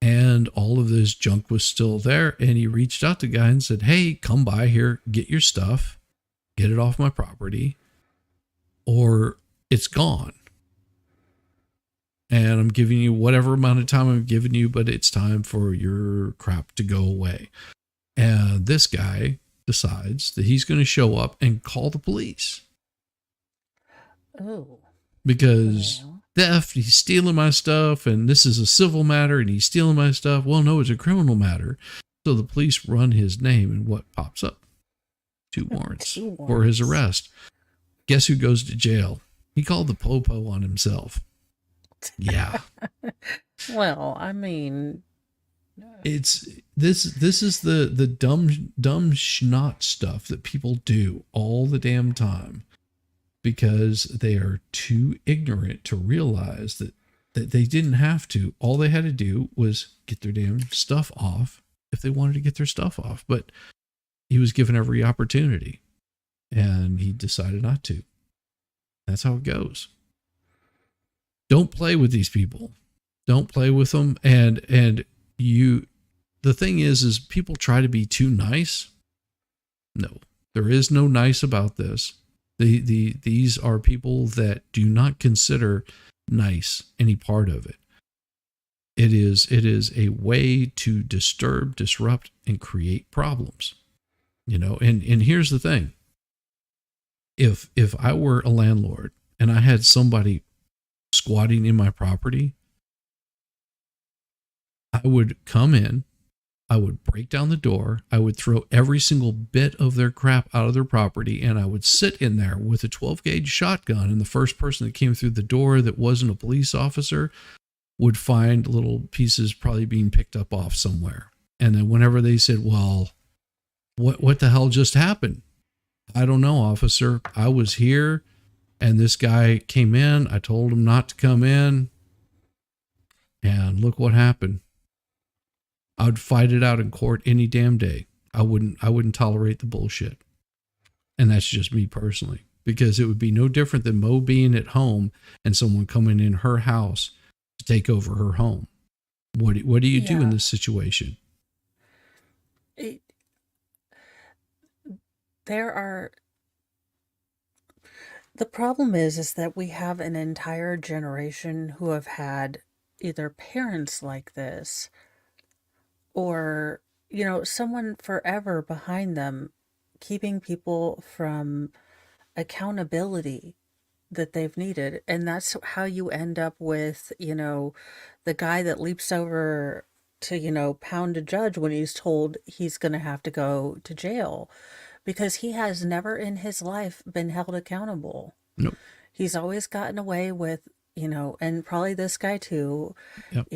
And all of this junk was still there. And he reached out to the guy and said, "Hey, come by here, get your stuff, get it off my property, or it's gone. And I'm giving you whatever amount of time I'm giving you, but it's time for your crap to go away." And this guy decides that he's going to show up and call the police. Oh. Because theft, he's stealing my stuff, and this is a civil matter, and he's stealing my stuff. Well, no, it's a criminal matter. So the police run his name, and what pops up? Two warrants for his arrest. Guess who goes to jail? He called the popo on himself. Yeah. Well, I mean, It's this is the dumb schnot stuff that people do all the damn time because they are too ignorant to realize that they didn't have to. All they had to do was get their damn stuff off if they wanted to get their stuff off. But he was given every opportunity and he decided not to. That's how it goes. Don't play with these people. Don't play with them. And the thing is people try to be too nice. No, there is no nice about this. These are people that do not consider nice any part of it. It is a way to disturb, disrupt, and create problems. And here's the thing. If I were a landlord and I had somebody squatting in my property, I would come in, I would break down the door, I would throw every single bit of their crap out of their property, and I would sit in there with a 12-gauge shotgun, and the first person that came through the door that wasn't a police officer would find little pieces probably being picked up off somewhere. And then whenever they said, "Well, what the hell just happened?" "I don't know, officer. I was here and this guy came in. I told him not to come in. And look what happened." I'd fight it out in court any damn day. I wouldn't tolerate the bullshit. And that's just me personally, because it would be no different than Mo being at home and someone coming in her house to take over her home. What do you do in this situation? The problem is that we have an entire generation who have had either parents like this or, someone forever behind them, keeping people from accountability that they've needed. And that's how you end up with, the guy that leaps over to, pound a judge when he's told he's going to have to go to jail because he has never in his life been held accountable. Nope. he's always gotten away with, and probably this guy too, Yep.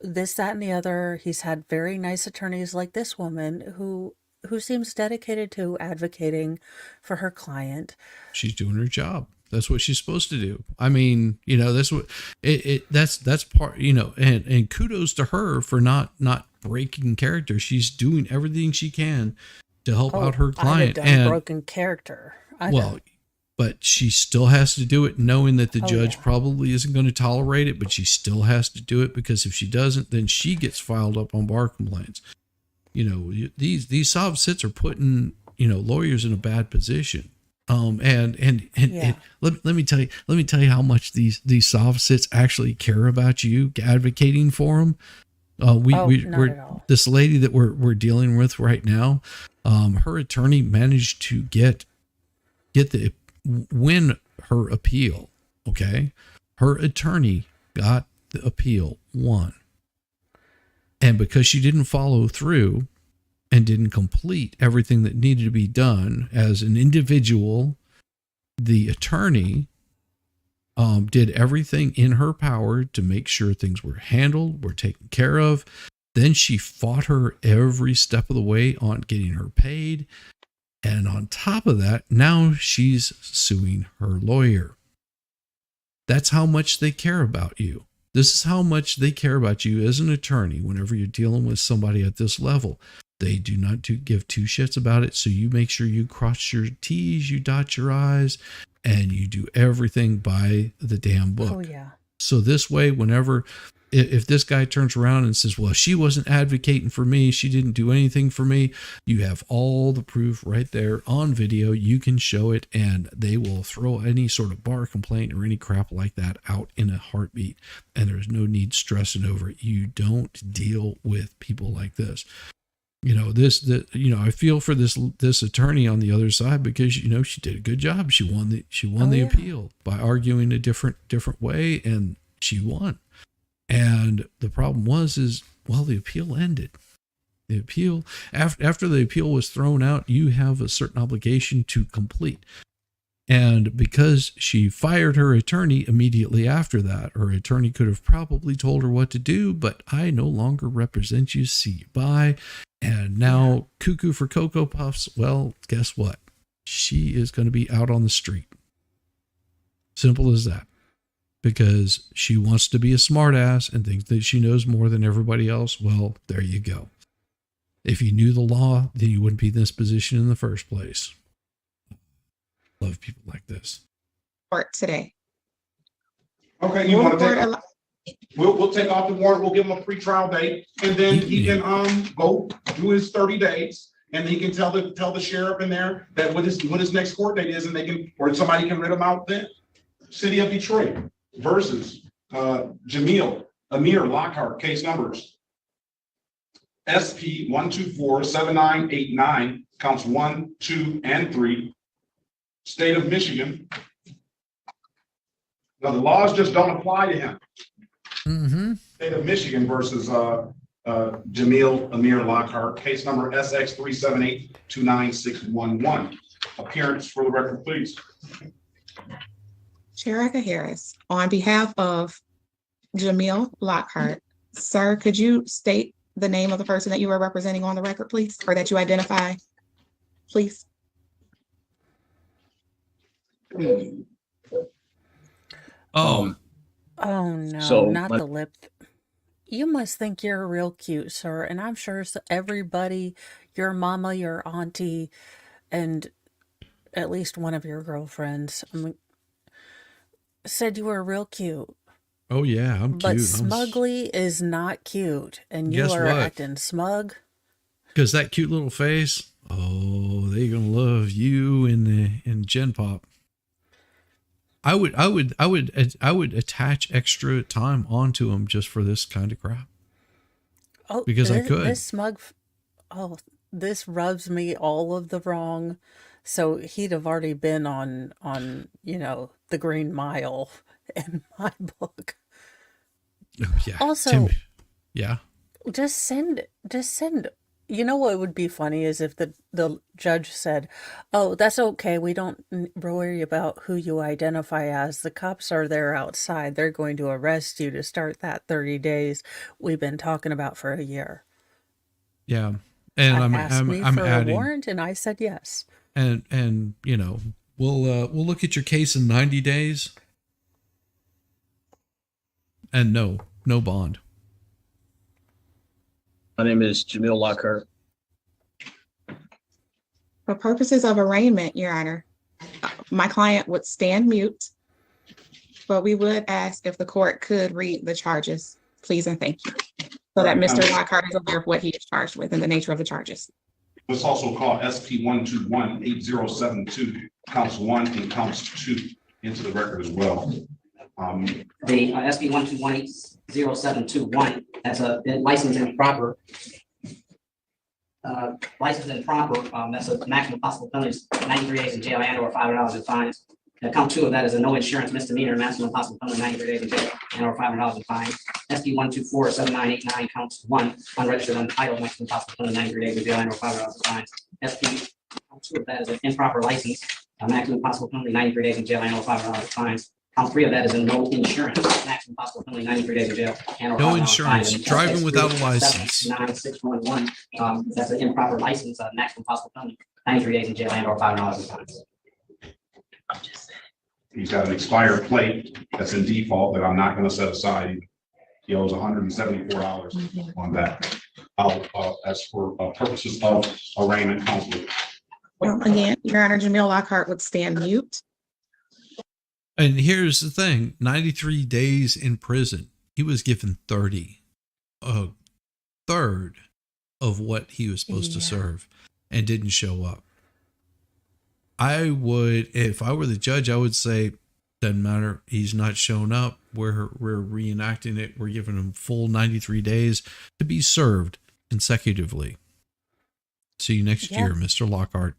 this, that, and the other. He's had very nice attorneys like this woman who seems dedicated to advocating for her client. She's doing her job. That's what she's supposed to do. I mean, that's what that's part, and kudos to her for not breaking character. She's doing everything she can to help out her client. I'd have done broken character. But she still has to do it knowing that the judge probably isn't going to tolerate it, but she still has to do it, because if she doesn't, then she gets filed up on bar complaints. These sob sits are putting, lawyers in a bad position. And let me tell you how much these soft sits actually care about you advocating for them. We're this lady that we're dealing with right now. Her attorney managed to win her appeal. Okay. Her attorney got the appeal, won. And because she didn't follow through and didn't complete everything that needed to be done as an individual, the attorney did everything in her power to make sure things were handled, were taken care of. Then she fought her every step of the way on getting her paid. And on top of that, now she's suing her lawyer. That's how much they care about you. This is how much they care about you as an attorney whenever you're dealing with somebody at this level. They do not give two shits about it. So you make sure you cross your T's, you dot your I's, and you do everything by the damn book. Oh, yeah. So this way, if this guy turns around and says, well, she wasn't advocating for me, she didn't do anything for me, you have all the proof right there on video. You can show it, and they will throw any sort of bar complaint or any crap like that out in a heartbeat. And there's no need stressing over it. You don't deal with people like this. I feel for this attorney on the other side, because, she did a good job. She won the appeal by arguing a different way, and she won. And the problem was the appeal ended. The appeal, after the appeal was thrown out, you have a certain obligation to complete. And because she fired her attorney immediately after that, her attorney could have probably told her what to do, but I no longer represent you. See you, bye. And now, cuckoo for Cocoa Puffs. Well, guess what? She is going to be out on the street. Simple as that. Because she wants to be a smartass and thinks that she knows more than everybody else. Well, there you go. If you knew the law, then you wouldn't be in this position in the first place. Love people like this. Court today. Okay, you want to take? We'll take off the warrant. We'll give him a pre-trial date, and then he can go do his 30 days, and he can tell the sheriff in there that what his next court date is, and they can, or somebody can rit him out then. City of Detroit versus Jamil Amir Lockhart, case numbers SP 1247989, counts 1, 2, and 3. State of Michigan. Now the laws just don't apply to him. Mm-hmm. State of Michigan versus Jamil Amir Lockhart, case number SX 378-29611. Appearance for the record, please. Sharika Harris, on behalf of Jamil Lockhart, sir, could you state the name of the person that you are representing on the record, please, or that you identify, please? Oh no, So not the lip. You must think you're real cute, sir. And I'm sure everybody, your mama, your auntie, and at least one of your girlfriends said you were real cute. Oh yeah, I'm But cute. smugly is not cute. And you Guess are what? acting smug. Because that cute little face, oh, they're gonna love you in Gen Pop. I would attach extra time onto him just for this kind of crap. Oh, Because I could. This rubs me all of the wrong. So he'd have already been on the Green Mile in my book. Oh, yeah. Also, yeah. just send You know what would be funny is if the judge said, "Oh, that's okay. We don't worry about who you identify as. The cops are there outside. They're going to arrest you to start that 30 days we've been talking about for a year." Yeah. And Asked me I'm for a adding, warrant, and I said yes. and you know, we'll look at your case in 90 days. And no bond. My name is Jamil Lockhart. For purposes of arraignment, Your Honor, my client would stand mute, but we would ask if the court could read the charges, please and thank you, so that Mr. Lockhart is aware of what he is charged with and the nature of the charges. Let's also call SP 121-8072, counts 1 and counts 2 into the record as well. The SP 121-8071 has been licensed improper. Licensed improper, that's a maximum possible penalty, 93 days in jail and or $500 in fines. Count 2 of that is a no insurance misdemeanor, maximum possible penalty, 93 days in jail and or $500 in fines. SP 124-7989, counts 1, unregistered untitled, maximum possible penalty, 93 days in jail and or $500 in fines. SP count 2 of that is an improper license, maximum possible penalty, 93 days in jail and or $500 in fines. Count 3 of that is a no insurance, maximum possible penalty, 93 days in jail and or No $500 in insurance, fines. driving without a license. 9611, that's an improper license, maximum possible penalty, 93 days in jail and or $500 in fines. He's got an expired plate that's in default that I'm not going to set aside. He owes $174 on that. As for purposes of arraignment counsel. Well, again, Your Honor, Jamil Lockhart would stand mute. And here's the thing, 93 days in prison. He was given 30, a third of what he was supposed to serve, and didn't show up. I would, if I were the judge, I would say, doesn't matter. He's not shown up. We're reenacting it. We're giving him full 93 days to be served consecutively. See you next year, Mr. Lockhart.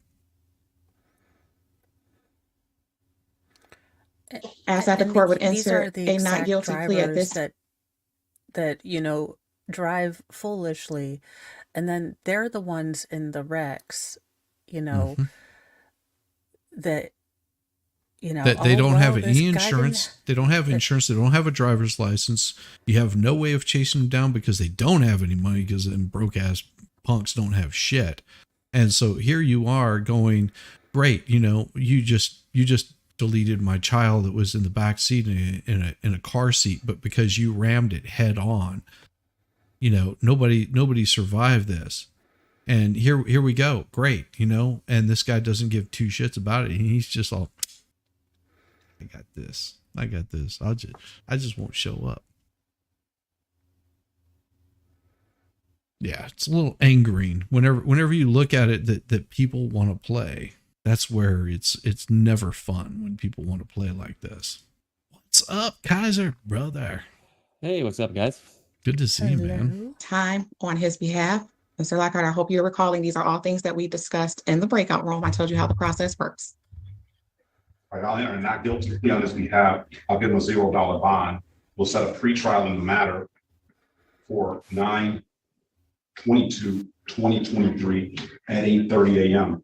As that the court would These enter are the a not exact guilty plea at drivers this. that you know drive foolishly, and then they're the ones in the wrecks, you know, that that they don't have any this guy insurance. They don't have insurance. They don't have a driver's license. You have no way of chasing them down because they don't have any money, because them broke ass punks don't have shit. And so here you are going, great. You know, you just deleted my child that was in the back seat in a car seat, but because you rammed it head on, you know, nobody survived this. And here we go. Great. You know, and this guy doesn't give two shits about it. He's just all, I got this. I just won't show up. Yeah. It's a little angering whenever you look at it that people want to play. That's where it's never fun when people want to play like this. What's up, Kaiser, brother? Hey, what's up, guys? Good to see you, man. Time on his behalf. Mr. Lockhart, I hope you're recalling these are all things that we discussed in the breakout room. I told you how the process works. Right, I'll enter not guilty plea on his behalf. I'll give him a $0 bond. We'll set a pretrial in the matter for 9/22/2023 at 8:30 a.m.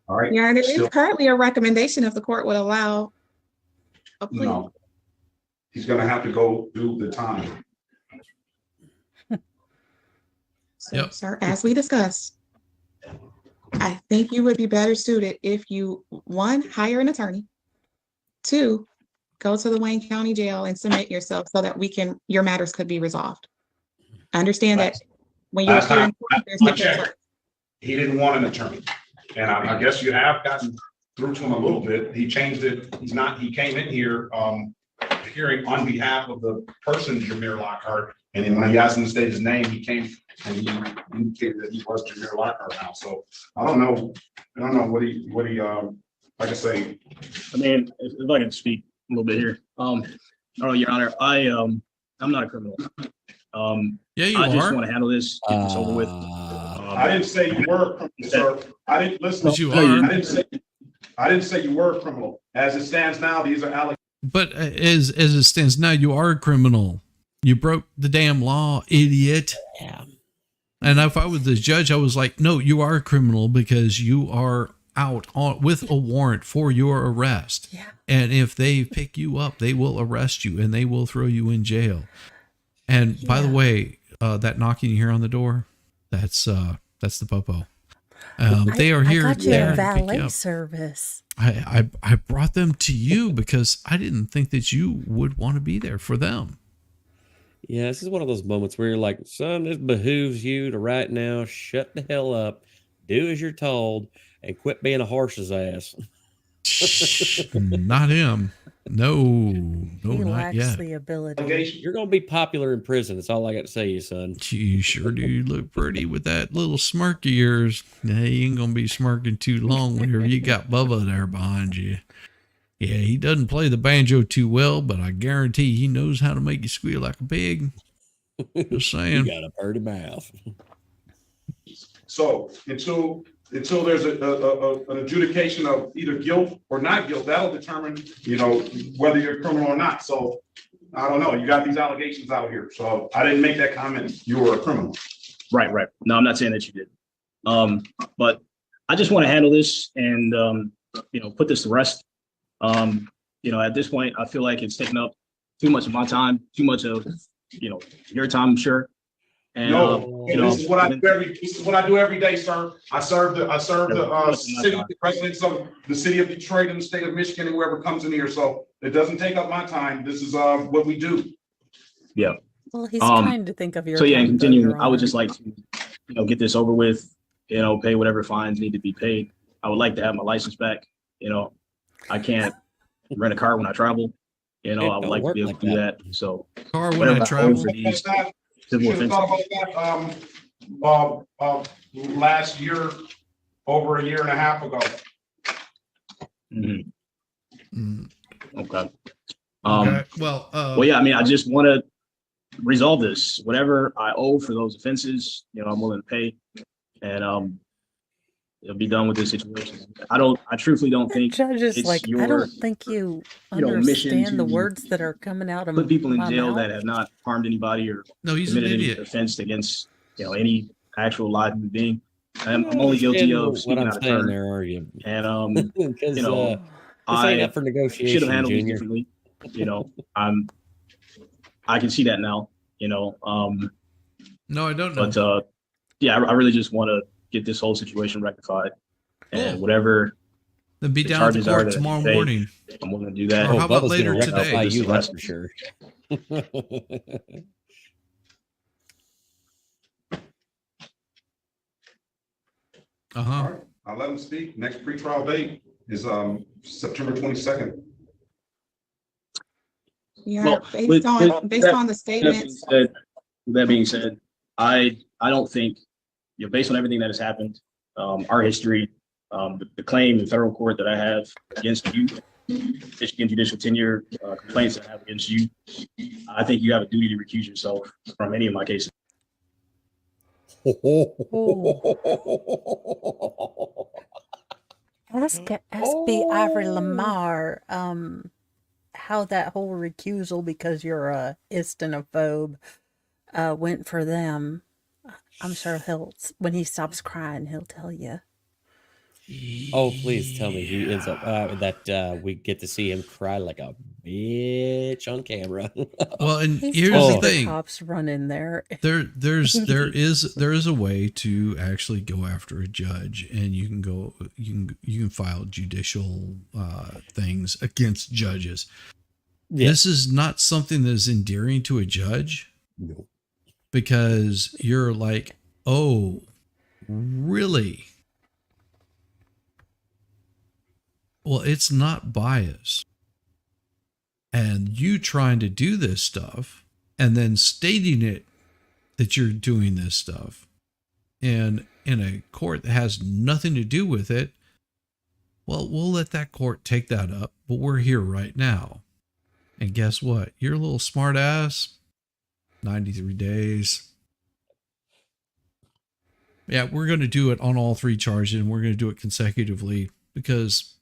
All right. Your Honor, there is currently a recommendation if the court would allow a plea. No, he's going to have to go do the time. So, sir, as we discussed, I think you would be better suited if you, 1, hire an attorney, 2, go to the Wayne County Jail and submit yourself so that your matters could be resolved. I understand that when you're here in court, there's different. He didn't want an attorney. And I guess you have gotten through to him a little bit. He changed it. He came in here hearing on behalf of the person, Jameer Lockhart. And then when he asked him to state his name, he came and he indicated that he was Jameer Lockhart now. So I don't know what he like I say. I mean, if I can speak a little bit here. Your Honor, I'm not a criminal. Yeah, you I just are. want to handle this, get this over with. I didn't say you were a criminal, sir. I didn't listen. But you are. I didn't say you were a criminal. As it stands now, these are allegations. But as it stands now, you are a criminal. You broke the damn law, idiot. Yeah. And if I was the judge, I was like, no, you are a criminal because you are out on with a warrant for your arrest. Yeah. And if they pick you up, they will arrest you and they will throw you in jail. And by the way, that knocking you hear on the door, that's the popo. They are here. I got you there a to pick you valet up. service. I brought them to you because I didn't think that you would want to be there for them. Yeah, this is one of those moments where you're like, son, it behooves you to right now shut the hell up, do as you're told, and quit being a horse's ass. Not him. No, He not lacks yet. the ability. You're going to be popular in prison. That's all I got to say to you, son. You sure do look pretty with that little smirk of yours. Now, you ain't going to be smirking too long whenever you got Bubba there behind you. Yeah, he doesn't play the banjo too well, but I guarantee he knows how to make you squeal like a pig. Just saying. You got a pretty mouth. So until there's an adjudication of either guilt or not guilt, that'll determine, whether you're a criminal or not. So I don't know. You got these allegations out here. So I didn't make that comment. You were a criminal. Right. No, I'm not saying that you did. But I just want to handle this and, put this to rest. At this point, I feel like it's taken up too much of my time, too much of, your time, I'm sure. And, this is what I do every day, sir. I serve the city residents of the city of Detroit and the state of Michigan and whoever comes in here. So it doesn't take up my time. This is what we do. Yeah. Well, he's trying to think of your. So yeah, and time, though, continuing, Your I would Honor. just like to, get this over with, pay whatever fines need to be paid. I would like to have my license back. I can't rent a car when I travel. I would like to be able to do that. So car when I travel. For these Should civil have offenses. thought about that last year, over a year and a half ago. Okay. Okay. Well, yeah, I just want to resolve this. Whatever I owe for those offenses, I'm willing to pay, and it'll be done with this situation. I truthfully don't think Judge is it's like, your, I don't think you mission understand the to words that are coming out of put people in my jail mouth. that have not harmed anybody or no, he's an committed any idiot. offense against any actual live human being. I'm only guilty of what speaking I'm out of saying turn. there, are you? And Because this ain't I up for negotiation, should have handled this Junior. differently. I can see that now. No, I don't know. But yeah, I really just want to get this whole situation rectified, and whatever Then be the down at the charges are court that tomorrow I take, morning. I'm willing to do that. Or how about Bubba's later gonna today? rectify you, that's This for sure. Uh-huh. All right, I'll let them speak. Next pretrial date is September 22nd. Yeah, Well, based on the statements. With that being said, I don't think, based on everything that has happened, our history, the claim in federal court that I have against you, Michigan judicial tenure complaints that I have against you, I think you have a duty to recuse yourself from any of my cases. Ask SB Ivory Lamar how that whole recusal because you're a istinophobe went for them. I'm sure when he stops crying, he'll tell you. Oh, please tell me he ends up that we get to see him cry like a bitch on camera. Well, and He's here's told the me the thing. cops run in there. There is a way to actually go after a judge, and you can file judicial things against judges. Yeah. This is not something that is endearing to a judge. No. Because you're like, oh, really? Well, it's not biased. And you trying to do this stuff and then stating it that you're doing this stuff and in a court that has nothing to do with it, well, we'll let that court take that up, but we're here right now. And guess what? You're a little smart ass. 93 days. Yeah, we're going to do it on all three charges, and we're going to do it consecutively because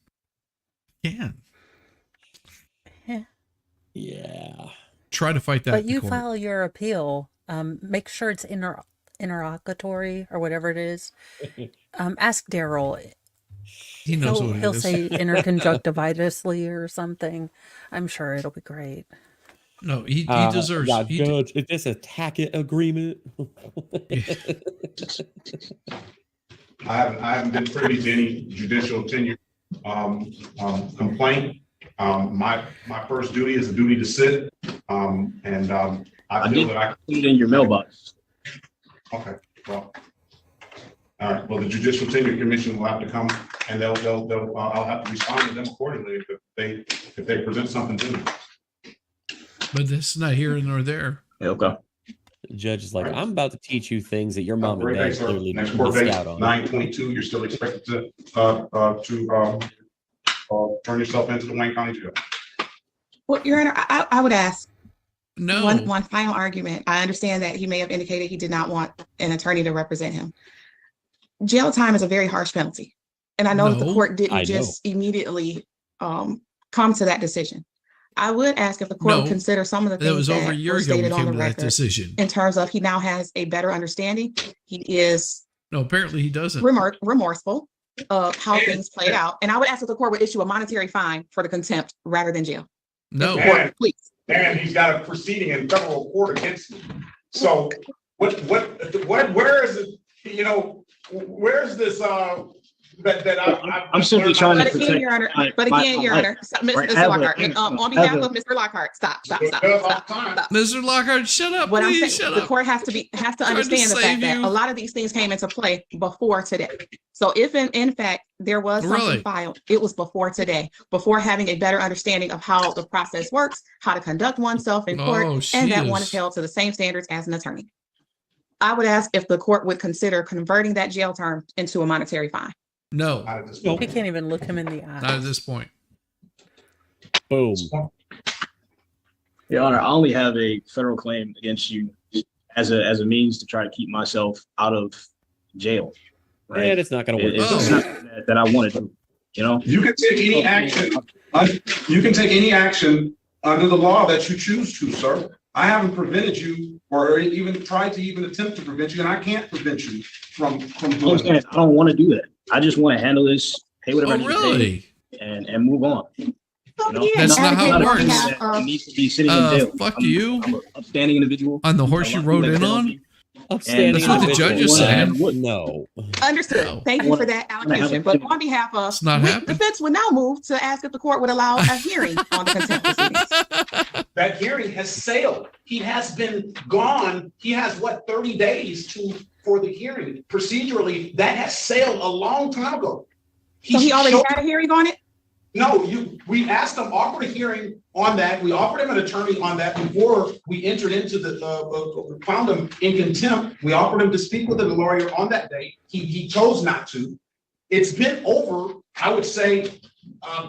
we can. Yeah. Try to fight that. But you in court. file your appeal. Make sure it's interlocutory or whatever it is. Ask Daryl. He knows what it He'll is. say interconjunctivitisly or something. I'm sure it'll be great. No, he deserves. Now, Judge, is this a tacket agreement? I haven't been privy to any judicial tenure complaint. My first duty is a duty to sit, and I feel that I put it in your mailbox. Okay, well, all right. Well, the Judicial Tenure Commission will have to come, and I'll have to respond to them accordingly if they present something to me. But this is not here nor there. Okay. The judge is like, I'm about to teach you things that your mom and Great, dad thanks, sir. clearly Next court missed date, out on. 9/22. You're still expected to turn yourself into the Wayne County Jail. Well, Your Honor, I would ask No. one final argument. I understand that he may have indicated he did not want an attorney to represent him. Jail time is a very harsh penalty. And I know that the No, court I didn't know. just immediately come to that decision. I would ask if the court No, would consider some of the that things was that over a year were ago we stated on came the to that record decision. in terms of he now has a better understanding. He is No, apparently he doesn't. remorseful of how things played out. And I would ask if the court would issue a monetary fine for the contempt rather than jail. No. Court, please. And he's got a proceeding in federal court against me. So where is it? You know, where's this? I'm simply trying to But again, protect. Your Honor, my- but my- again, my Your life. Honor, Right, Mr. I have a- Lockhart, on behalf of Mr. Lockhart, stop. Mr. Lockhart, shut up, What I'm please. saying, Shut the up. court has to Trying to understand the save fact that you. a lot of these things came into play before today. So if in fact there was something Really? filed, it was before today, before having a better understanding of how the process works, how to conduct oneself in court, Oh, and that she one is- is held to the same standards as an attorney. I would ask if the court would consider converting that jail term into a monetary fine. No, He can't even look him in the eye. not at this point. Boom. Your Honor, I only have a federal claim against you as a means to try to keep myself out of jail. Right? And it's not going to work. It's not that I wanted to. You know, You can take any action. You can take any action under the law that you choose to, sir. I haven't prevented you or even tried to even attempt to prevent you, and I can't prevent you from doing that. I don't want to do that. I just want to handle this, pay whatever I need to really? pay, and move on. You know? That's not how it works. That needs to be sitting in jail. Fuck I'm an upstanding individual. On the horse you rode in on? That's what the judge is saying. No. Understood. Thank you for that allocation. But on behalf of not the happening. defense would now move to ask if the court would allow a hearing on the contempt proceedings. That hearing has sailed. He has been gone. He has 30 days for the hearing. Procedurally, that has sailed a long time ago. So he already had a hearing on it? No, we asked him, offered a hearing on that. We offered him an attorney on that before we entered into found him in contempt. We offered him to speak with a lawyer on that day. He chose not to. It's been over, I would say,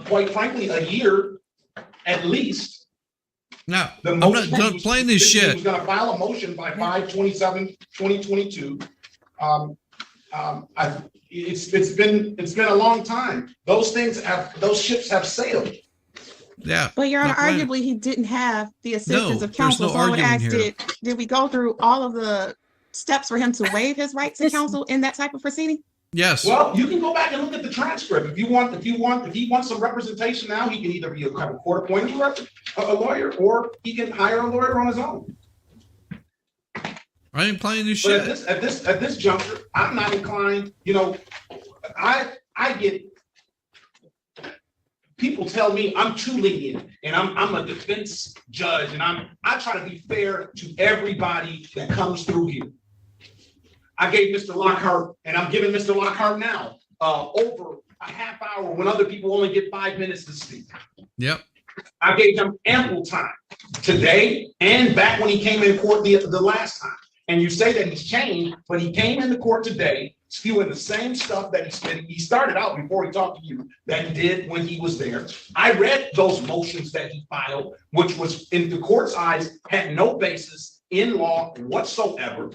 quite frankly, a year at least. No, The I'm not motion done was- playing this He shit. was gonna file a motion by 5/27/2022. It's been a long time. Those ships have sailed. Yeah. But Your Honor, not playing. arguably he didn't have the assistance No, of counsel. there's no So I would ask, arguing did we go through all of the steps for him to waive his right to counsel in that type of proceeding? Yes. Well, you can go back and look at the transcript. If he wants some representation now, he can either be a court-appointed a lawyer, or he can hire a lawyer on his own. I ain't playing this But shit. at this juncture, I'm not inclined. You know, I get people tell me I'm too lenient, and I'm a defense judge, and I try to be fair to everybody that comes through here. I gave Mr. Lockhart, and I'm giving Mr. Lockhart now over a half hour when other people only get 5 minutes to speak. Yep. I gave him ample time today and back when he came in court the last time. And you say that he's changed, but he came into court today spewing the same stuff that he started out before he talked to you that he did when he was there. I read those motions that he filed, which was in the court's eyes had no basis in law whatsoever.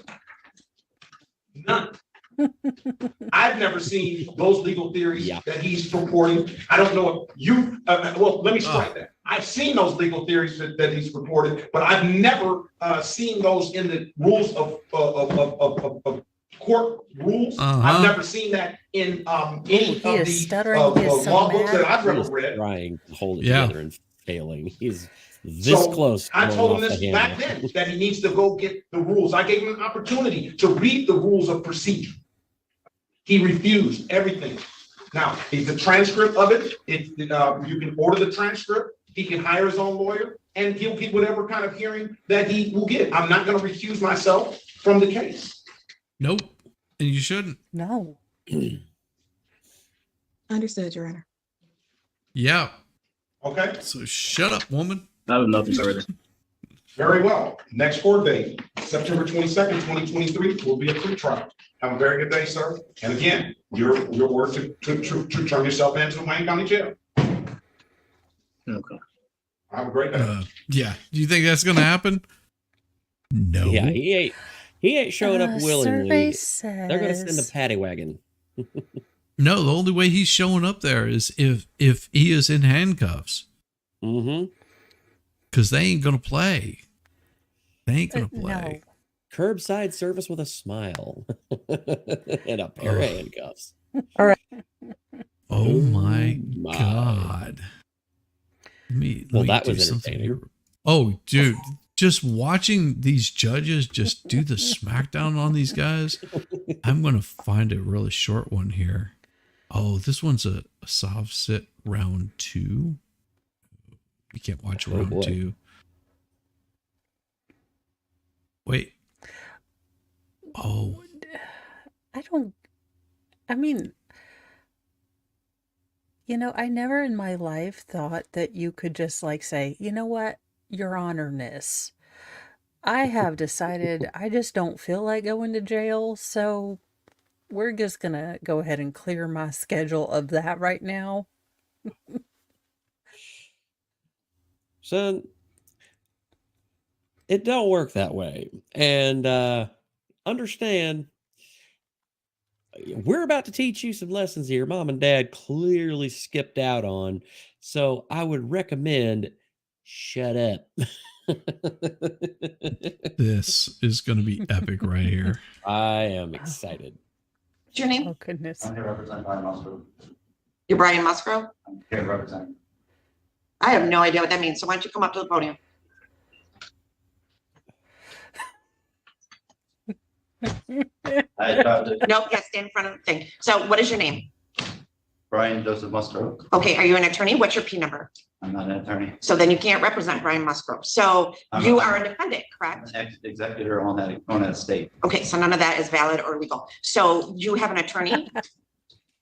None. I've never seen those legal theories that he's purporting. I don't know if you, well, let me strike that. I've seen those legal theories that he's purported, but I've never seen those in the rules of court rules. I've never seen that in any of the law books that I've ever read. Trying to hold it together and failing. He's this close. I told him this back then, that he needs to go get the rules. I gave him an opportunity to read the rules of procedure. He refused everything. Now, the transcript of it, you can order the transcript. He can hire his own lawyer, and he'll get whatever kind of hearing that he will get. I'm not going to recuse myself from the case. Nope. And you shouldn't. No. Understood, Your Honor. Yeah. Okay. So shut up, woman. I have nothing further. Very well. Next court date, September 22nd, 2023, will be a pretrial. Have a very good day, sir. And again, your word to turn yourself into Wayne County Jail. Okay. Have a great day. Yeah. Do you think that's going to happen? No. Yeah, he ain't showing up willingly. Survey They're going to send a says- paddy wagon. No, the only way he's showing up there is if he is in handcuffs. Mm-hmm. Because they ain't going to play. They ain't going to play. Curbside service with a smile and a pair of handcuffs. All right. Oh my God. Well, that do was something entertaining. here. Oh, dude. Just watching these judges just do the smackdown on these guys. I'm going to find a really short one here. Oh, this one's a soft sit round 2. You can't watch round 2. Wait. Oh. I mean, I never in my life thought that you could just like say, you know what, Your Honorness, I have decided I just don't feel like going to jail, so we're just going to go ahead and clear my schedule of that right now. Son, it don't work that way. And understand, we're about to teach you some lessons here Mom and Dad clearly skipped out on. So I would recommend shut up. This is going to be epic right here. I am excited. What's your name? Oh, goodness. I'm here representing Brian Musgrove. You're Brian Musgrove? I'm here representing. I have no idea what that means, so why don't you come up to the podium? Nope, yeah, stand in front of the thing. So what is your name? Brian Joseph Musgrove. Okay, are you an attorney? What's your P number? I'm not an attorney. So then you can't represent Brian Musgrove. So you are a defendant, correct? I'm an executor on that estate. Okay, so none of that is valid or legal. So you have an attorney?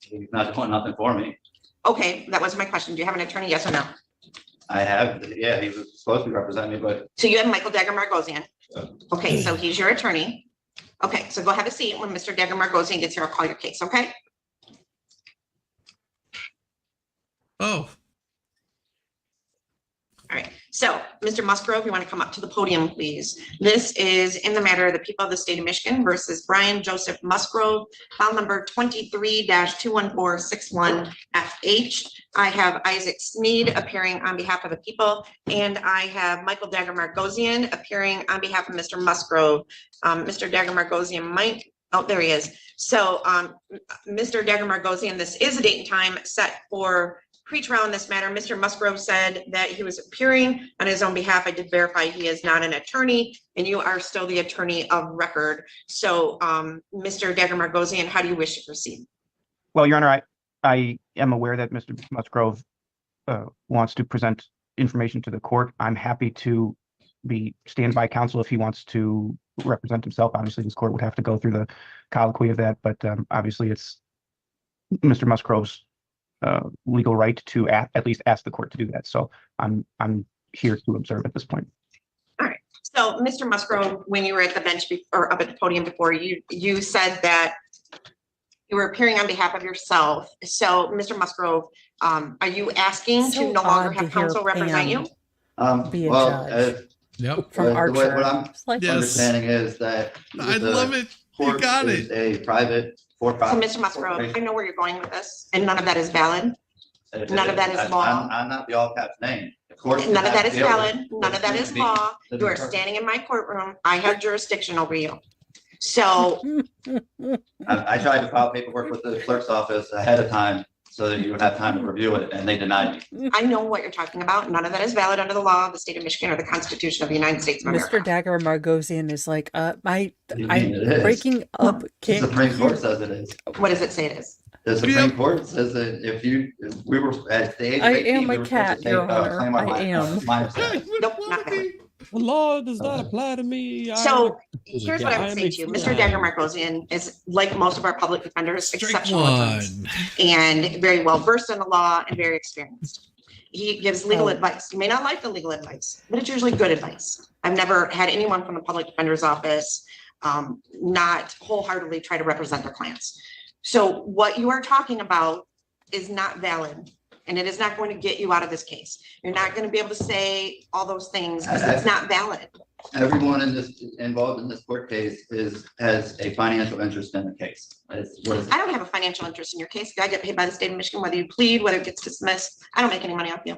He's not doing nothing for me. Okay, that was my question. Do you have an attorney? Yes or no? I have, yeah, he was supposed to represent me, but So you have Michael Dagger Margosian. Okay, so he's your attorney. Okay, so go have a seat. When Mr. Dagger Margosian gets here, I'll call your case, okay? Oh. All right, so Mr. Musgrove, you want to come up to the podium, please? This is in the matter of the people of the state of Michigan versus Brian Joseph Musgrove, file number 23-21461FH. I have Isaac Sneed appearing on behalf of the people, and I have Michael Dagger Margosian appearing on behalf of Mr. Musgrove. Mr. Dagger Margosian might, oh, there he is. So Mr. Dagger Margosian, this is a date and time set for pre-trial in this matter. Mr. Musgrove said that he was appearing on his own behalf. I did verify he is not an attorney, and you are still the attorney of record. So Mr. Dagger Margosian, how do you wish to proceed? Well, Your Honor, I am aware that Mr. Musgrove wants to present information to the court. I'm happy to be standby counsel if he wants to represent himself. Obviously, this court would have to go through the colloquy of that, but obviously it's Mr. Musgrove's legal right to at least ask the court to do that. So I'm here to observe at this point. All right. So Mr. Musgrove, when you were at the bench or up at the podium before, you said that you were appearing on behalf of yourself. So Mr. Musgrove, are you asking to no longer have counsel represent you? Be a well, judge. Yep. From Archer. what I'm Like- understanding is that I love it. court got is a private So, for-profit. Mr. Musgrove, I corporation. know where you're going with this, and none of that is valid. None of that is law. I'm not the all caps name. The court None of that is deal with- valid. None of that is with law. the- You are standing in my courtroom. I have jurisdiction over you. So I tried to file paperwork with the clerk's office ahead of time so that you would have time to review it, and they denied me. I know what you're talking about. None of that is valid under the law of the state of Michigan or the Constitution of the United States of America. Mr. Dagger Margosian is like, I'm mean it is? breaking up. The Can't Supreme Court says it is. What does it say it is? The Supreme Court says that if we were at the age of I 18, am we a were supposed cat, to take, Your Honor. claim our I am. minor status. Nope, not valid. The law does not apply to me. So here's what I would say to you. Mr. Dagger Margosian is, like most of our public defenders, exceptional attorneys and very well versed in the law and very experienced. He gives legal advice. You may not like the legal advice, but it's usually good advice. I've never had anyone from the public defender's office not wholeheartedly try to represent their clients. So what you are talking about is not valid. And it is not going to get you out of this case. You're not going to be able to say all those things because it's not valid. Everyone involved in this court case has a financial interest in the case. I don't have a financial interest in your case. I get paid by the state of Michigan, whether you plead, whether it gets dismissed. I don't make any money off you.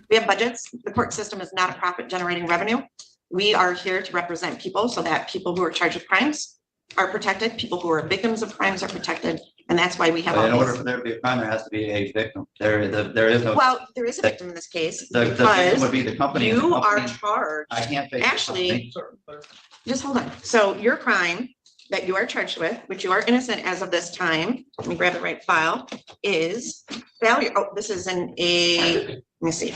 We have budgets. The court system is not a profit generating revenue. We are here to represent people so that people who are charged with crimes are protected. People who are victims of crimes are protected. And that's why we have all But in order these. for there to be a crime, there has to be a victim. There is no. Well, there is a victim in this case The victim because would be the company. and the you are company- charged. I can't face. the Actually, company. just hold on. So your crime that you are charged with, which you are innocent as of this time, let me grab the right file, is failure. Oh, this is let me see.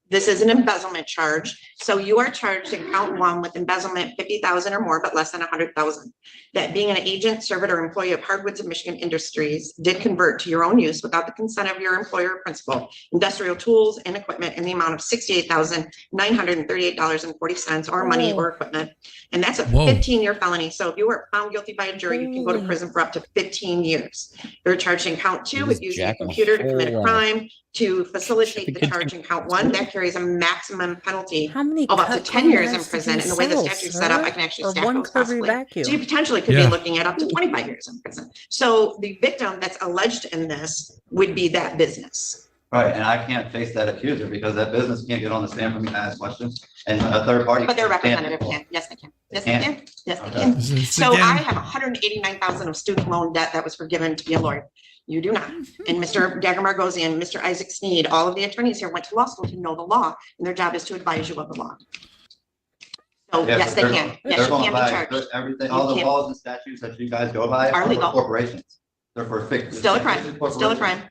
This is an embezzlement charge. So you are charged in count one with embezzlement 50,000 or more, but less than 100,000. That being an agent, servant, or employee of Hardwoods of Michigan Industries did convert to your own use without the consent of your employer or principal, industrial tools and equipment in the amount of $68,938.40 or money or equipment. And that's a Whoa. 15-year felony. So if you were found guilty by a jury, you can go to prison for up to 15 years. You're charged in count two with using a computer to commit a crime to facilitate the charge in count one. That carries a maximum penalty How many of up to cut 10 years in corners did prison. you And the way the sell, statute's set up, sir? I can actually Or stack one those Kirby possibly. vacuum? So you potentially could Yeah. be looking at up to 25 years in prison. So the victim that's alleged in this would be that business. Right, and I can't face that accuser because that business can't get on the stand for me to ask questions, and a third party. But their can't stand representative it. can. Yes, they can. Yes, they Can. can. Yes, they Okay. can. It's So again- I have 189,000 of student loan debt that was forgiven to be a lawyer. You do not. And Mr. Dagger Margosian, Mr. Isaac Sneed, all of the attorneys here went to law school to know the law, and their job is to advise you of the law. So Yeah, yes, but they they're- can. Yes, they're you going can by- be charged. Everything, You all the can't- laws and statutes that you guys go by Are are for legal. corporations. They're for fixed. Still a crime. Still a crime.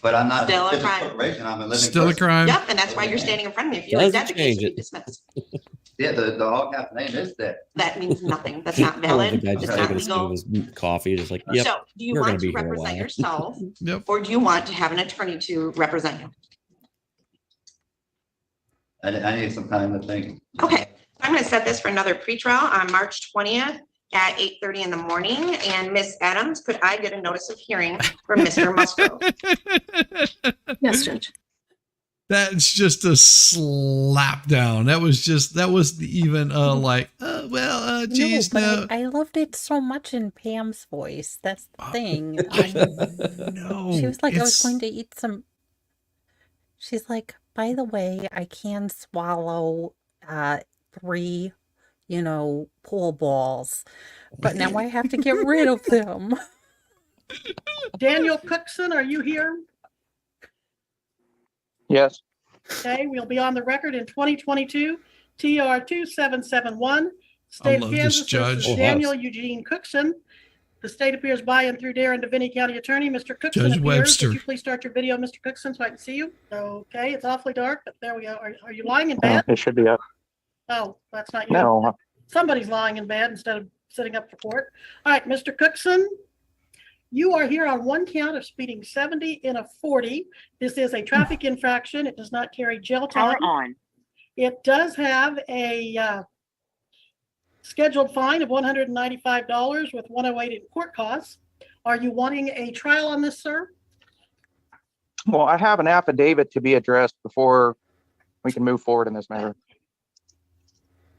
But I'm not Still a a crime. corporation, I'm a living. Still a person. crime. Yep, and that's why you're standing in front of me. If you like that, the Doesn't case change should be it. dismissed. Yeah, the all cap name is that. That means nothing. That's not I love valid. the guy It's just not taking a sip of legal. his coffee, just like, yep. So do you you're want gonna to be here a represent while. yourself Yep. or do you want to have an attorney to represent you? I need some time to think. Okay, I'm going to set this for another pretrial on March 20th at 8:30 in the morning. And Miss Adams, could I get a notice of hearing from Mr. Musgrove? Yes, Judge. That's just a slap down. That was even like, geez, but no. I loved it so much in Pam's voice. That's the thing. No, She was like, I was it's- going to eat some. She's like, by the way, I can swallow 3, pool balls, but now I have to get rid of them. Daniel Cookson, are you here? Yes. Okay, we'll be on the record in 2022, TR 2771, State love of this Kansas judge. versus Full Daniel house. Eugene Cookson. The state appears by and through Darren Deviney County Attorney. Mr. Cookson Judge appears. Webster. Would you please start your video, Mr. Cookson, so I can see you? Okay, it's awfully dark, but there we go. Are you lying in bed? It should be up. Oh, that's not you. No. Somebody's lying in bed instead of sitting up for court. All right, Mr. Cookson, you are here on one count of speeding 70 in a 40. This is a traffic infraction. It does not carry jail time. Power on. It does have a scheduled fine of $195 with $108 in court costs. Are you wanting a trial on this, sir? Well, I have an affidavit to be addressed before we can move forward in this matter.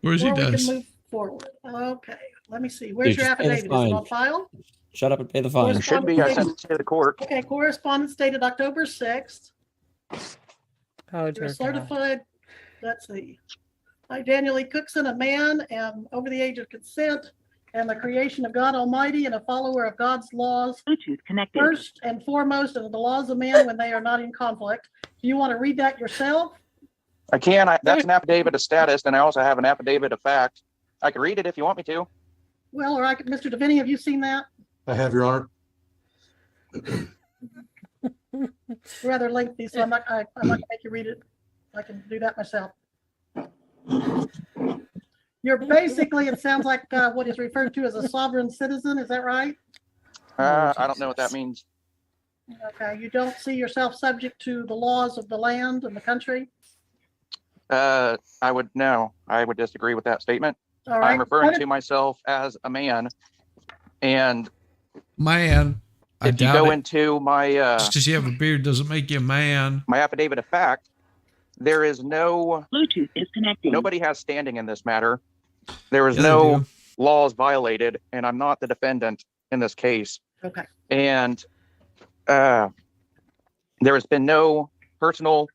Where's he Before we does? can move forward. Okay, let me see. Where's Dude, your just pay the affidavit? Is it fine. on file? Shut up and pay the fine. It should be. I sent it to the court. Okay, correspondence dated October 6th. Oh, You're dear God. certified, let's see. I, Daniel E. Cookson, a man, am over the age of consent and the creation of God Almighty and a follower of God's laws. Bluetooth connected. First and foremost of the laws of man when they are not in conflict. Do you want to read that yourself? I can. That's an affidavit of status, and I also have an affidavit of fact. I can read it if you want me to. Well, or I could, Mr. Devaney, have you seen that? I have, Your Honor. Rather lengthy, so I'm not gonna make you read it. I can do that myself. You're basically, it sounds like what is referred to as a sovereign citizen. Is that right? I don't know what that means. Okay, you don't see yourself subject to the laws of the land and the country? I would disagree with that statement. All right. I'm referring to myself as a man. And Man, I if you doubt go it. into my Just because you have a beard doesn't make you a man. my affidavit of fact, there is no Bluetooth is connected. nobody has standing in this matter. There is Yeah, they no do. laws violated, and I'm not the defendant in this case. Okay. And there has been no personal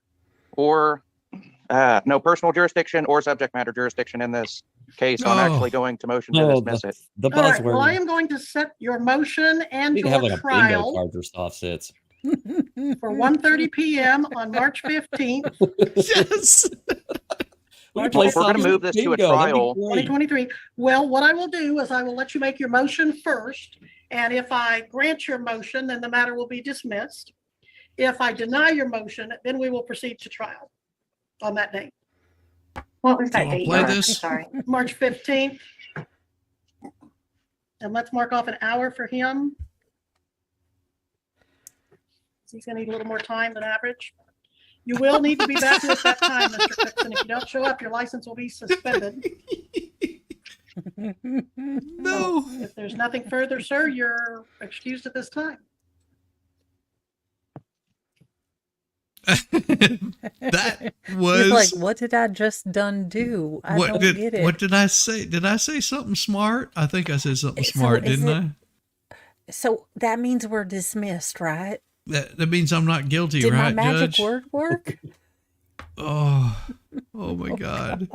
jurisdiction or subject matter jurisdiction in this case. So I'm Oh. actually going to motion to No, dismiss it. the All right, buzzword. well, I am going to set your motion and We need to have your like a bingo trial card for soft sits. for 1:30 p.m. on March 15th, Yes. We If play we're going to soft move this to a bingo, that'd be trial, great. 2023. Well, what I will do is I will let you make your motion first. And if I grant your motion, then the matter will be dismissed. If I deny your motion, then we will proceed to trial on that date. What was that I'll date? play Laura? this. I'm sorry. March 15th. And let's mark off an hour for him. He's gonna need a little more time than average. You will need to be back here at that time, Mr. Cookson. If you don't show up, your license will be suspended. No. If there's nothing further, sir, you're excused at this time. That He's was like, what did I just done do? I don't get it. What did I say? Did I say something smart? I think I said something So smart, is didn't I? So that means we're dismissed, right? That means I'm not guilty, Did right, my magic Judge? word work? Oh my God.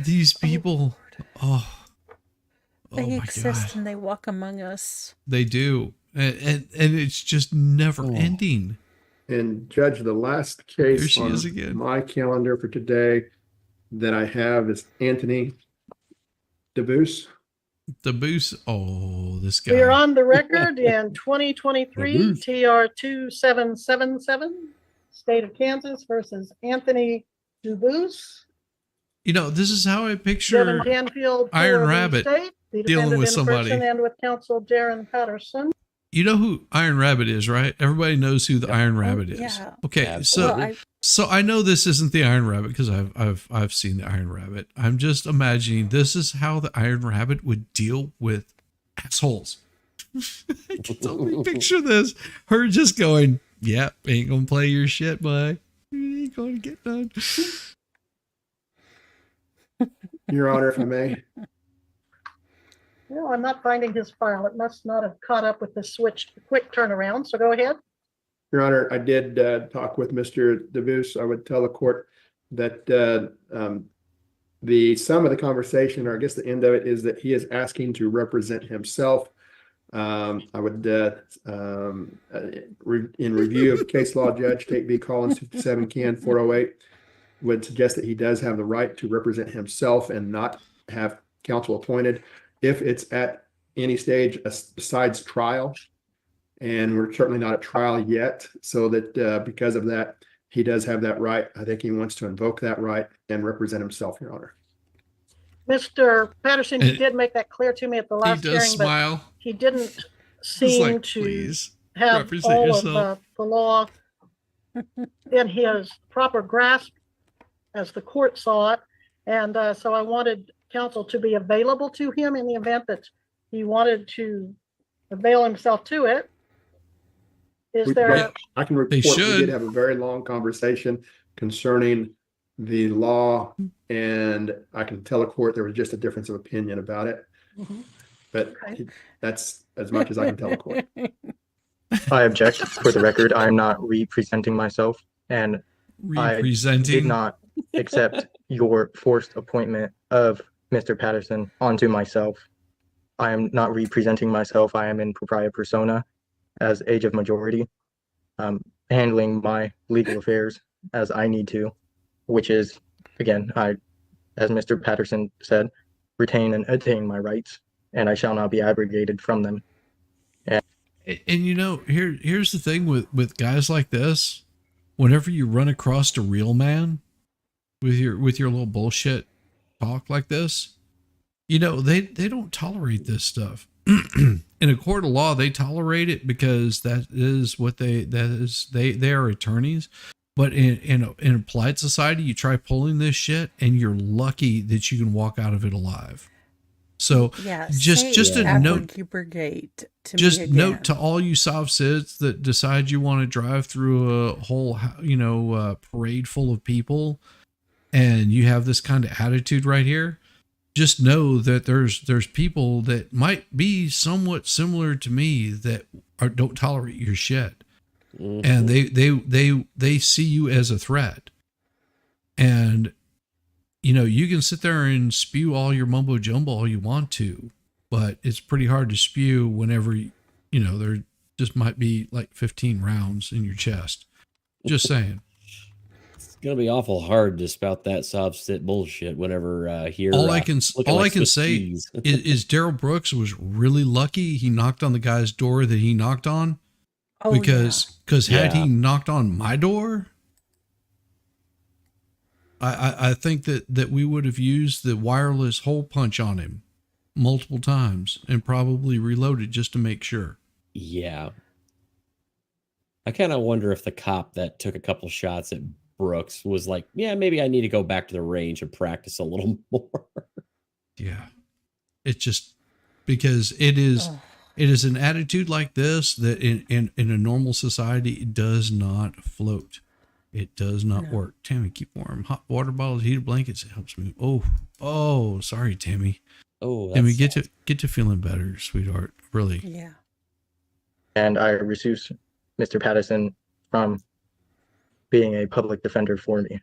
These people. Oh They my exist God. and they walk among us. They do. And it's just never ending. And Judge, the last Here case she on is again. my calendar for today that I have is Anthony DeBoos. DeBoos. Oh, this guy. We are on the record in 2023 TR 2777, State of Kansas versus Anthony Dubois. You know, this is how I picture Devin Canfield, Iron for the Rabbit state, the dealing defendant with in somebody. person and with counsel Darren Patterson. You know who Iron Rabbit is, right? Everybody knows who the Iron Rabbit is. yeah. Okay, Absolutely. so I know this isn't the Iron Rabbit because I've seen the Iron Rabbit. I'm just imagining this is how the Iron Rabbit would deal with assholes. I can totally picture this. Her just going, "Yep, ain't gonna play your shit, boy. You ain't gonna get done." Your Honor, if I may. No, I'm not finding his file. It must not have caught up with the quick turnaround. So go ahead. Your Honor, I did talk with Mr. DeBoos. I would tell the court that the sum of the conversation, or I guess the end of it, is that he is asking to represent himself. I would, in review of case law, Judge Tate B. Collins, 57 Can 408, would suggest that he does have the right to represent himself and not have counsel appointed if it's at any stage besides trial. And we're certainly not at trial yet, so that because of that, he does have that right. I think he wants to invoke that right and represent himself, Your Honor. Mr. Patterson, you And did make that clear to me at the He last does hearing, smile. but he didn't He's seem like, to "Please have represent all yourself." of the law in his proper grasp as the court saw it. And so I wanted counsel to be available to him in the event that he wanted to avail himself to it. Is there? I can report we should. did have a very long conversation concerning the law, and I can tell a court there was just a difference of opinion about it. But that's as much as I can tell a court. I object. For the record, I am not representing myself, and I did Representing. not accept your forced appointment of Mr. Patterson onto myself. I am not representing myself. I am in propria persona as age of majority, handling my legal affairs as I need to, which is, again, I, as Mr. Patterson said, retain and attain my rights, and I shall not be abrogated from them. And you know, here's the thing with guys like this. Whenever you run across a real man with your little bullshit talk like this, you know, they don't tolerate this stuff. In a court of law, they tolerate it because that is what they are attorneys. But in a polite society, you try pulling this shit and you're lucky that you can walk out of it alive. So just a note, note to all you soft sits that decide you want to drive through a whole, parade full of people, and you have this kind of attitude right here. Just know that there's people that might be somewhat similar to me that don't tolerate your shit, and they see you as a threat, and. You know, you can sit there and spew all your mumbo jumbo all you want to, but it's pretty hard to spew whenever, there just might be like 15 rounds in your chest. Just saying. It's going to be awful hard to spout that soft sit bullshit whenever here. All I can say is Daryl Brooks was really lucky he knocked on the guy's door that he knocked on. Because had he knocked on my door, I think that we would have used the wireless hole punch on him multiple times and probably reloaded just to make sure. Yeah. I kind of wonder if the cop that took a couple shots at Brooks was like, yeah, maybe I need to go back to the range and practice a little more. Yeah. It's just because it is an attitude like this that in a normal society, it does not float. It does not work. Tammy, keep warm. Hot water bottles, heated blankets. It helps me. Oh, sorry, Tammy. Oh, Tammy, get to feeling better, sweetheart. Really. Yeah. And I recuse Mr. Patterson from being a public defender for me.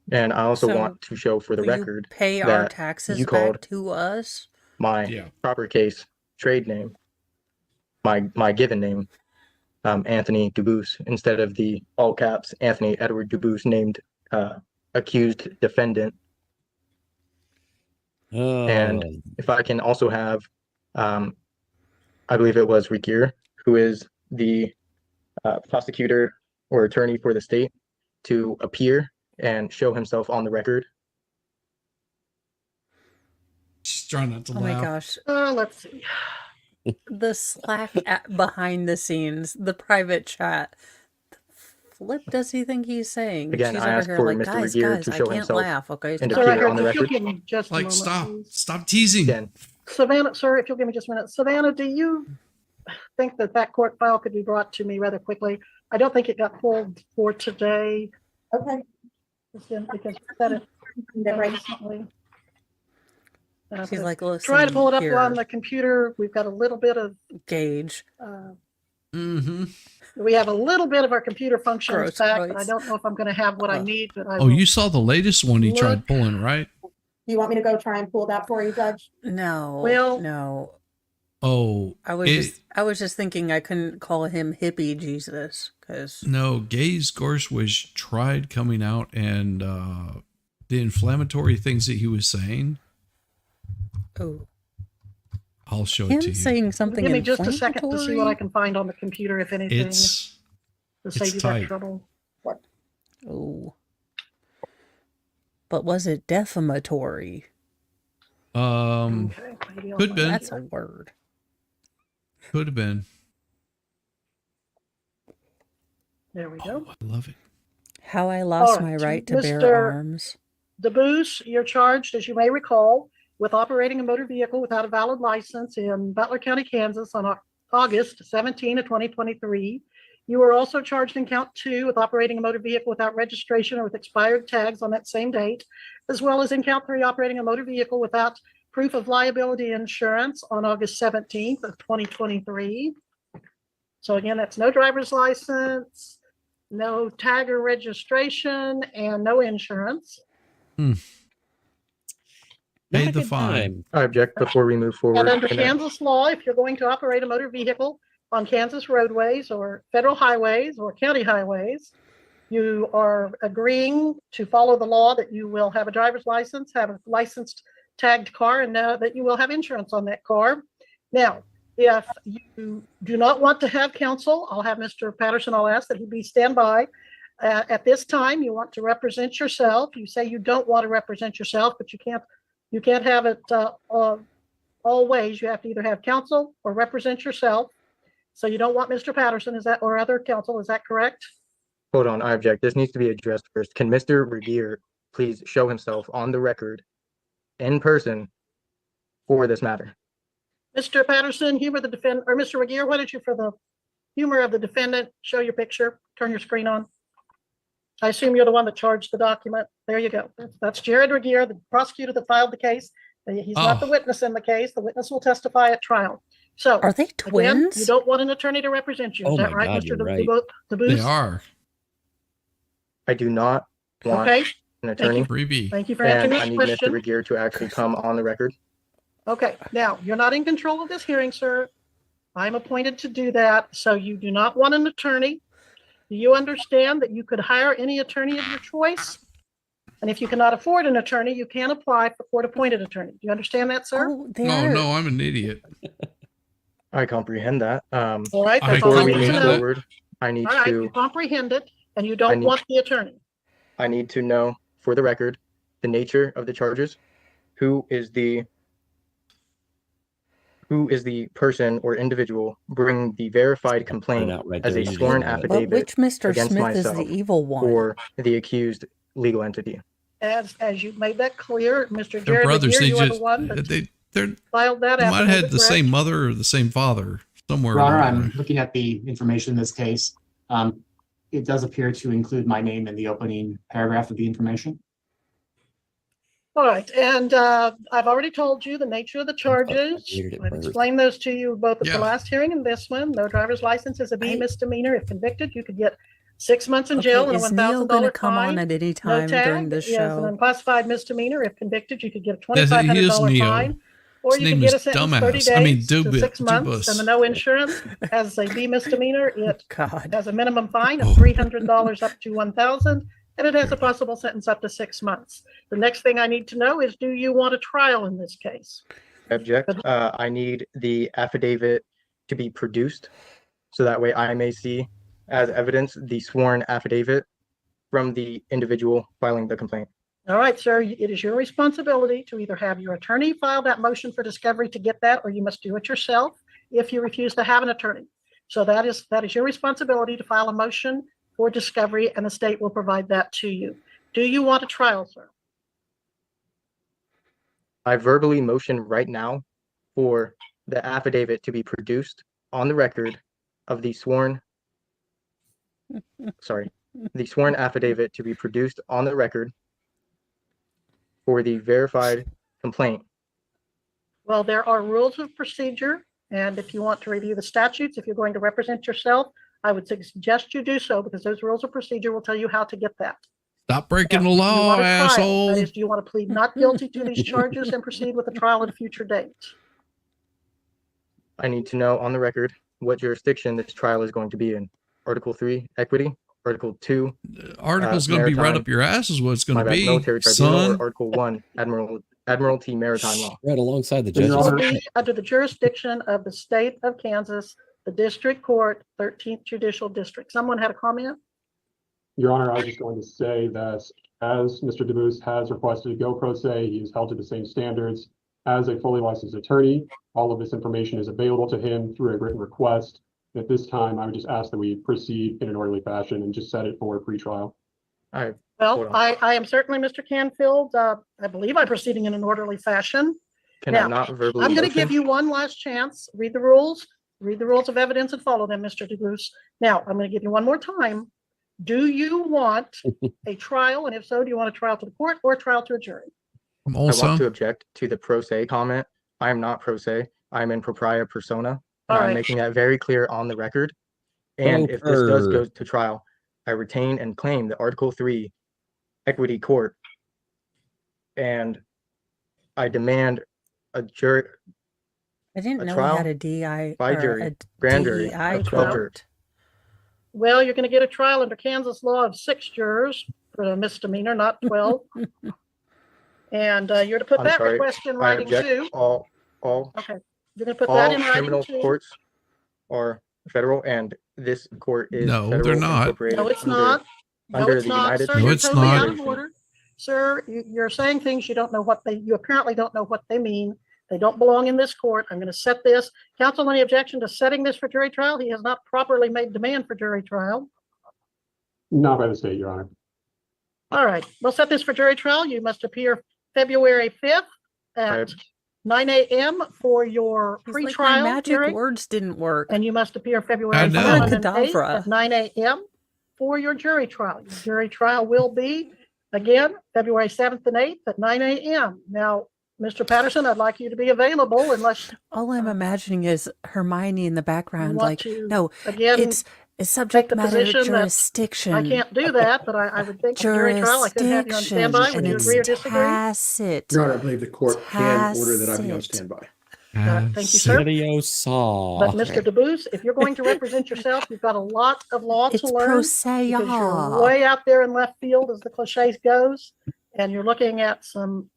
And I also want to show for the record pay that our taxes you called back to us. My proper case trade name, my given name, Anthony Dubus, instead of the all caps Anthony Edward Dubus named accused defendant. And if I can also have, I believe it was Rikier, who is the prosecutor or attorney for the state, to appear and show himself on the record. She's trying not to laugh. Oh my gosh. Let's see. The Slack behind the scenes, the private chat. The flip does he think he's saying? Again, She's I over asked here for like, Mr. guys, Rikier to I show can't himself laugh. Okay, and stop. appear on the If you'll record. give me just a Like, moment, stop teasing. Again, Savannah, sir, if you'll give me just a minute. Savannah, do you think that court file could be brought to me rather quickly? I don't think it got pulled for today. Okay. Because that is recently. She's like, listen, try to pull it up here. on the computer. We've got a little bit of Gauge. We have a little bit of our computer functions Gross, back, but I gross. don't know if I'm going to have what I need. But I Oh, will. you saw the latest one he tried pulling, right? Do you want me to go try and pull that for you, Judge? No. Well, no. Oh, I was just thinking I couldn't call him hippie Jesus because no, Gaze Gorsuch tried coming out and the inflammatory things that he was saying. Oh, I'll show him it to you. saying something. Give me just a second to see what I can find on the computer, if anything, It's to save you tight. that trouble. What? Oh, but was it defamatory? Okay, maybe I'll could find been. That's a word. Could have been. There we go. I love it. How I lost All my right, right to Mr. bear arms. Dubus, you're charged, as you may recall, with operating a motor vehicle without a valid license in Butler County, Kansas on August 17 of 2023. You were also charged in count 2 with operating a motor vehicle without registration or with expired tags on that same date, as well as in count 3, operating a motor vehicle without proof of liability insurance on August 17th of 2023. So again, that's no driver's license, no tag or registration, and no insurance. Pay the fine. I object before we move forward. And under And, Kansas law, if you're going to operate a motor vehicle on Kansas roadways or federal highways or county highways, you are agreeing to follow the law that you will have a driver's license, have a licensed tagged car, and that you will have insurance on that car. Now, if you do not want to have counsel, I'll have Mr. Patterson, I'll ask that he be standby. At this time, you want to represent yourself. You say you don't want to represent yourself, but you can't have it all ways. You have to either have counsel or represent yourself. So you don't want Mr. Patterson, is that, or other counsel, is that correct? hold on, I object. This needs to be addressed first. Can Mr. Regier please show himself on the record in person for this matter? Mr. Patterson, humor the defendant, or Mr. Regier, why don't you, for the humor of the defendant, show your picture, turn your screen on. I assume you're the one that charged the document. There you go. That's Jared Regier, the prosecutor that filed the case. He's not the witness in the case. The witness will testify at trial. So are they twins? Again, you don't want an attorney to represent you. Is that right, Mr. DeBooth? They are. I do not want an attorney. Thank you for And answering I this need question. Mr. Regier to actually come on the record. Okay, now, you're not in control of this hearing, sir. I'm appointed to do that, so you do not want an attorney. Do you understand that you could hire any attorney of your choice? And if you cannot afford an attorney, you can apply for court-appointed attorney. Do you understand that, sir? No, I'm an idiot. I comprehend that. All right, that's before all I we need to move know. forward, I need All right, you to comprehend it, and you don't want the attorney. I need to know, for the record, the nature of the charges, who is the person or individual bringing the verified complaint as a sworn affidavit which Mr. against Smith is myself the evil one? or the accused legal entity. As you made that clear, Mr. They're Jared brothers. Regier, They you are the just one that they're filed that they might have had affidavit, the correct? same mother or the same father somewhere. Your Honor, around I'm there. looking at the information in this case. It does appear to include my name in the opening paragraph of the information. All right, and I've already told you the nature of the charges. I've explained those to you both at the last hearing and this one. No driver's license is a B misdemeanor. If convicted, you could get 6 months in jail and a is Neil $1,000 going to fine. come on at any time during this Is an show? unclassified misdemeanor. If convicted, you could get a Yes, he is $2,500 Neo. fine. Or His you could name get a is sentence Dumbass. 30 days I mean, to Dubit- 6 months Dubus. and the no insurance. As a B misdemeanor, it has a minimum fine of Oh. $300 up to $1,000, and it has a possible sentence up to 6 months. The next thing I need to know is, do you want a trial in this case? Object. I need the affidavit to be produced so that way I may see as evidence the sworn affidavit from the individual filing the complaint. All right, sir, it is your responsibility to either have your attorney file that motion for discovery to get that, or you must do it yourself if you refuse to have an attorney. So that is your responsibility to file a motion for discovery, and the state will provide that to you. Do you want a trial, sir? I verbally motion right now for the affidavit to be produced on the record of the sworn, the sworn affidavit to be produced on the record for the verified complaint. Well, there are rules of procedure, and if you want to review the statutes, if you're going to represent yourself, I would suggest you do so, because those rules of procedure will tell you how to get that. Stop breaking the Do you law, want a trial? asshole. That is, do you want to plead not guilty to these charges and proceed with the trial at a future date? I need to know on the record what jurisdiction this trial is going to be in. Article 3, equity. Article 2, Article's going to be right maritime- up your ass is what it's going my to bad, be, military tribunal, son. or Article 1, Admiralty Maritime Law. Right alongside the It judges. will be under the jurisdiction of the state of Kansas, the District Court, 13th Judicial District. Someone had a comment? Your Honor, I was just going to say that as Mr. DeBooth has requested to go pro se, he is held to the same standards as a fully licensed attorney. All of this information is available to him through a written request. At this time, I would just ask that we proceed in an orderly fashion and just set it for pretrial. Well, I am certainly, Mr. Canfield. I believe I'm proceeding in an orderly fashion. Can Now, I not verbally I'm going to motion? give you one last chance. Read the rules. Read the rules of evidence and follow them, Mr. DeBruce. Now, I'm going to give you one more time. Do you want a trial? And if so, do you want a trial to the court or a trial to a jury? I'm I also want to object to the pro se comment. I am not pro se. I'm in propria persona. And All I'm right. making that very clear on the record. And if this does go to trial, I retain and claim the Article 3 equity court. And I demand a jury. I didn't a know trial we had a DI by or jury, a grand jury DEI of 12 jurors. court. Well, you're going to get a trial under Kansas law of 6 jurors for a misdemeanor, not 12. And you're to put I'm that sorry, request in I writing object. too. All Okay, you're going to put that in writing criminal too. courts are federal, and this court is No, they're federal not. incorporated No, it's under, not. No, under it's the not, United sir. No, You're it's totally not. out of order. Sir, you're saying things you don't know what you apparently don't know what they mean. They don't belong in this court. I'm going to set this. Counsel, any objection to setting this for jury trial? He has not properly made demand for jury trial. Not by the state, Your Honor. All right, we'll set this for jury trial. You must appear February 5th at 9 a.m. for your It's like my pretrial magic hearing. words didn't work. And you must appear I February know. 7th and 8th Abracadabra. at 9 a.m. for your jury trial. Your jury trial will be, again, February 7th and 8th at 9 a.m. Now, Mr. Patterson, I'd like you to be available unless All I'm imagining is Hermione in the you background, want like, to, no, again, it's subject the matter position that jurisdiction. I can't do that, but I would think for jury trial, I could have you on standby. Would and you it's agree or disagree? tacit. Your Honor, I believe the court can order that I be on Tacit. standby. Thank you, sir. Video saw. But Mr. DeBoos, if you're going to represent yourself, you've got a lot of law It's to learn. pro se, Because you're y'all. way out there in left field, as the cliche goes, and you're looking at some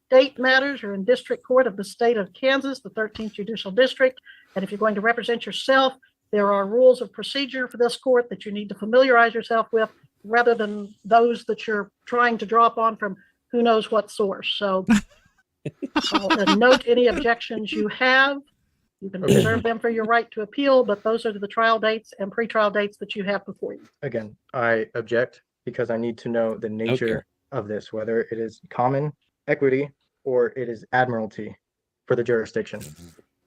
state matters. You're in district court of the state of Kansas, the 13th Judicial District. And if you're going to represent yourself, there are rules of procedure for this court that you need to familiarize yourself with, rather than those that you're trying to draw upon from who knows what source. So I'll note any objections you have. You can reserve them for your right to appeal, but those are the trial dates and pretrial dates that you have before you. Again, I object because I need to know the nature of this, whether it is common equity or it is admiralty for the jurisdiction.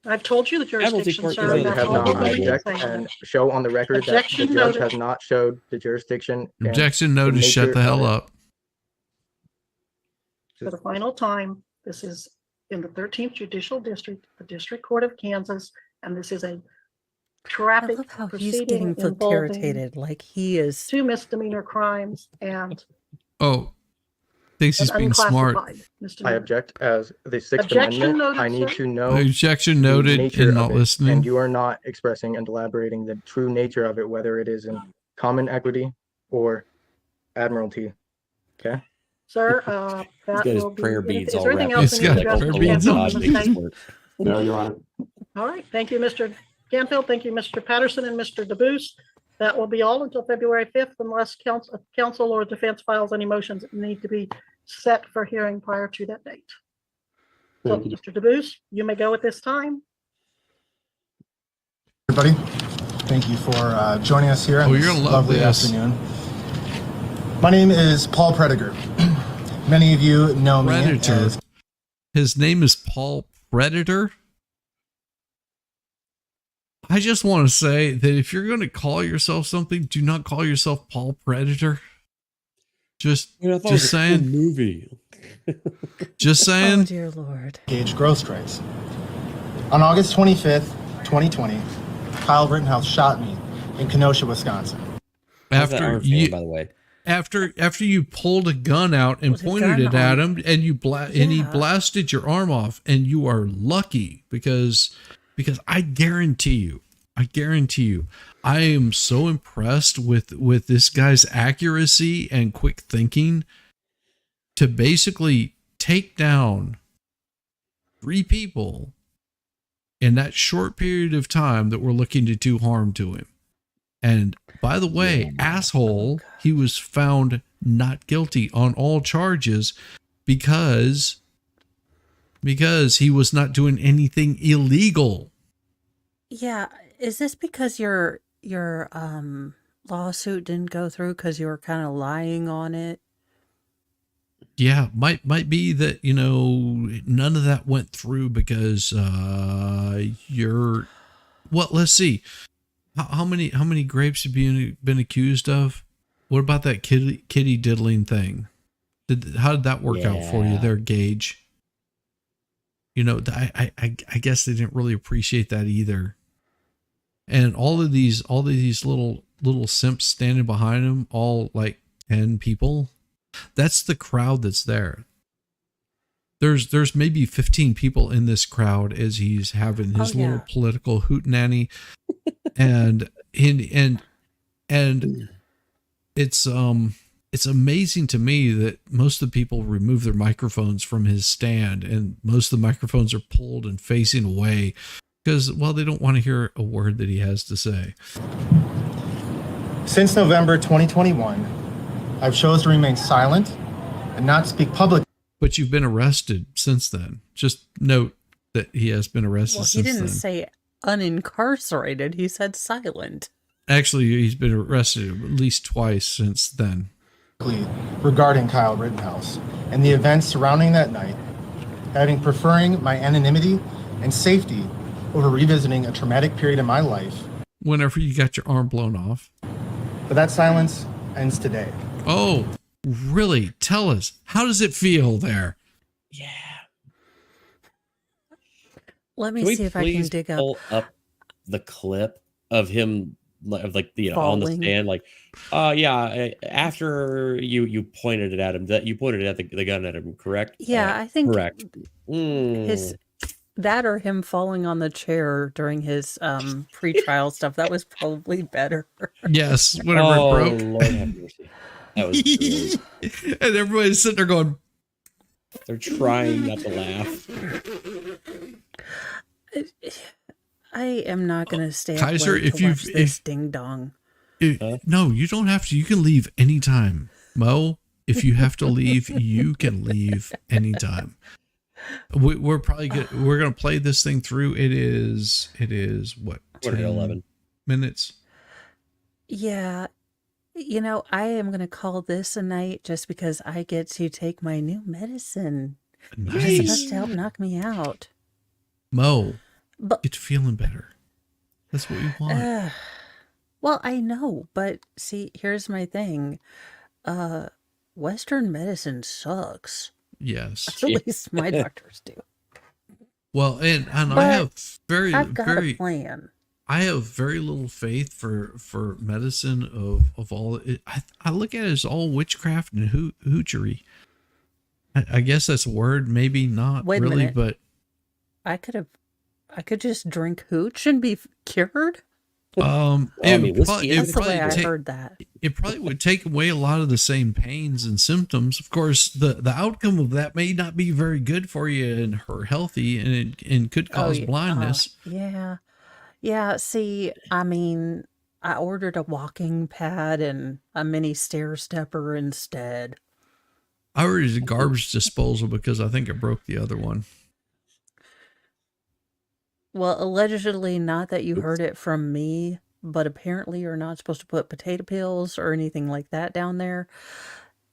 I've told you the jurisdiction, court sir. is and in that's have all not. we're I going to object say. and show on the record that the Objection judge noted. has not showed the jurisdiction. and Objection the notice. Shut nature the of hell it. up. For the final time, this is in the 13th Judicial District, the District Court of Kansas, and this is a I traffic love how he's proceeding getting involving irritated, like he is. 2 misdemeanor crimes and Oh, thinks he's an being smart. unclassified I misdemeanor. object as the Sixth Objection Amendment. noted, I need sir. to know Objection the noted nature and of not it, listening. and you are not expressing and elaborating the true nature of it, whether it is in common equity or admiralty. Okay. Sir, that got his will be, prayer beads is all there anything wrapped else He's in your got address? prayer Mr. beads Canfield, on. from the state? No, Your Honor. All right, thank you, Mr. Canfield. Thank you, Mr. Patterson and Mr. DeBoos. That will be all until February 5th, unless counsel or defense files any motions that need to be set for hearing prior to that date. So, Thank you. Mr. DeBoos, you may go at this time. Everybody, thank you for joining us here on Oh, this you're gonna love lovely this. afternoon. My name is Paul Prediger. Many of you know me Predator. as His name is Paul Predator. I just want to say that if you're going to call yourself something, do not call yourself Paul Predator. Just saying. Movie. Just Oh saying. dear Lord. Gage growth strikes. On August 25th, 2020, Kyle Rittenhouse shot me in Kenosha, Wisconsin. How's that After arm feeling, you, by the way? after you pulled a gun out and With a pointed gun it at on. him, and and he Yeah. blasted your arm off, and you are lucky because I guarantee you, I am so impressed with this guy's accuracy and quick thinking to basically take down 3 people in that short period of time that were looking to do harm to him. And by the way, asshole, he was found not guilty on all charges because he was not doing anything illegal. Yeah, is this because your lawsuit didn't go through because you were kind of lying on it? Yeah, might be that, none of that went through because you're Well, let's see. How many grapes have you been accused of? What about that kitty diddling thing? How did that work out for you there, Gage? You know, I guess they didn't really appreciate that either. And all of these little simps standing behind him, all like 10 people. That's the crowd that's there. There's maybe 15 people in this crowd as he's having his little political hootenanny, and it's amazing to me that most of the people remove their microphones from his stand, and most of the microphones are pulled and facing away because, well, they don't want to hear a word that he has to say. Since November 2021, I've chosen to remain silent and not speak publicly. But you've been arrested since then. Just note that he has been arrested Well, he since didn't then. say unincarcerated. He said silent. Actually, he's been arrested at least twice since then. Regarding Kyle Rittenhouse and the events surrounding that night, having preferring my anonymity and safety over revisiting a traumatic period in my life. Whenever you got your arm blown off. But that silence ends today. Oh, really? Tell us. How does it feel there? Let me see if I can dig pull up the clip of him, like, you know, on the Falling. stand, like, after you pointed it at him, that you pointed at the gun at him, correct? Yeah, I think correct. his that or him falling on the chair during his pre-trial stuff, that was probably better. Yes, whenever it broke. Lord have mercy. That was great. And everybody's sitting there going, they're trying not to laugh. I am not going to stay up Kaiser, late if to you watch this ding dong. No, you don't have to. You can leave anytime. Mo, if you have to leave, you can leave anytime. We're probably good. We're going to play this thing through. It is what? 11 minutes. Yeah. You know, I am going to call this a night just because I get to take my new medicine. Nice. It's supposed to help knock me out. Mo, it's feeling better. That's what we want. Well, I know, but see, here's my thing. Western medicine sucks. Yes. At least my doctors do. Well, and But I have I've got a plan. I have very little faith for medicine of all it. I look at it as all witchcraft and hoochery. I guess that's a word, maybe not Wait a really, minute. but I could just drink hooch and be cured. it That's the way I heard that. It probably would take away a lot of the same pains and symptoms. Of course, the outcome of that may not be very good for you or healthy, and could cause blindness. Yeah. See, I mean, I ordered a walking pad and a mini stair stepper instead. I ordered a garbage disposal because I think I broke the other one. Well, allegedly, not that you heard it from me, but apparently you're not supposed to put potato peels or anything like that down there.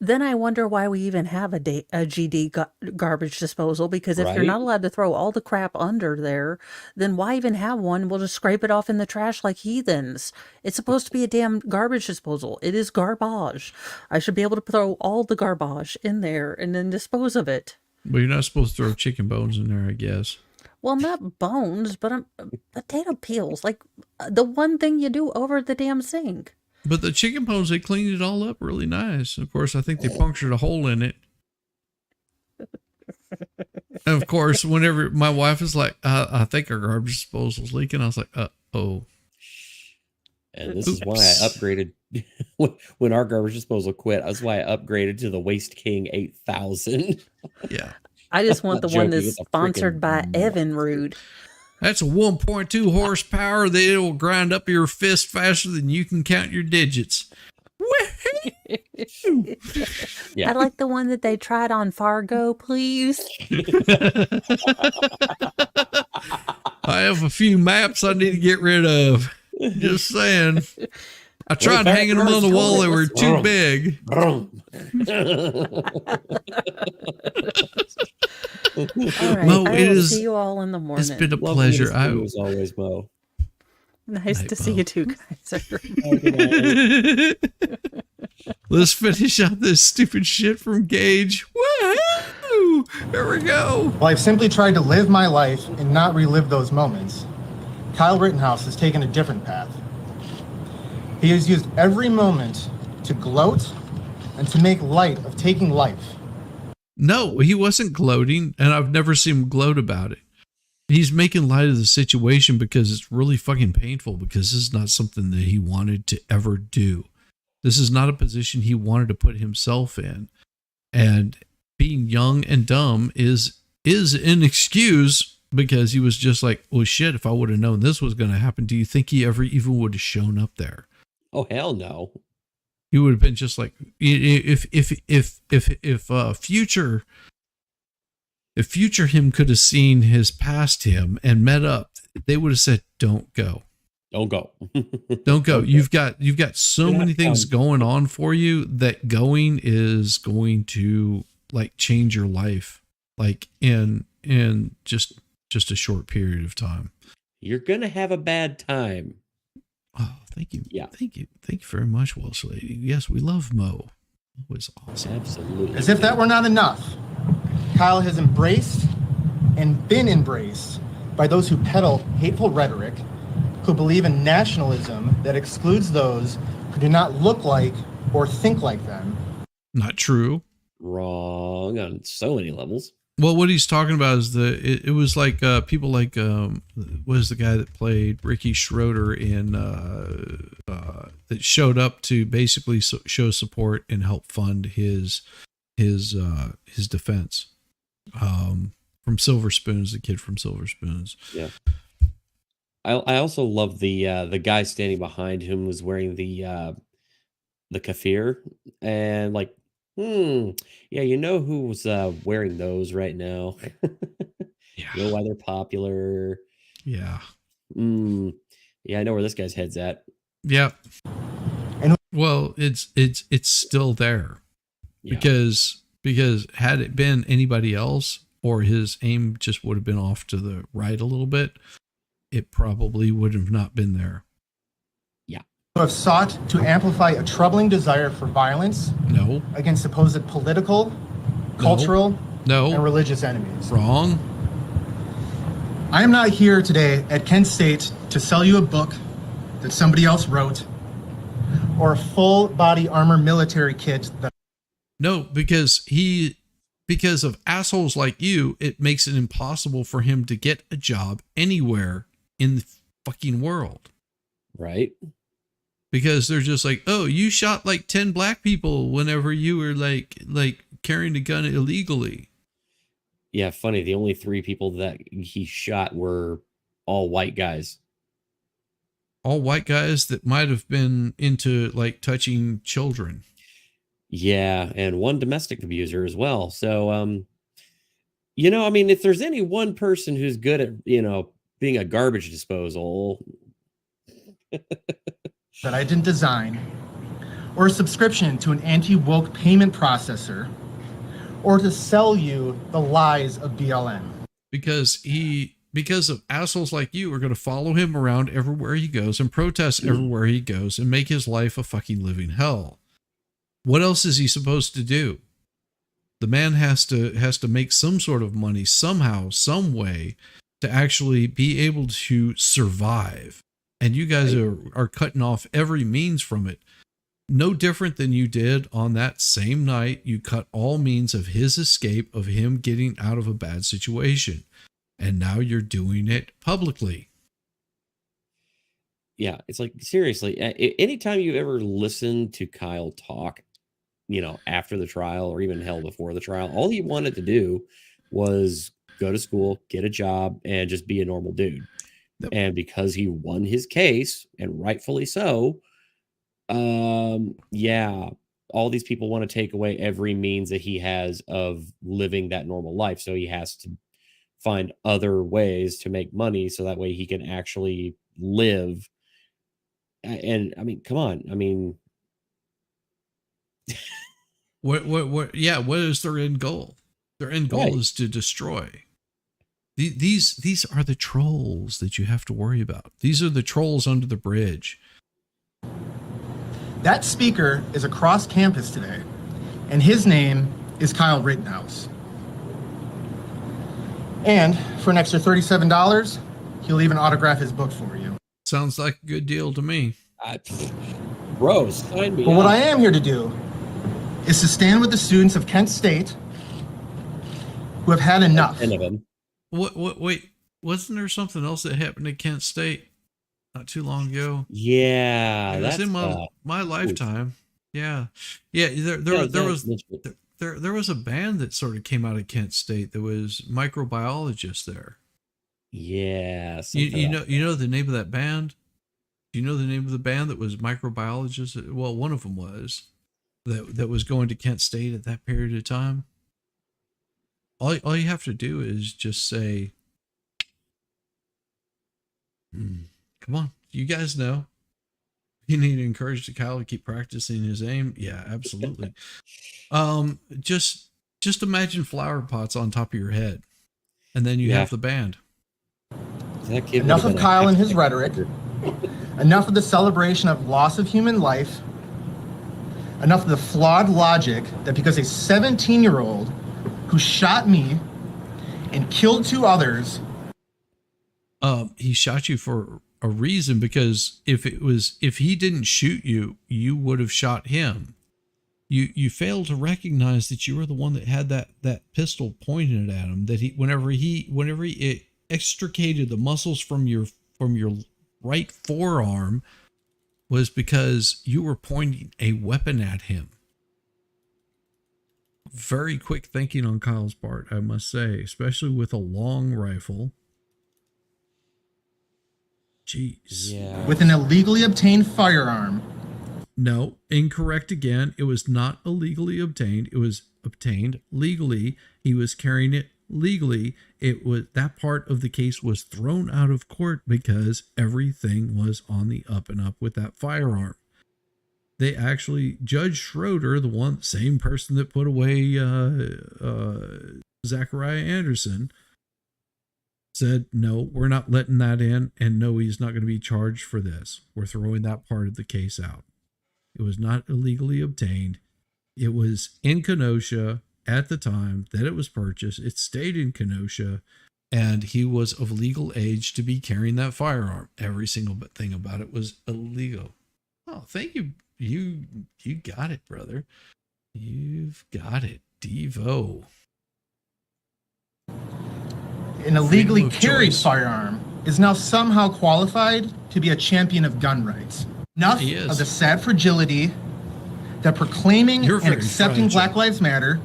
Then I wonder why we even have a GD garbage disposal, because if you're Right? not allowed to throw all the crap under there, then why even have one? We'll just scrape it off in the trash like heathens. It's supposed to be a damn garbage disposal. It is garbage. I should be able to throw all the garbage in there and then dispose of it. But you're not supposed to throw chicken bones in there, I guess. Well, not bones, but potato peels, like the one thing you do over the damn sink. But the chicken bones, they cleaned it all up really nice. Of course, I think they punctured a hole in it. And of course, whenever my wife is like, I think our garbage disposal's leaking, I was like, oh. And this is why I upgraded when our garbage disposal quit. That's why I upgraded to the Waste King 8000. Yeah. I just want the Not one joking, that's it's a sponsored by Evan Rude. That's a 1.2 horsepower that it'll grind up your fist faster than you can count your digits. I like the one that they tried on Fargo, please. I have a few maps I need to get rid of. Just saying. I tried hanging them on the wall. They were too big. All right, Mo, I it will is. see you all in the morning. It's been a pleasure. As always, Mo. Nice to see you too, Kaiser. Let's finish out this stupid shit from Gage. Woo! Here we go. While I've simply tried to live my life and not relive those moments, Kyle Rittenhouse has taken a different path. He has used every moment to gloat and to make light of taking life. No, he wasn't gloating, and I've never seen him gloat about it. He's making light of the situation because it's really fucking painful, because this is not something that he wanted to ever do. This is not a position he wanted to put himself in. And being young and dumb is an excuse, because he was just like, well, shit, if I would have known this was going to happen, do you think he ever even would have shown up there? Oh, hell no. He would have been just like, if future him could have seen his past him and met up, they would have said, don't go. Don't go. Don't go. You've got so many things going on for you that going is going to like change your life, like in just a short period of time. You're going to have a bad time. Oh, thank you. Yeah. Thank you. Thank you very much, Welsh Lady. Yes, we love Mo. Mo is awesome. Absolutely. As if that were not enough, Kyle has embraced and been embraced by those who peddle hateful rhetoric, who believe in nationalism that excludes those who do not look like or think like them. Not true. Wrong on so many levels. Well, what he's talking about is it was like people like what is the guy that played Ricky Schroeder in that showed up to basically show support and help fund his defense. From Silver Spoons, the kid from Silver Spoons. Yeah. I also love the guy standing behind him was wearing the kefir, and like, yeah, you know who's wearing those right now? Yeah. You know why they're popular? Yeah. Yeah, I know where this guy's head's at. Yeah. Well, it's still there. Yeah. Because had it been anybody else, or his aim just would have been off to the right a little bit, it probably would have not been there. Yeah. Who have sought to amplify a troubling desire for violence No. against supposed political, cultural, and religious enemies. Wrong. I am not here today at Kent State to sell you a book that somebody else wrote, or a full body armor military kit that. No, because of assholes like you, it makes it impossible for him to get a job anywhere in the fucking world. Right. Because they're just like, oh, you shot like 10 black people whenever you were like carrying a gun illegally. Yeah, funny. The only 3 people that he shot were all white guys. All white guys that might have been into like touching children. Yeah, and 1 domestic abuser as well. So, I mean, if there's any one person who's good at, being a garbage disposal. That I didn't design, or a subscription to an anti-woke payment processor, or to sell you the lies of BLM. Because of assholes like you are going to follow him around everywhere he goes and protest everywhere he goes and make his life a fucking living hell. What else is he supposed to do? The man has to make some sort of money somehow, some way, to actually be able to survive. And you guys are cutting off every means from it. No different than you did on that same night. You cut all means of his escape, of him getting out of a bad situation. And now you're doing it publicly. Yeah, it's like, seriously, anytime you ever listen to Kyle talk, after the trial or even hell before the trial, all he wanted to do was go to school, get a job, and just be a normal dude. Yep. And because he won his case, and rightfully so, yeah, all these people want to take away every means that he has of living that normal life. So he has to find other ways to make money so that way he can actually live. And I mean, come on. I mean, what is their end goal? Their end goal is to destroy. These are the trolls that you have to worry about. These are the trolls under the bridge. That speaker is across campus today, and his name is Kyle Rittenhouse. And for an extra $37, he'll even autograph his book for you. Sounds like a good deal to me. Bro, sign me But what up. I am here to do is to stand with the students of Kent State who have had enough. 10 of them. Wait, wasn't there something else that happened at Kent State not too long ago? Yeah, It was that's in my lifetime. Yeah. There was a band that sort of came out of Kent State. There was microbiologists there. Yeah. You know the name of that band? Do you know the name of the band that was microbiologists? Well, one of them was that was going to Kent State at that period of time. All you have to do is just say, come on, you guys know. You need to encourage the Kyle to keep practicing his aim. Yeah, absolutely. Just imagine flower pots on top of your head, and then you have the band. Enough of Kyle and his rhetoric. Enough of the celebration of loss of human life. Enough of the flawed logic that because a 17-year-old who shot me and killed 2 others. He shot you for a reason, because if he didn't shoot you, you would have shot him. You failed to recognize that you were the one that had that pistol pointed at him, that whenever he extricated the muscles from your right forearm was because you were pointing a weapon at him. Very quick thinking on Kyle's part, I must say, especially with a long rifle. Jeez. Yeah. With an illegally obtained firearm. No, incorrect again. It was not illegally obtained. It was obtained legally. He was carrying it legally. That part of the case was thrown out of court because everything was on the up and up with that firearm. They actually, Judge Schroeder, the same person that put away Zachariah Anderson, said, no, we're not letting that in, and no, he's not going to be charged for this. We're throwing that part of the case out. It was not illegally obtained. It was in Kenosha at the time that it was purchased. It stayed in Kenosha, and he was of legal age to be carrying that firearm. Every single thing about it was illegal. Oh, thank you. You got it, brother. You've got it. Devo. An illegally carried firearm is now somehow qualified to be a champion of gun rights. Enough of the sad fragility that proclaiming and accepting Black Lives Matter,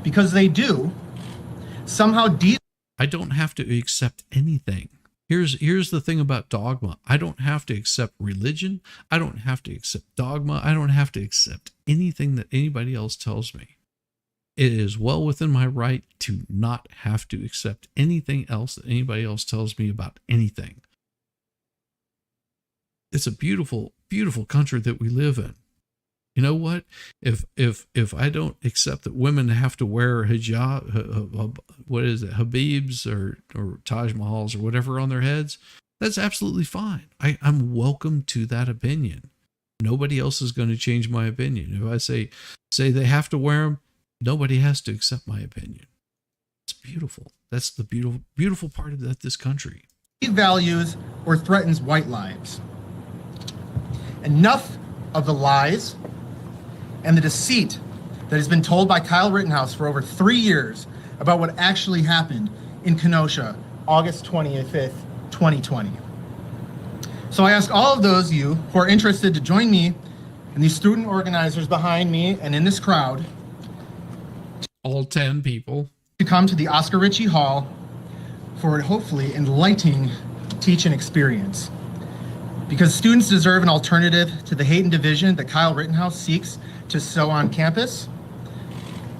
because they do, somehow I don't have to accept anything. Here's the thing about dogma. I don't have to accept religion. I don't have to accept dogma. I don't have to accept anything that anybody else tells me. It is well within my right to not have to accept anything else that anybody else tells me about anything. It's a beautiful, beautiful country that we live in. You know what? If I don't accept that women have to wear hijab, what is it, Habibs or Taj Mahals or whatever on their heads, that's absolutely fine. I'm welcome to that opinion. Nobody else is going to change my opinion. If I say they have to wear them, nobody has to accept my opinion. It's beautiful. That's the beautiful part of this country. Values or threatens white lives. Enough of the lies and the deceit that has been told by Kyle Rittenhouse for over 3 years about what actually happened in Kenosha, August 25th, 2020. So I ask all of those of you who are interested to join me and these student organizers behind me and in this crowd, all 10 people, to come to the Oscar Ritchie Hall for a hopefully enlightening teaching experience. Because students deserve an alternative to the hate and division that Kyle Rittenhouse seeks to sow on campus.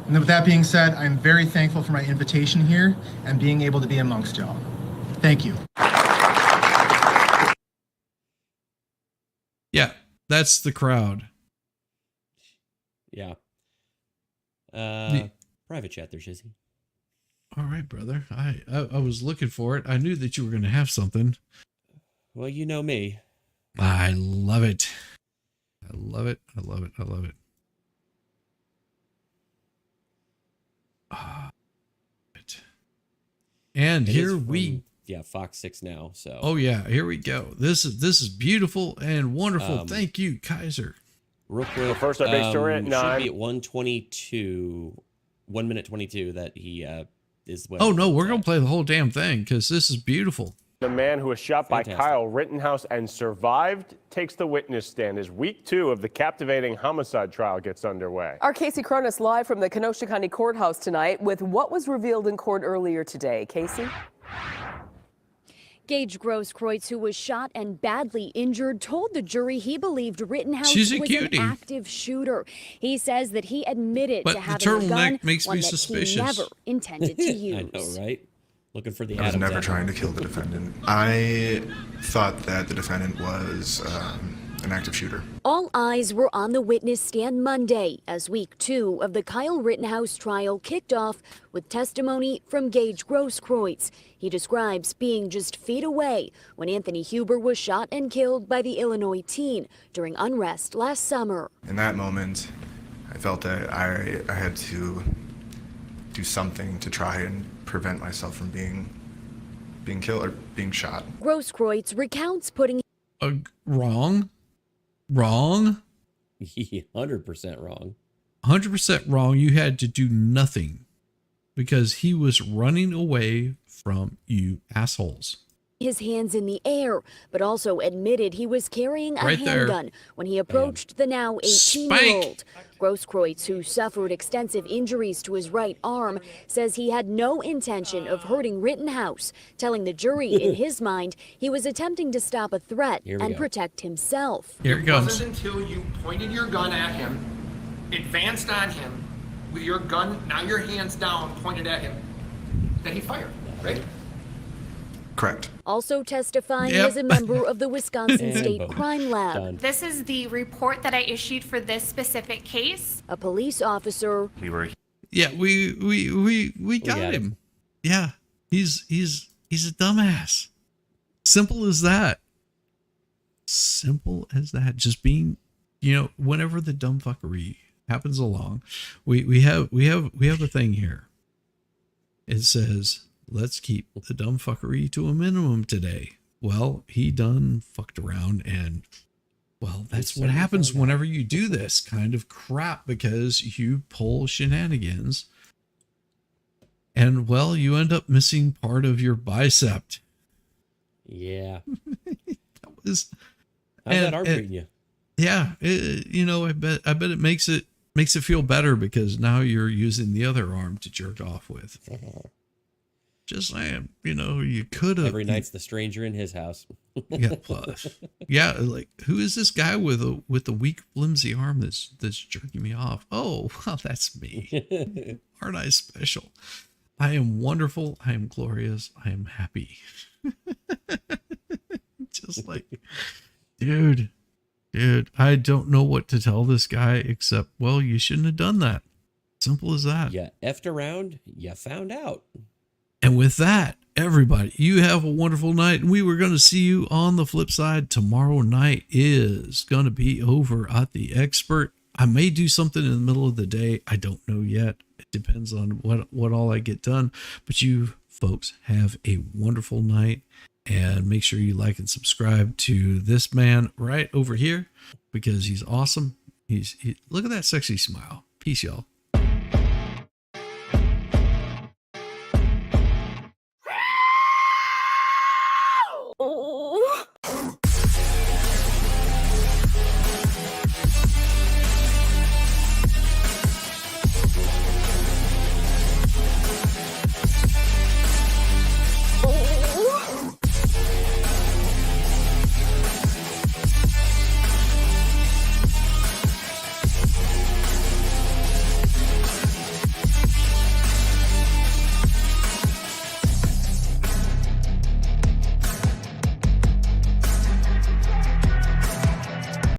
And with that being said, I'm very thankful for my invitation here and being able to be amongst y'all. Thank you. Yeah, that's the crowd. Yeah. Private chat there, Shizzy. All right, brother. I was looking for it. I knew that you were going to have something. Well, you know me. I love it. I love it. I love it. I love it. And It here is we from, yeah, Fox 6 now. So Oh yeah, here we go. This is beautiful and wonderful. Thank you, Kaiser. real quick, first our base story at should 9. be at 1:22, 1:22 that he is. Oh no, we're gonna play the whole damn thing because this is beautiful. The man who was shot by Fantastic. Kyle Rittenhouse and survived takes the witness stand as week 2 of the captivating homicide trial gets underway. Our Casey Cronus live from the Kenosha County Courthouse tonight with what was revealed in court earlier today. Casey? Gage Grosskreutz, who was shot and badly injured, told the jury he believed Rittenhouse She's a was cutie. an active shooter. He says that he admitted But to the having a gun, turtleneck makes one me that suspicious. he never intended to use. I know, right? Looking for the I was Adam's never apple. trying to kill the defendant. I thought that the defendant was an active shooter. All eyes were on the witness stand Monday as week 2 of the Kyle Rittenhouse trial kicked off with testimony from Gage Grosskreutz. He describes being just feet away when Anthony Huber was shot and killed by the Illinois teen during unrest last summer. In that moment, I felt that I had to do something to try and prevent myself from being killed or being shot. Grosskreutz recounts putting Wrong. 100% wrong. 100% wrong. You had to do nothing because he was running away from you assholes. his hands in the air, but also admitted he was carrying a Right there. handgun when he approached the now 18-year-old. Grosskreutz, who suffered extensive injuries to his right arm, says he had no intention of hurting Rittenhouse, telling the jury in his mind he was attempting to stop a threat Here we and go. protect himself. Here it It comes. wasn't until you pointed your gun at him, advanced on him, with your gun, now your hands down, pointed at him, that he fired, right? Correct. Also testifying Yep. was a member of the Wisconsin And State boom. Crime Lab. Done. This is the report that I issued for this specific case. A police officer We were. Yeah, we got him. Yeah, he's a dumbass. Simple as that. Simple as that. Just being, whenever the dumb fuckery happens along, we have a thing here. It says, let's keep the dumb fuckery to a minimum today. Well, he done fucked around, and well, that's what happens whenever you do this kind of crap, because you pull shenanigans and well, you end up missing part of your bicep. Yeah. That was How's that arm treating you? Yeah, I bet it makes it feel better because now you're using the other arm to jerk off with. Just saying, you could have. Every night's the stranger in his house. Yeah, plus, yeah, like who is this guy with a weak, flimsy arm that's jerking me off? Oh, well, that's me. Aren't I special? I am wonderful. I am glorious. I am happy. Just like, dude, I don't know what to tell this guy except, well, you shouldn't have done that. Simple as that. You effed around, you found out. And with that, everybody, you have a wonderful night. And we were going to see you on the flip side. Tomorrow night is going to be over at the Expert. I may do something in the middle of the day. I don't know yet. It depends on what all I get done. But you folks have a wonderful night. And make sure you like and subscribe to this man right over here because he's awesome. Look at that sexy smile. Peace, y'all.